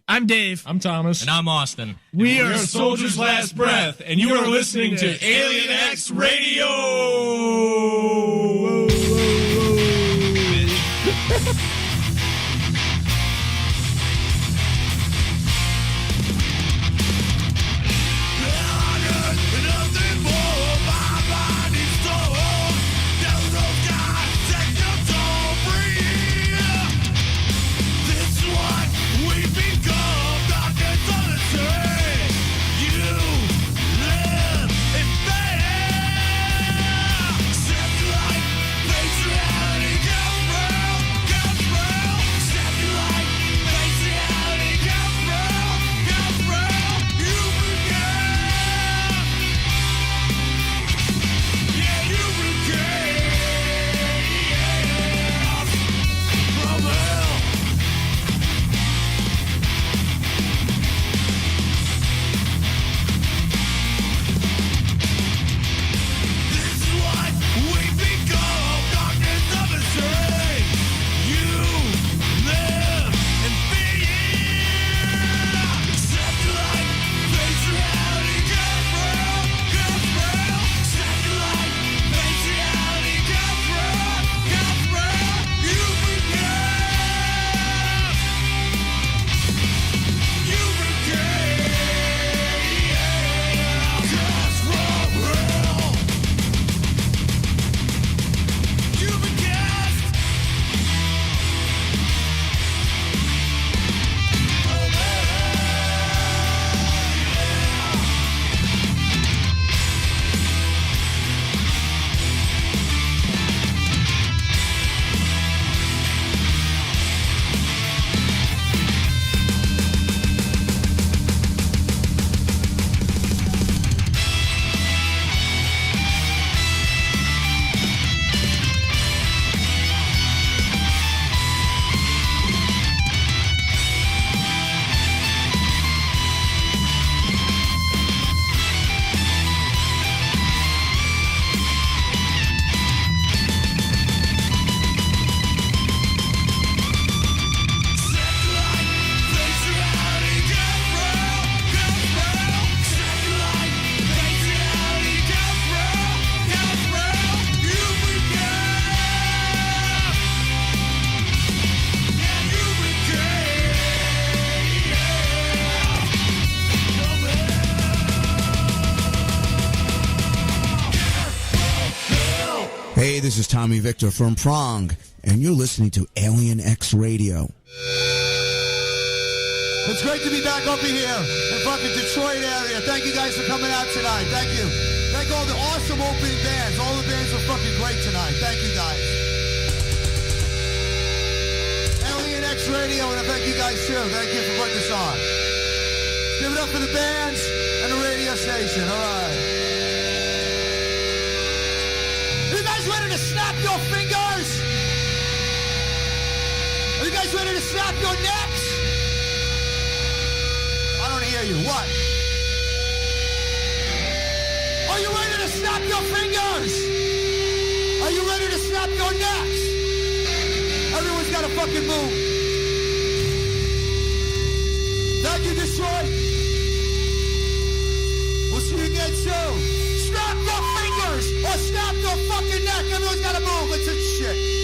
I'm Dave. I'm Thomas. And I'm Austin. We are Soldier's Last Breath, and you are listening to Alien X Radio. Centralized this is Tommy Victor from Prong, and you're listening to Alien X Radio. It's great to be back up here in fucking Detroit area. Thank you guys for coming out tonight. Thank you. Thank all the awesome opening bands. All the bands were fucking great tonight. Thank you guys. Alien X Radio, and I thank you guys too. Thank you for putting this on. Give it up for the bands and the radio station. All right. Are you guys ready to snap your fingers? Are you guys ready to snap your necks? I don't hear you. What? Are you ready to snap your fingers? Are you ready to snap your necks? Everyone's got to fucking move. Thank you, Detroit. We'll see you again soon. Snap your fingers or snap your fucking neck. Everyone's got to move. It's a shit.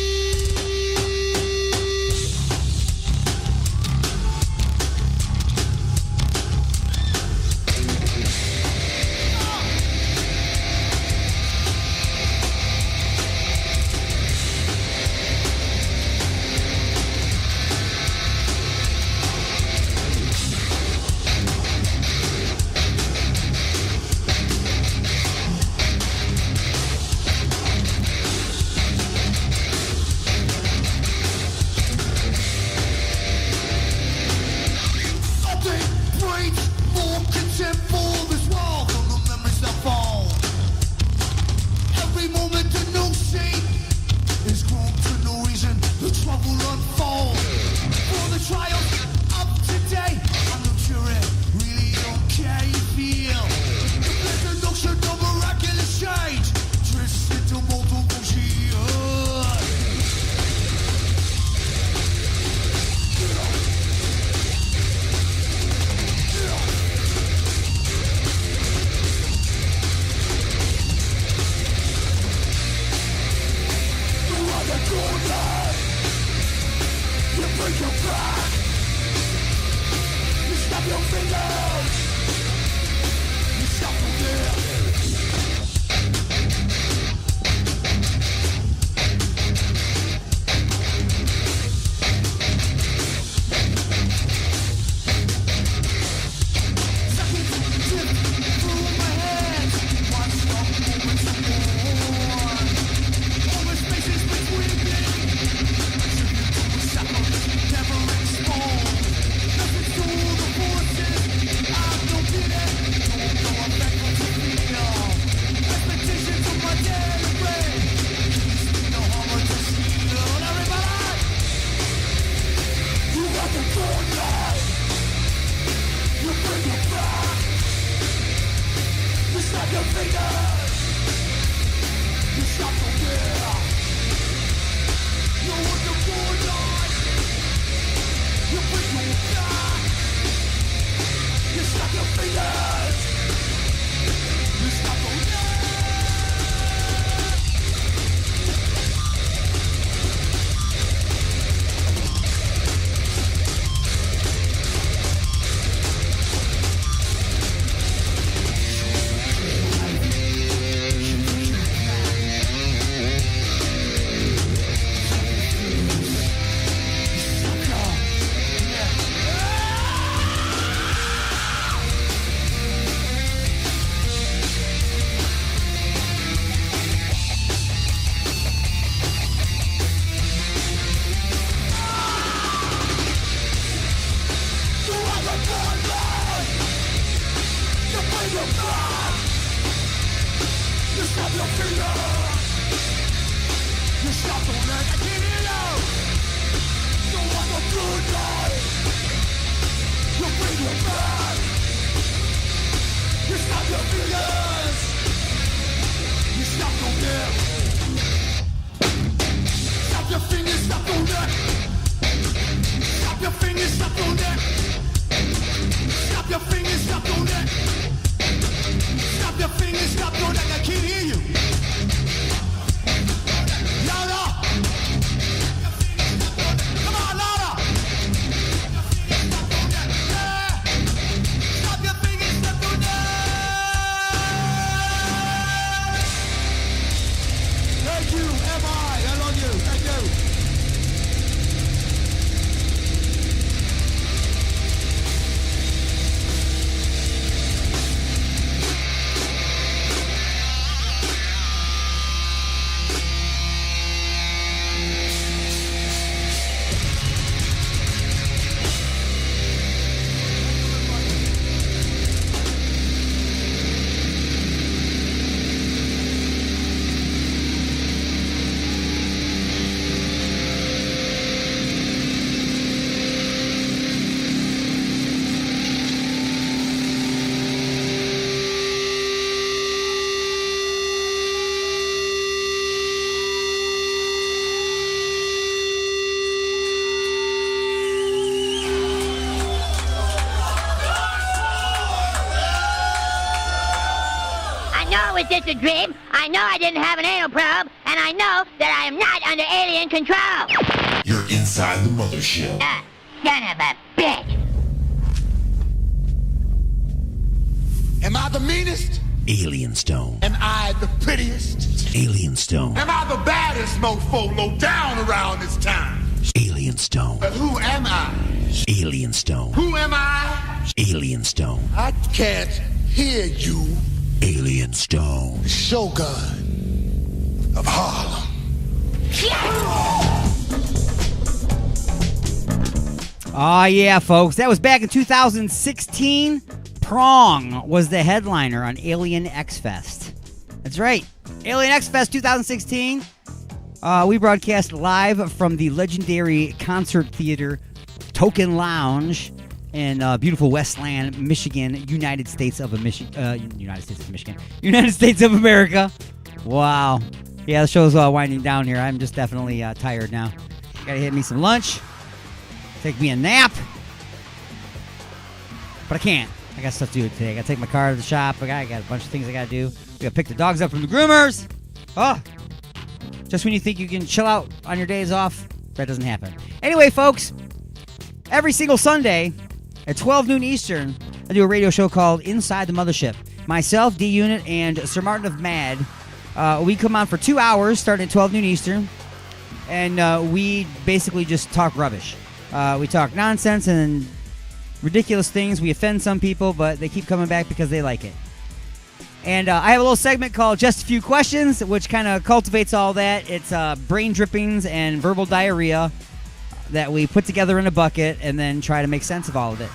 was just a dream. I know I didn't have an anal probe, and I know that I am not under alien control. You're inside the mothership. Son of a bitch. Am I the meanest? Alien Stone. Am I the prettiest? Alien Stone. Am I the baddest mofo low down around this town? Alien Stone. But who am I? Alien Stone. Who am I? Alien Stone. I can't hear you. Alien Stone. The Shogun of Harlem. Oh, yeah, folks. That was back in 2016. Prong was the headliner on Alien X Fest. That's right. Alien X Fest 2016. We broadcast live from the legendary concert theater Token Lounge in beautiful Westland, Michigan, United States of America. Wow. Yeah, the show's winding down here. I'm just definitely tired now. Gotta hit me some lunch. Take me a nap. But I can't. I got stuff to do today. I gotta take my car to the shop. I got a bunch of things I gotta do. We gotta pick the dogs up from the groomers. Oh. Just when you think you can chill out on your days off, that doesn't happen. Anyway, folks, every single Sunday at 12 noon Eastern, I do a radio show called Inside the Mothership. Myself, D-Unit, and Sir Martin of Mad. We come on for 2 hours, starting at 12 noon Eastern, and we basically just talk rubbish. We talk nonsense and ridiculous things. We offend some people, but they keep coming back because they like it. And I have a little segment called Just a Few Questions, which kind of cultivates all that. It's brain drippings and verbal diarrhea that we put together in a bucket and then try to make sense of all of it.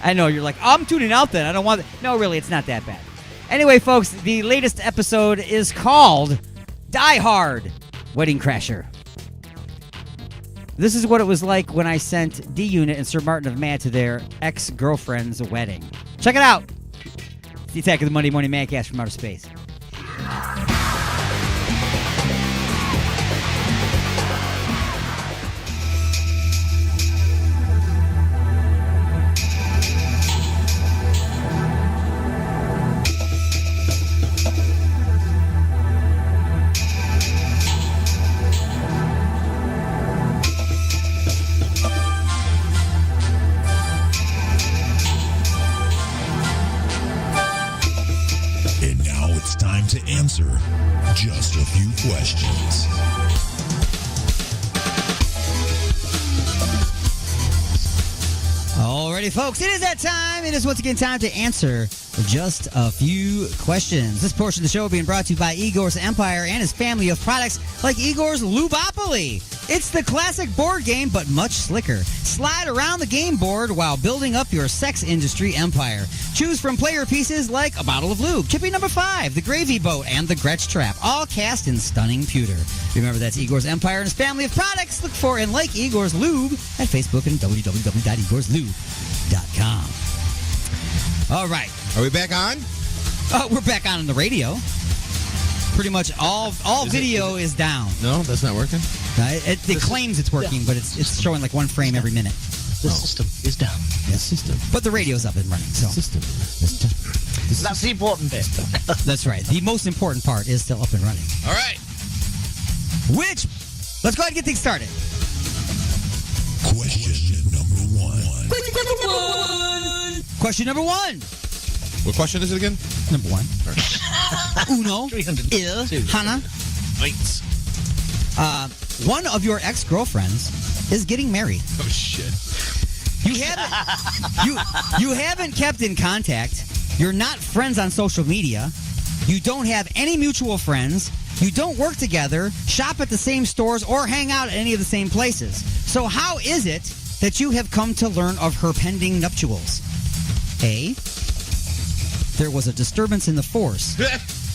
I know, you're like, I'm tuning out then. I don't want it. No, really, it's not that bad. Anyway, folks, the latest episode is called Die Hard Wedding Crasher. This is what it was like when I sent D-Unit and Sir Martin of Mad to their ex-girlfriend's wedding. Check it out. It's the Attack of the Monday Morning Madcast from outer space. To answer just a few questions. Alrighty, folks, it is that time. It is once again time to answer just a few questions. This portion of the show being brought to you by Igor's Empire and his family of products like Igor's Lubopoly. It's the classic board game, but much slicker. Slide around the game board while building up your sex industry empire. Choose from player pieces like a bottle of lube, Chippy number 5, the gravy boat, and the Gretsch trap, all cast in stunning pewter. Remember, that's Igor's Empire and his family of products. Look for and like Igor's Lube at Facebook and www.igorslube.com. All right. Are we back on? We're back on the radio. Pretty much all video is down. No, that's not working? It claims it's working, but it's showing like one frame every minute. The system is down. Yes, system. But the radio's up and running. So system. That's the important bit. That's right. The most important part is still up and running. All right. Let's go ahead and get things started. Question number one. Question number one. What question is it again? Number one. Uno. 300. Il. Hana. Lights. One of your ex-girlfriends is getting married. Oh, shit. You haven't kept in contact. You're not friends on social media. You don't have any mutual friends. You don't work together, shop at the same stores, or hang out at any of the same places. So how is it that you have come to learn of her pending nuptials? A, there was a disturbance in the force,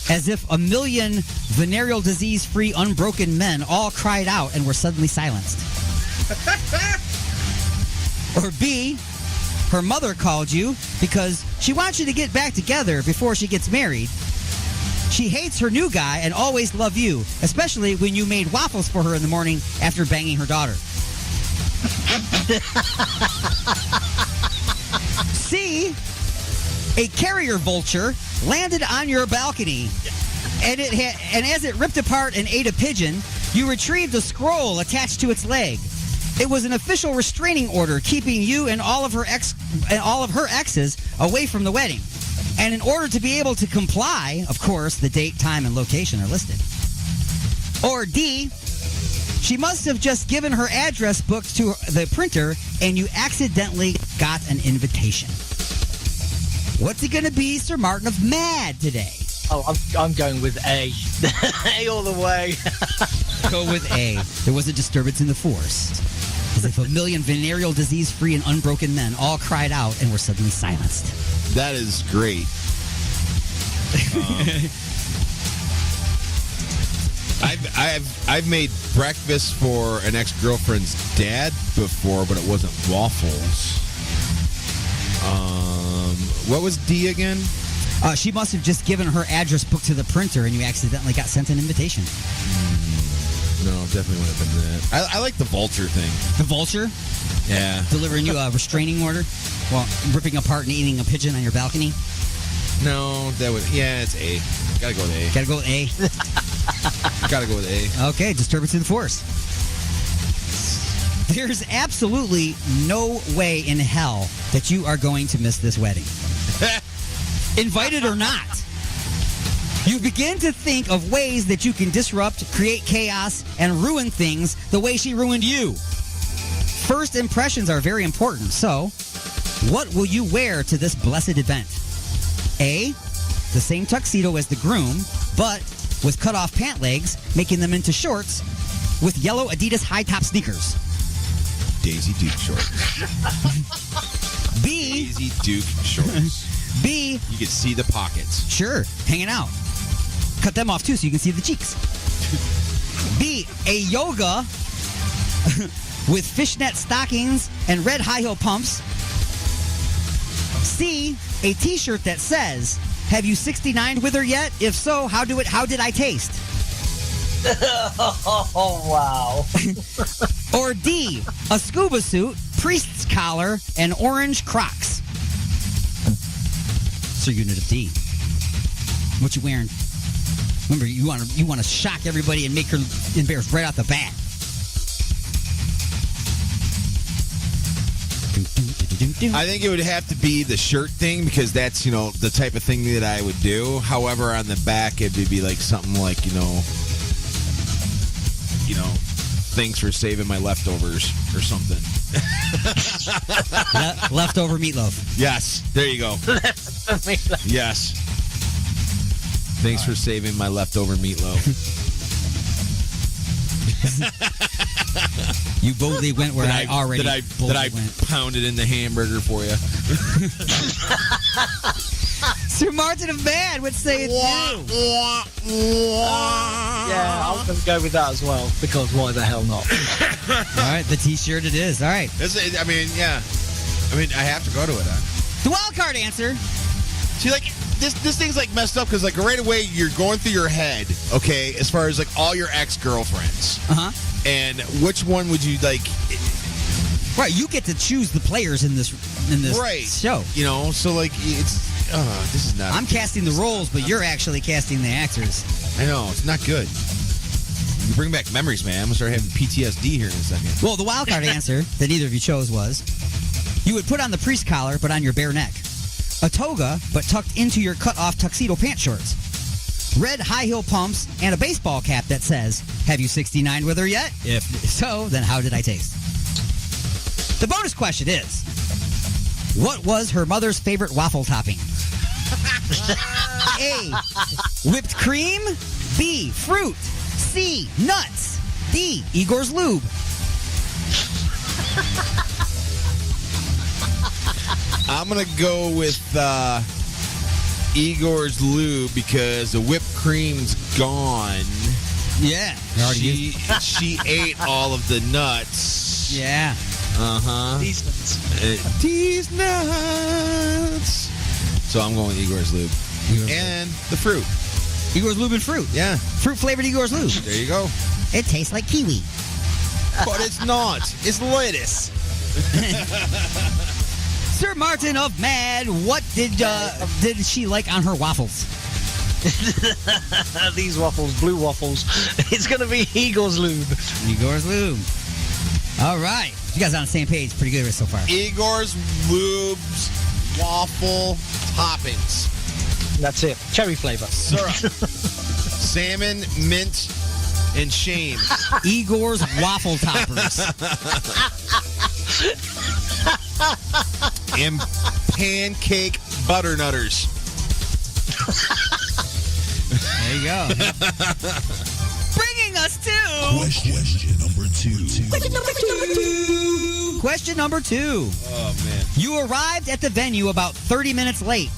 as if a million venereal disease-free unbroken men all cried out and were suddenly silenced. Or B, her mother called you because she wants you to get back together before she gets married. She hates her new guy and always loved you, especially when you made waffles for her in the morning after banging her daughter. C, A carrier vulture landed on your balcony, and as it ripped apart and ate a pigeon, you retrieved a scroll attached to its leg. It was an official restraining order keeping you and all of her exes away from the wedding. And in order to be able to comply, of course, the date, time, and location are listed. Or D, she must have just given her address book to the printer and you accidentally got an invitation. What's it going to be, Sir Martin of Mad today? Oh, I'm going with A. A all the way. Go with A. There was a disturbance in the force. As if a million venereal disease-free and unbroken men all cried out and were suddenly silenced. That is great. I've made breakfast for an ex-girlfriend's dad before, but it wasn't waffles. What was D again? She must have just given her address book to the printer and you accidentally got sent an invitation. No, definitely would have been that. I like the vulture thing. The vulture? Yeah. Delivering you a restraining order while ripping apart and eating a pigeon on your balcony? No, that would... Yeah, it's A. Gotta go with A. Gotta go with A? Gotta go with A. Okay, disturbance in the force. There's absolutely no way in hell that you are going to miss this wedding. Invited or not. You begin to think of ways that you can disrupt, create chaos, and ruin things the way she ruined you. First impressions are very important, so what will you wear to this blessed event? A, the same tuxedo as the groom, but with cut-off pant legs, making them into shorts with yellow Adidas high-top sneakers. Daisy Duke shorts. B, Daisy Duke shorts. B, you can see the pockets. Sure, hanging out. Cut them off too so you can see the cheeks. B, a yoga with fishnet stockings and red high heel pumps. C, a t-shirt that says, "Have you 69'd with her yet? If so, how did I taste?" Oh, wow. Or D, a scuba suit, priest's collar, and orange Crocs. So unit of D. What you wearing? Remember, you want to shock everybody and make her embarrassed right off the bat. I think it would have to be the shirt thing because that's, the type of thing that I would do. However, on the back, it would be like something like, thanks for saving my leftovers or something. Leftover meatloaf. Yes, there you go. Yes. Thanks for saving my leftover meatloaf. You boldly went where I already went. Pounded in the hamburger for you. Sir Martin of Mad would say it's you. Yeah, I was going to go with that as well, because why the hell not? All right, the t-shirt it is. All right. I have to go to it, huh? The wild card answer. See, this thing's messed up because right away you're going through your head, okay, as far as all your ex-girlfriends. Uh-huh. And which one would you like? Right, you get to choose the players in this show. So it's this is not. I'm casting the roles, but you're actually casting the actors. I know, it's not good. You bring back memories, man. I'm gonna start having PTSD here in a second. Well, the wild card answer that neither of you chose was you would put on the priest collar, but on your bare neck. A toga, but tucked into your cut-off tuxedo pant shorts. Red high-heel pumps, and a baseball cap that says, "Have you 69'd with her yet? If so, then how did I taste?" The bonus question is, what was her mother's favorite waffle topping? A, whipped cream. B, fruit. C, nuts. D, Igor's Lube. I'm going to go with Igor's Lube because the whipped cream's gone. Yeah. She ate all of the nuts. Yeah. Uh-huh. These nuts. So I'm going with Igor's Lube. And the fruit. Igor's Lube and fruit. Yeah. Fruit-flavored Igor's Lube. There you go. It tastes like kiwi. But it's not. It's lettuce. Sir Martin of Mad, what did she like on her waffles? These waffles, blue waffles. It's going to be Igor's Lube. Igor's Lube. All right. You guys are on the same page. Pretty good so far. Igor's Lube's waffle toppings. That's it. Cherry flavor. Syrup. Salmon, mint, and shame. Igor's waffle toppers. And pancake butternutters. There you go. Bringing us to Question number 2. Question number 2. Oh, man. You arrived at the venue about 30 minutes late.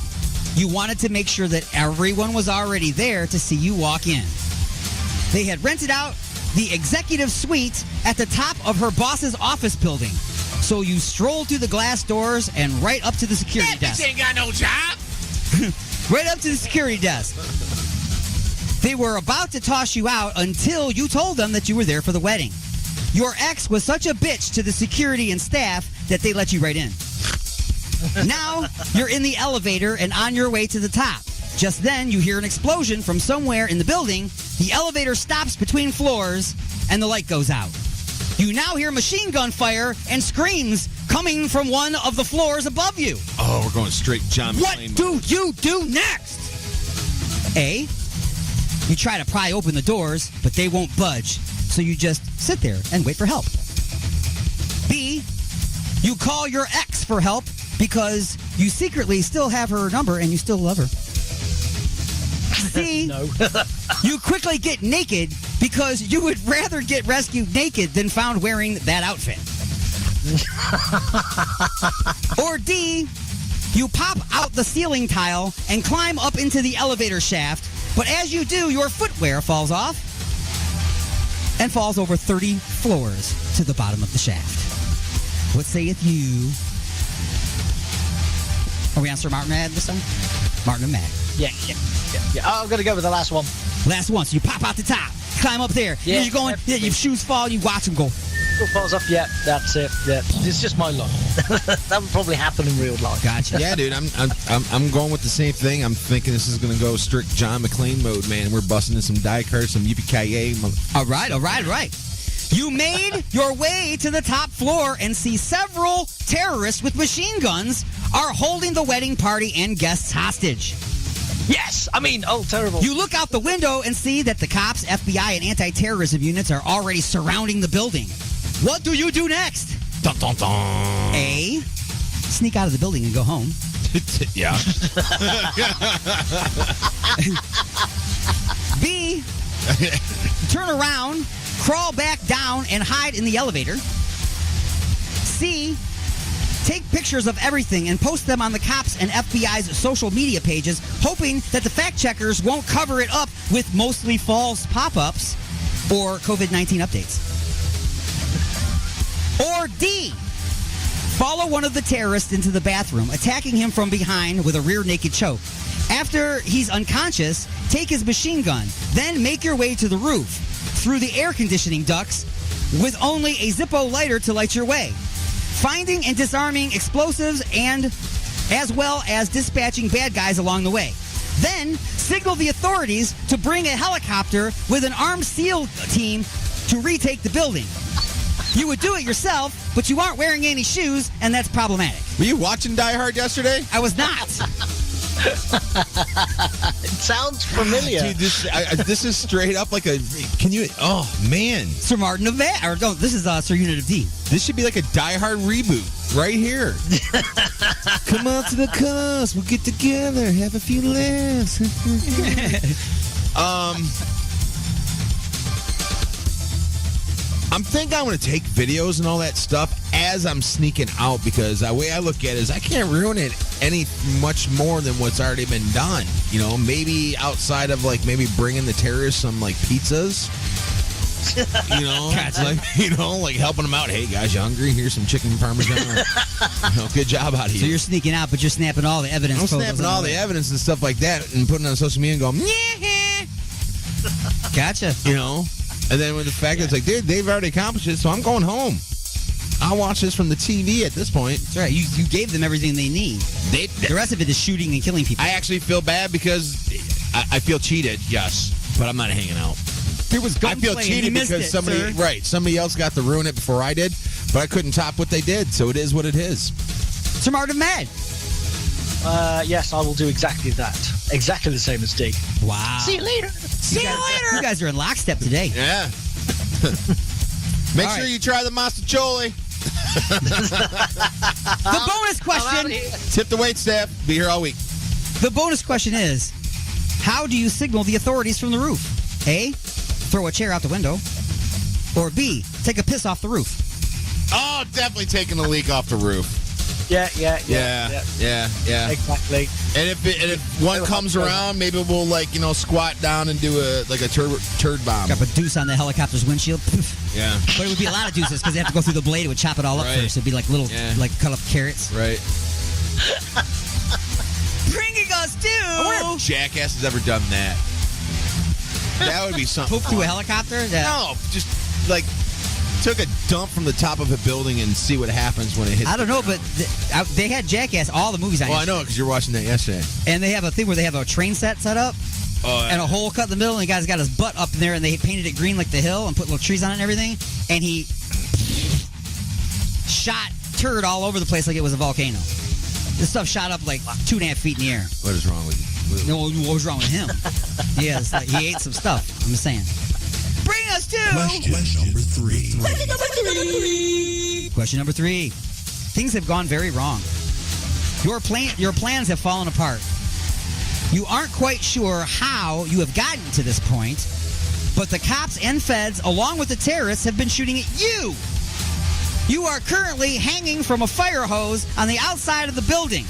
You wanted to make sure that everyone was already there to see you walk in. They had rented out the executive suite at the top of her boss's office building. So you strolled through the glass doors and right up to the security desk. Ain't got no job. Right up to the security desk. They were about to toss you out until you told them that you were there for the wedding. Your ex was such a bitch to the security and staff that they let you right in. Now you're in the elevator and on your way to the top. Just then you hear an explosion from somewhere in the building. The elevator stops between floors and the light goes out. You now hear machine gun fire and screams coming from one of the floors above you. Oh, we're going straight John McClane. What do you do next? A, you try to pry open the doors, but they won't budge. So you just sit there and wait for help. B, you call your ex for help because you secretly still have her number and you still love her. C, No. you quickly get naked because you would rather get rescued naked than found wearing that outfit. Or D, you pop out the ceiling tile and climb up into the elevator shaft, but as you do, your footwear falls off and falls over 30 floors to the bottom of the shaft. What sayeth you? Are we on Sir Martin Mad this time? Martin and Mad. Yeah. I'm going to go with the last one. Last one. So you pop out the top, climb up there. Yeah, You're going, your shoes fall, you watch them go. It falls off. Yeah, that's it. Yeah, it's just my luck. That would probably happen in real life. Gotcha. Yeah, dude, I'm going with the same thing. I'm thinking this is going to go strict John McClane mode, man. We're busting in some die-cuts, some yippee-ki-yay. All right. You made your way to the top floor and see several terrorists with machine guns are holding the wedding party and guests hostage. Yes! Terrible. You look out the window and see that the cops, FBI, and anti-terrorism units are already surrounding the building. What do you do next? Dun, dun, dun. A, sneak out of the building and go home. Yeah. B, turn around, crawl back down, and hide in the elevator. C, take pictures of everything and post them on the cops and FBI's social media pages, hoping that the fact checkers won't cover it up with mostly false pop-ups or COVID-19 updates. Or D, follow one of the terrorists into the bathroom, attacking him from behind with a rear naked choke. After he's unconscious, take his machine gun, then make your way to the roof through the air conditioning ducts with only a Zippo lighter to light your way. Finding and disarming explosives and as well as dispatching bad guys along the way. Then signal the authorities to bring a helicopter with an armed SEAL team to retake the building. You would do it yourself, but you aren't wearing any shoes, and that's problematic. Were you watching Die Hard yesterday? I was not. It sounds familiar. Dude, this is straight up like a... Can you... Oh, man. Sir Martin of Mad. Or no, this is Sir Unit of D. This should be like a Die Hard reboot right here. Come out to the cause. We'll get together. Have a few laughs. I'm thinking I'm going to take videos and all that stuff as I'm sneaking out, because the way I look at it is I can't ruin it any much more than what's already been done. You know, maybe outside of like maybe bringing the terrorists some like pizzas. You know, like helping them out. Hey guys, you hungry? Here's some chicken parmesan. Good job out of you. So you're sneaking out, but you're snapping all the evidence. I'm snapping all the evidence and stuff like that and putting it on social media and going, yeah. Gotcha. You know, and then with the fact that it's like, dude, they've already accomplished it, so I'm going home. I'll watch this from the TV at this point. That's right. You gave them everything they need. The rest of it is shooting and killing people. I actually feel bad because I feel cheated, yes, but I'm not hanging out. There was I feel cheated because somebody else got to ruin it before I did, but I couldn't top what they did, so it is what it is. Sir Martin Mad. Yes, I will do exactly that. Exactly the same as Dig. Wow. See you later. See you later. You guys are in lockstep today. Yeah. Make sure you try the mastacholi. The bonus question. Tip the wait staff. Be here all week. The bonus question is, how do you signal the authorities from the roof? A, throw a chair out the window. Or B, take a piss off the roof. Oh, definitely taking the leak off the roof. Yeah. Exactly. And if one comes around, maybe we'll squat down and do a turd bomb. Got a deuce on the helicopter's windshield. Yeah. But it would be a lot of deuces because they have to go through the blade. It would chop it all up first. It'd be like little, cut up carrots. Right. Bringing us to. I wonder if Jackass has ever done that. That would be something. Poop through a helicopter? No, just took a dump from the top of a building and see what happens when it hits. I don't know, but they had Jackass, all the movies on. Well, I know because you're watching that yesterday. And they have a thing where they have a train set up. And a hole cut in the middle, and the guy's got his butt up in there, and they painted it green like the hill and put little trees on it and everything. And he shot turd all over the place like it was a volcano. This stuff shot up like 2.5 feet in the air. What is wrong with you? No, what was wrong with him? He ate some stuff. I'm just saying. Bring us to question number 3. Question number 3. Things have gone very wrong. Your plans have fallen apart. You aren't quite sure how you have gotten to this point, but the cops and feds, along with the terrorists, have been shooting at you. You are currently hanging from a fire hose on the outside of the building.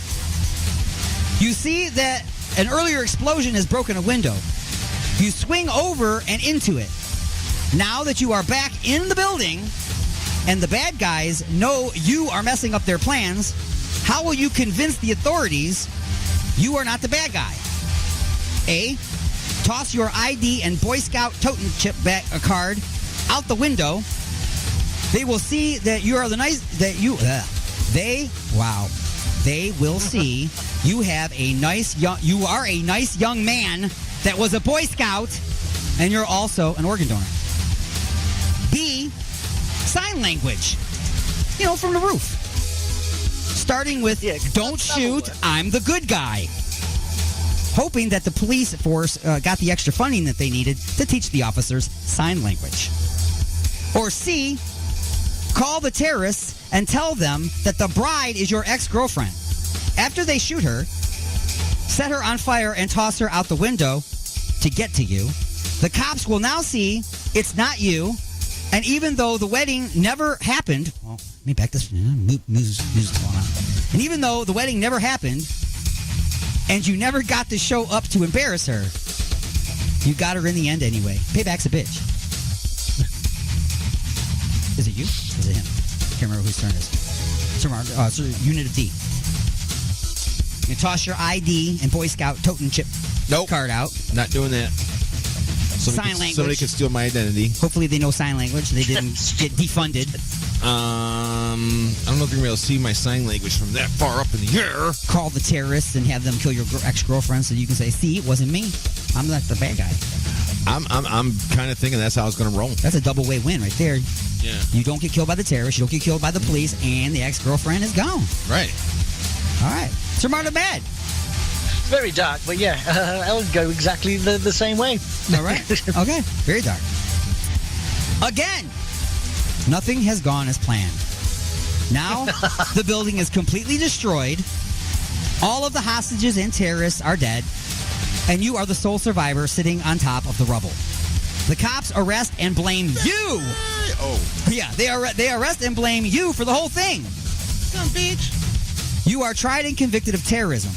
You see that an earlier explosion has broken a window. You swing over and into it. Now that you are back in the building and the bad guys know you are messing up their plans, how will you convince the authorities you are not the bad guy? A, toss your ID and Boy Scout totem chip card out the window. They will see that you are the They will see you have you are a nice young man that was a Boy Scout, and you're also an organ donor. B, sign language. From the roof. Starting with, don't shoot, I'm the good guy. Hoping that the police force got the extra funding that they needed to teach the officers sign language. Or C, call the terrorists and tell them that the bride is your ex-girlfriend. After they shoot her, set her on fire and toss her out the window to get to you, the cops will now see it's not you, and even though the wedding never happened, well, let me back this, music's going on. And even though the wedding never happened, and you never got to show up to embarrass her, you got her in the end anyway. Payback's a bitch. Is it you? Is it him? Can't remember whose turn it is. It's Unit of D. You toss your ID and Boy Scout totem chip card out. Not doing that. Sign language. Somebody can steal my identity. Hopefully they know sign language. They didn't get defunded. I don't know if you're going to be able to see my sign language from that far up in the air. Call the terrorists and have them kill your ex-girlfriend so you can say, see, it wasn't me. I'm not the bad guy. I'm kind of thinking that's how it's going to roll. That's a double way win right there. Yeah. You don't get killed by the terrorists, you don't get killed by the police, and the ex-girlfriend is gone. Right. All right. Sir Martin Bad. Very dark, but yeah, I would go exactly the same way. All right. Okay. Very dark. Again, nothing has gone as planned. Now, the building is completely destroyed. All of the hostages and terrorists are dead. And you are the sole survivor sitting on top of the rubble. The cops arrest and blame you. Oh. Yeah, they arrest and blame you for the whole thing. Some bitch. You are tried and convicted of terrorism.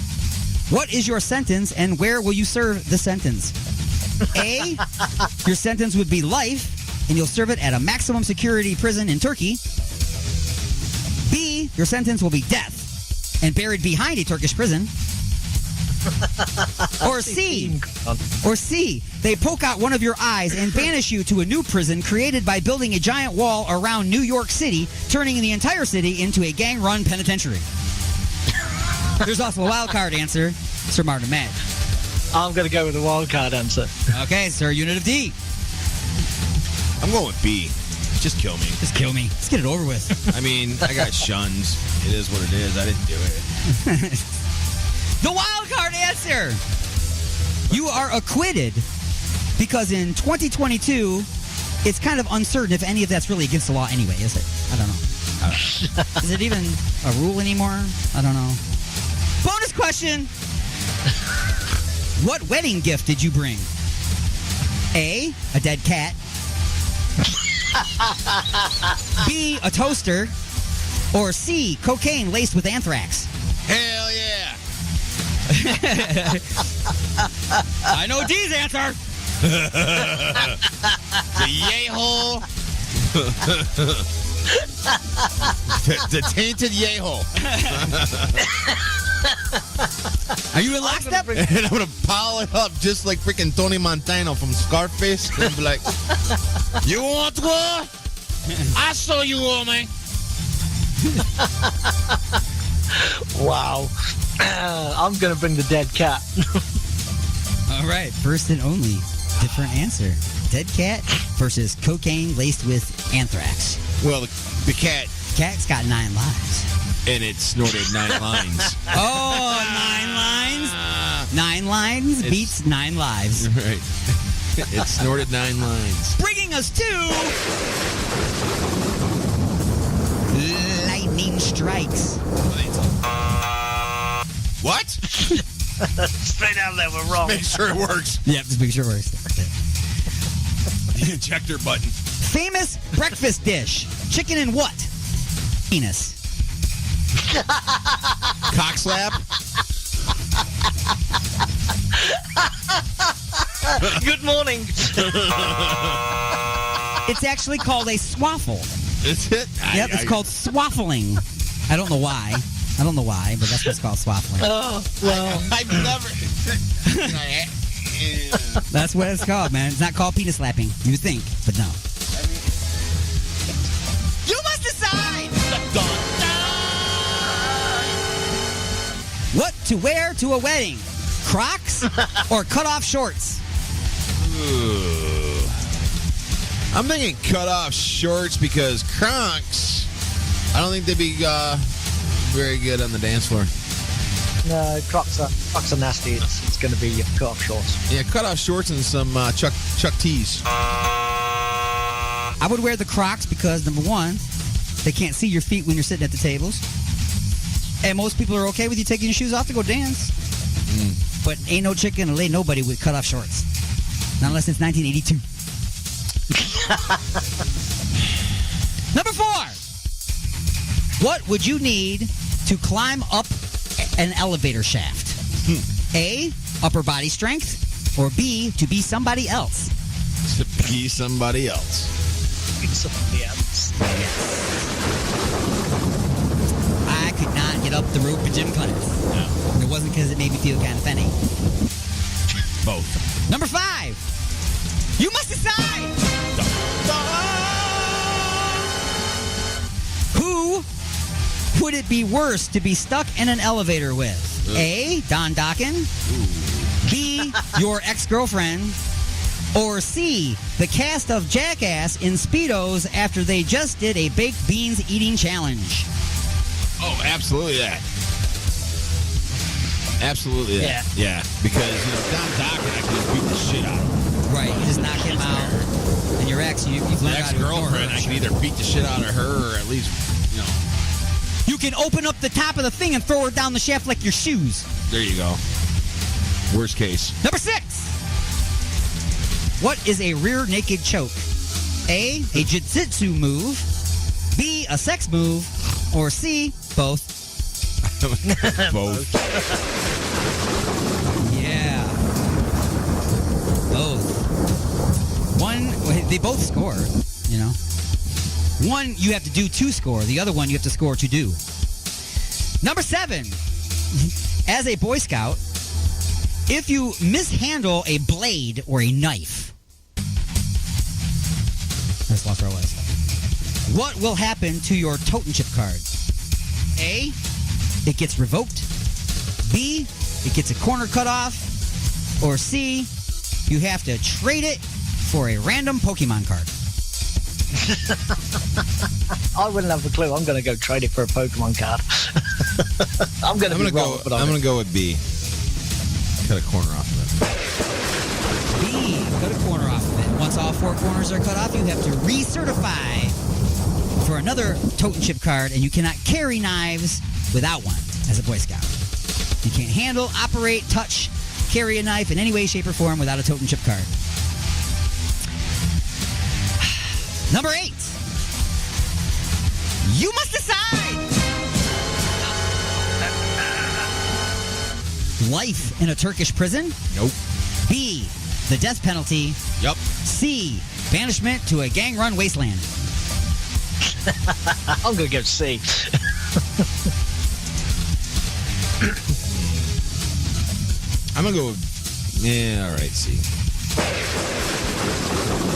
What is your sentence, and where will you serve the sentence? A, your sentence would be life, and you'll serve it at a maximum security prison in Turkey. B, your sentence will be death, and buried behind a Turkish prison. Or C, they poke out one of your eyes and banish you to a new prison created by building a giant wall around New York City, turning the entire city into a gang-run penitentiary. There's also a wild card answer, Sir Martin Mad. I'm going to go with the wild card answer. Okay, Sir Unit of D. I'm going with B. Just kill me. Just kill me. Let's get it over with. I mean, I got shunned. It is what it is. I didn't do it. The wild card answer. You are acquitted because in 2022, it's kind of uncertain if any of that's really against the law anyway, is it? I don't know. Is it even a rule anymore? I don't know. Bonus question. What wedding gift did you bring? A dead cat. B, a toaster. Or C, cocaine laced with anthrax. Hell yeah. I know D's answer. The yay hole. the tainted yay hole. Are you in lockstep? And I'm gonna pile it up just like freaking Tony Montana from Scarface. And be like, you want war? I saw you all, man. Wow. I'm going to bring the dead cat. All right, first and only different answer. Dead cat versus cocaine laced with anthrax. Well, the cat's got 9 lives. And it snorted 9 lines. Oh, 9 lines? 9 lines beats 9 lives. Right. It snorted 9 lines. Bringing us to lightning strikes. What? Straight out there, we're wrong. Make sure it works. Yeah, just make sure it works. The ejector button. Famous breakfast dish. Chicken and what? Penis. Cock slap. Good morning. It's actually called a swaffle. Is it? Yep, it's called swaffling. I don't know why, but that's what it's called, swaffling. Oh, well. I've never... That's what it's called, man. It's not called penis slapping. You would think, but no. You must decide what to wear to a wedding. Crocs or cut-off shorts? Ooh. I'm thinking cut-off shorts because Crocs, I don't think they'd be very good on the dance floor. No, Crocs are nasty. It's going to be cut-off shorts. Yeah, cut-off shorts and some Chuck Tees. I would wear the Crocs because, number one, they can't see your feet when you're sitting at the tables. And most people are okay with you taking your shoes off to go dance. But ain't no chick gonna lay nobody with cut-off shorts. Not unless it's 1982. Number 4. What would you need to climb up an elevator shaft? A, upper body strength, or B, to be somebody else? To be somebody else. Be somebody else. I could not get up the rope at gym class. No. It wasn't because it made me feel kind of funny. Both. Number 5. You must decide. Who would it be worse to be stuck in an elevator with? A, Don Dokken. B, your ex-girlfriend. Or C, the cast of Jackass in Speedos after they just did a baked beans eating challenge. Oh, absolutely that. Absolutely that. Yeah. Because, Don Dokken, I could just beat the shit out of him. Right, you just knock him out. And your ex, you've learned how to ignore her. Ex-girlfriend, I can either beat the shit out of her or at least, You can open up the top of the thing and throw her down the shaft like your shoes. There you go. Worst case. Number 6. What is a rear naked choke? A jiu-jitsu move. B, a sex move. Or C, both. Both. Yeah. Both. One, they both score, One, you have to do to score. The other one, you have to score to do. Number 7. As a Boy Scout, If you mishandle a blade or a knife, that's lost where I was. What will happen to your totem chip card? A, it gets revoked. B, it gets a corner cut off. Or C, you have to trade it for a random Pokemon card. I wouldn't have a clue. I'm going to go trade it for a Pokemon card. I'm going to be wrong, but I'm going to go with B. Cut a corner off of it. B, cut a corner off of it. Once all 4 corners are cut off, you have to recertify for another totem chip card, and you cannot carry knives without one as a Boy Scout. You can't handle, operate, touch, carry a knife in any way, shape, or form without a totem chip card. Number 8. You must decide. Life in a Turkish prison? Nope. B, the death penalty? Yup. C, banishment to a gang-run wasteland? I'm going to go C. I'm going to go with... Yeah, all right, C.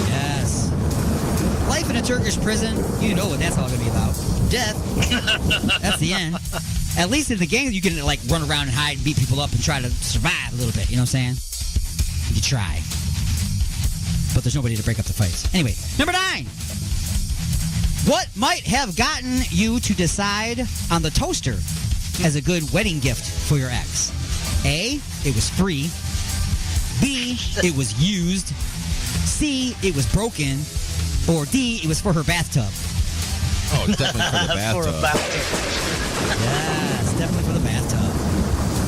Yes. Life in a Turkish prison, you know what that's all going to be about. Death. That's the end. At least in the game, you can like run around and hide and beat people up and try to survive a little bit. You know what I'm saying? You try. But there's nobody to break up the fights. Anyway, number 9. What might have gotten you to decide on the toaster as a good wedding gift for your ex? A, it was free. B, it was used. C, it was broken. Or D, it was for her bathtub. Oh, definitely for the bathtub. For a bathtub. Yes, definitely for the bathtub.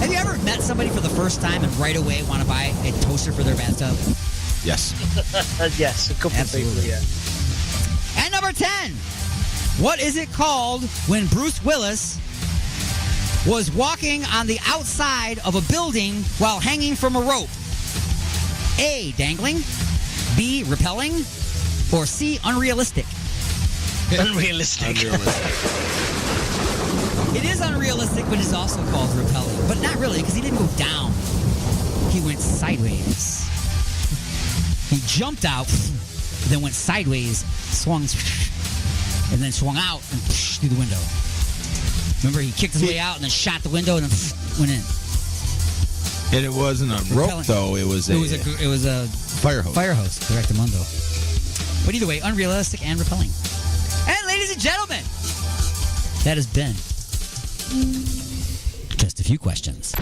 Have you ever met somebody for the first time and right away want to buy a toaster for their bathtub? Yes. Yes, a couple Absolutely. of people, yeah. And number 10. What is it called when Bruce Willis was walking on the outside of a building while hanging from a rope? A, dangling. B, repelling. Or C, unrealistic. Unrealistic. It is unrealistic, but it's also called repelling. But not really, because he didn't go down. He went sideways. He jumped out, then went sideways, swung, and then swung out and through the window. Remember, he kicked his way out and then shot the window and then went in. And it wasn't a rope, though. It was a fire hose. Fire hose, correctamundo. But either way, unrealistic and repelling. And ladies and gentlemen, that has been just a few questions.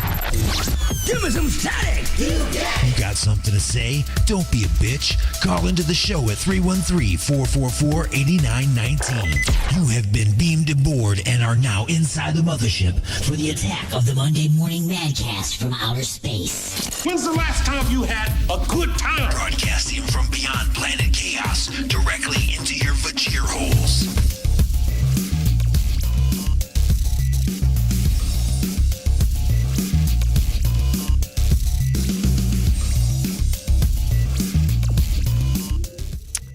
Give me some static! You got something to say? Don't be a bitch. Call into the show at 313-444-8919. You have been beamed aboard and are now inside the mothership For the attack of the Monday Morning Madcast from outer space. When's the last time you had a good time? Broadcasting from beyond planet chaos directly into your vajir holes.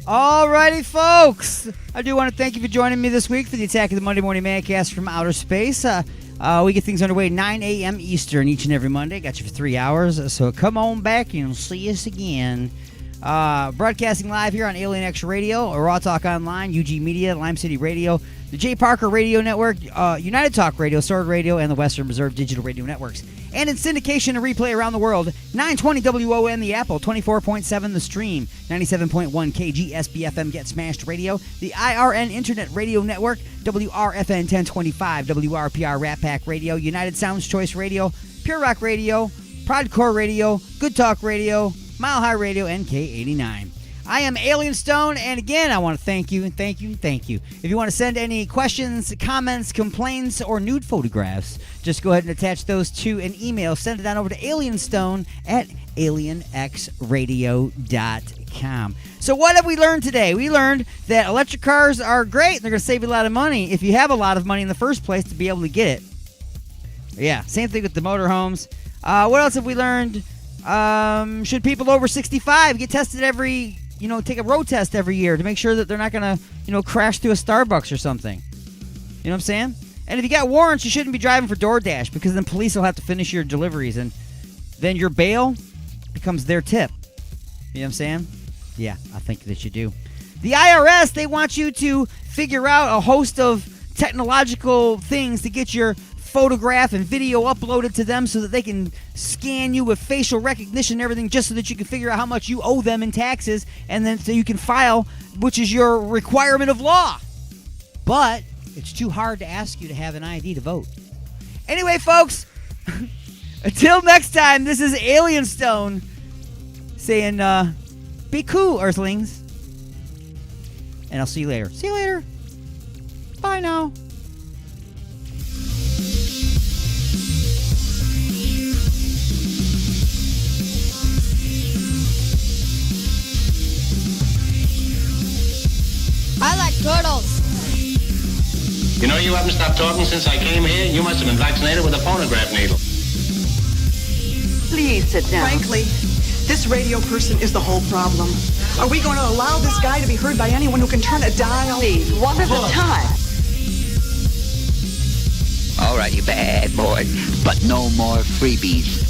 Alrighty, folks. I do want to thank you for joining me this week for the attack of the Monday Morning Madcast from outer space. We get things underway 9 a.m. Eastern each and every Monday. Got you for 3 hours, so come on back and see us again. Broadcasting live here on Alien X Radio, Raw Talk Online, UG Media, Lime City Radio, the J. Parker Radio Network, United Talk Radio, Sword Radio, and the Western Reserve Digital Radio Networks. And in syndication and replay around the world, 920 WON The Apple, 24.7 The Stream, 97.1 KGSB-FM Get Smashed Radio, the IRN Internet Radio Network, WRFN 1025, WRPR Rat Pack Radio, United Sounds Choice Radio, Pure Rock Radio, Prodcore Radio, Good Talk Radio, Mile High Radio, and K89. I am Alien Stone, and again, I want to thank you, and thank you, and thank you. If you want to send any questions, comments, complaints, or nude photographs, just go ahead and attach those to an email. Send it on over to alienstone@alienxradio.com. So what have we learned today? We learned that electric cars are great. They're going to save you a lot of money if you have a lot of money in the first place to be able to get it. Yeah, same thing with the motorhomes. What else have we learned? Should people over 65 get tested every... take a road test every year to make sure that they're not going to, crash through a Starbucks or something. You know what I'm saying? And if you got warrants, you shouldn't be driving for DoorDash because then police will have to finish your deliveries and then your bail becomes their tip. You know what I'm saying? Yeah, I think that you do. The IRS, they want you to figure out a host of technological things to get your photograph and video uploaded to them so that they can scan you with facial recognition and everything, just so that you can figure out how much you owe them in taxes, and then so you can file, which is your requirement of law. But it's too hard to ask you to have an ID to vote. Anyway, folks, until next time, this is Alien Stone saying, be cool, Earthlings. And I'll see you later. See you later. Bye now. I like turtles. You know, you haven't stopped talking since I came here. You must have been vaccinated with a phonograph needle. Please sit down. Frankly, this radio person is the whole problem. Are we going to allow this guy to be heard by anyone who can turn a dial? Please, one at a time. All right, you bad boy, but no more freebies.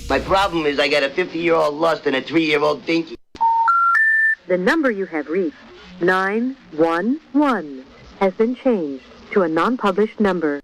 My problem is I got a 50-year-old lust and a 3-year-old dinky. The number you have reached, 911, has been changed to a non-published number.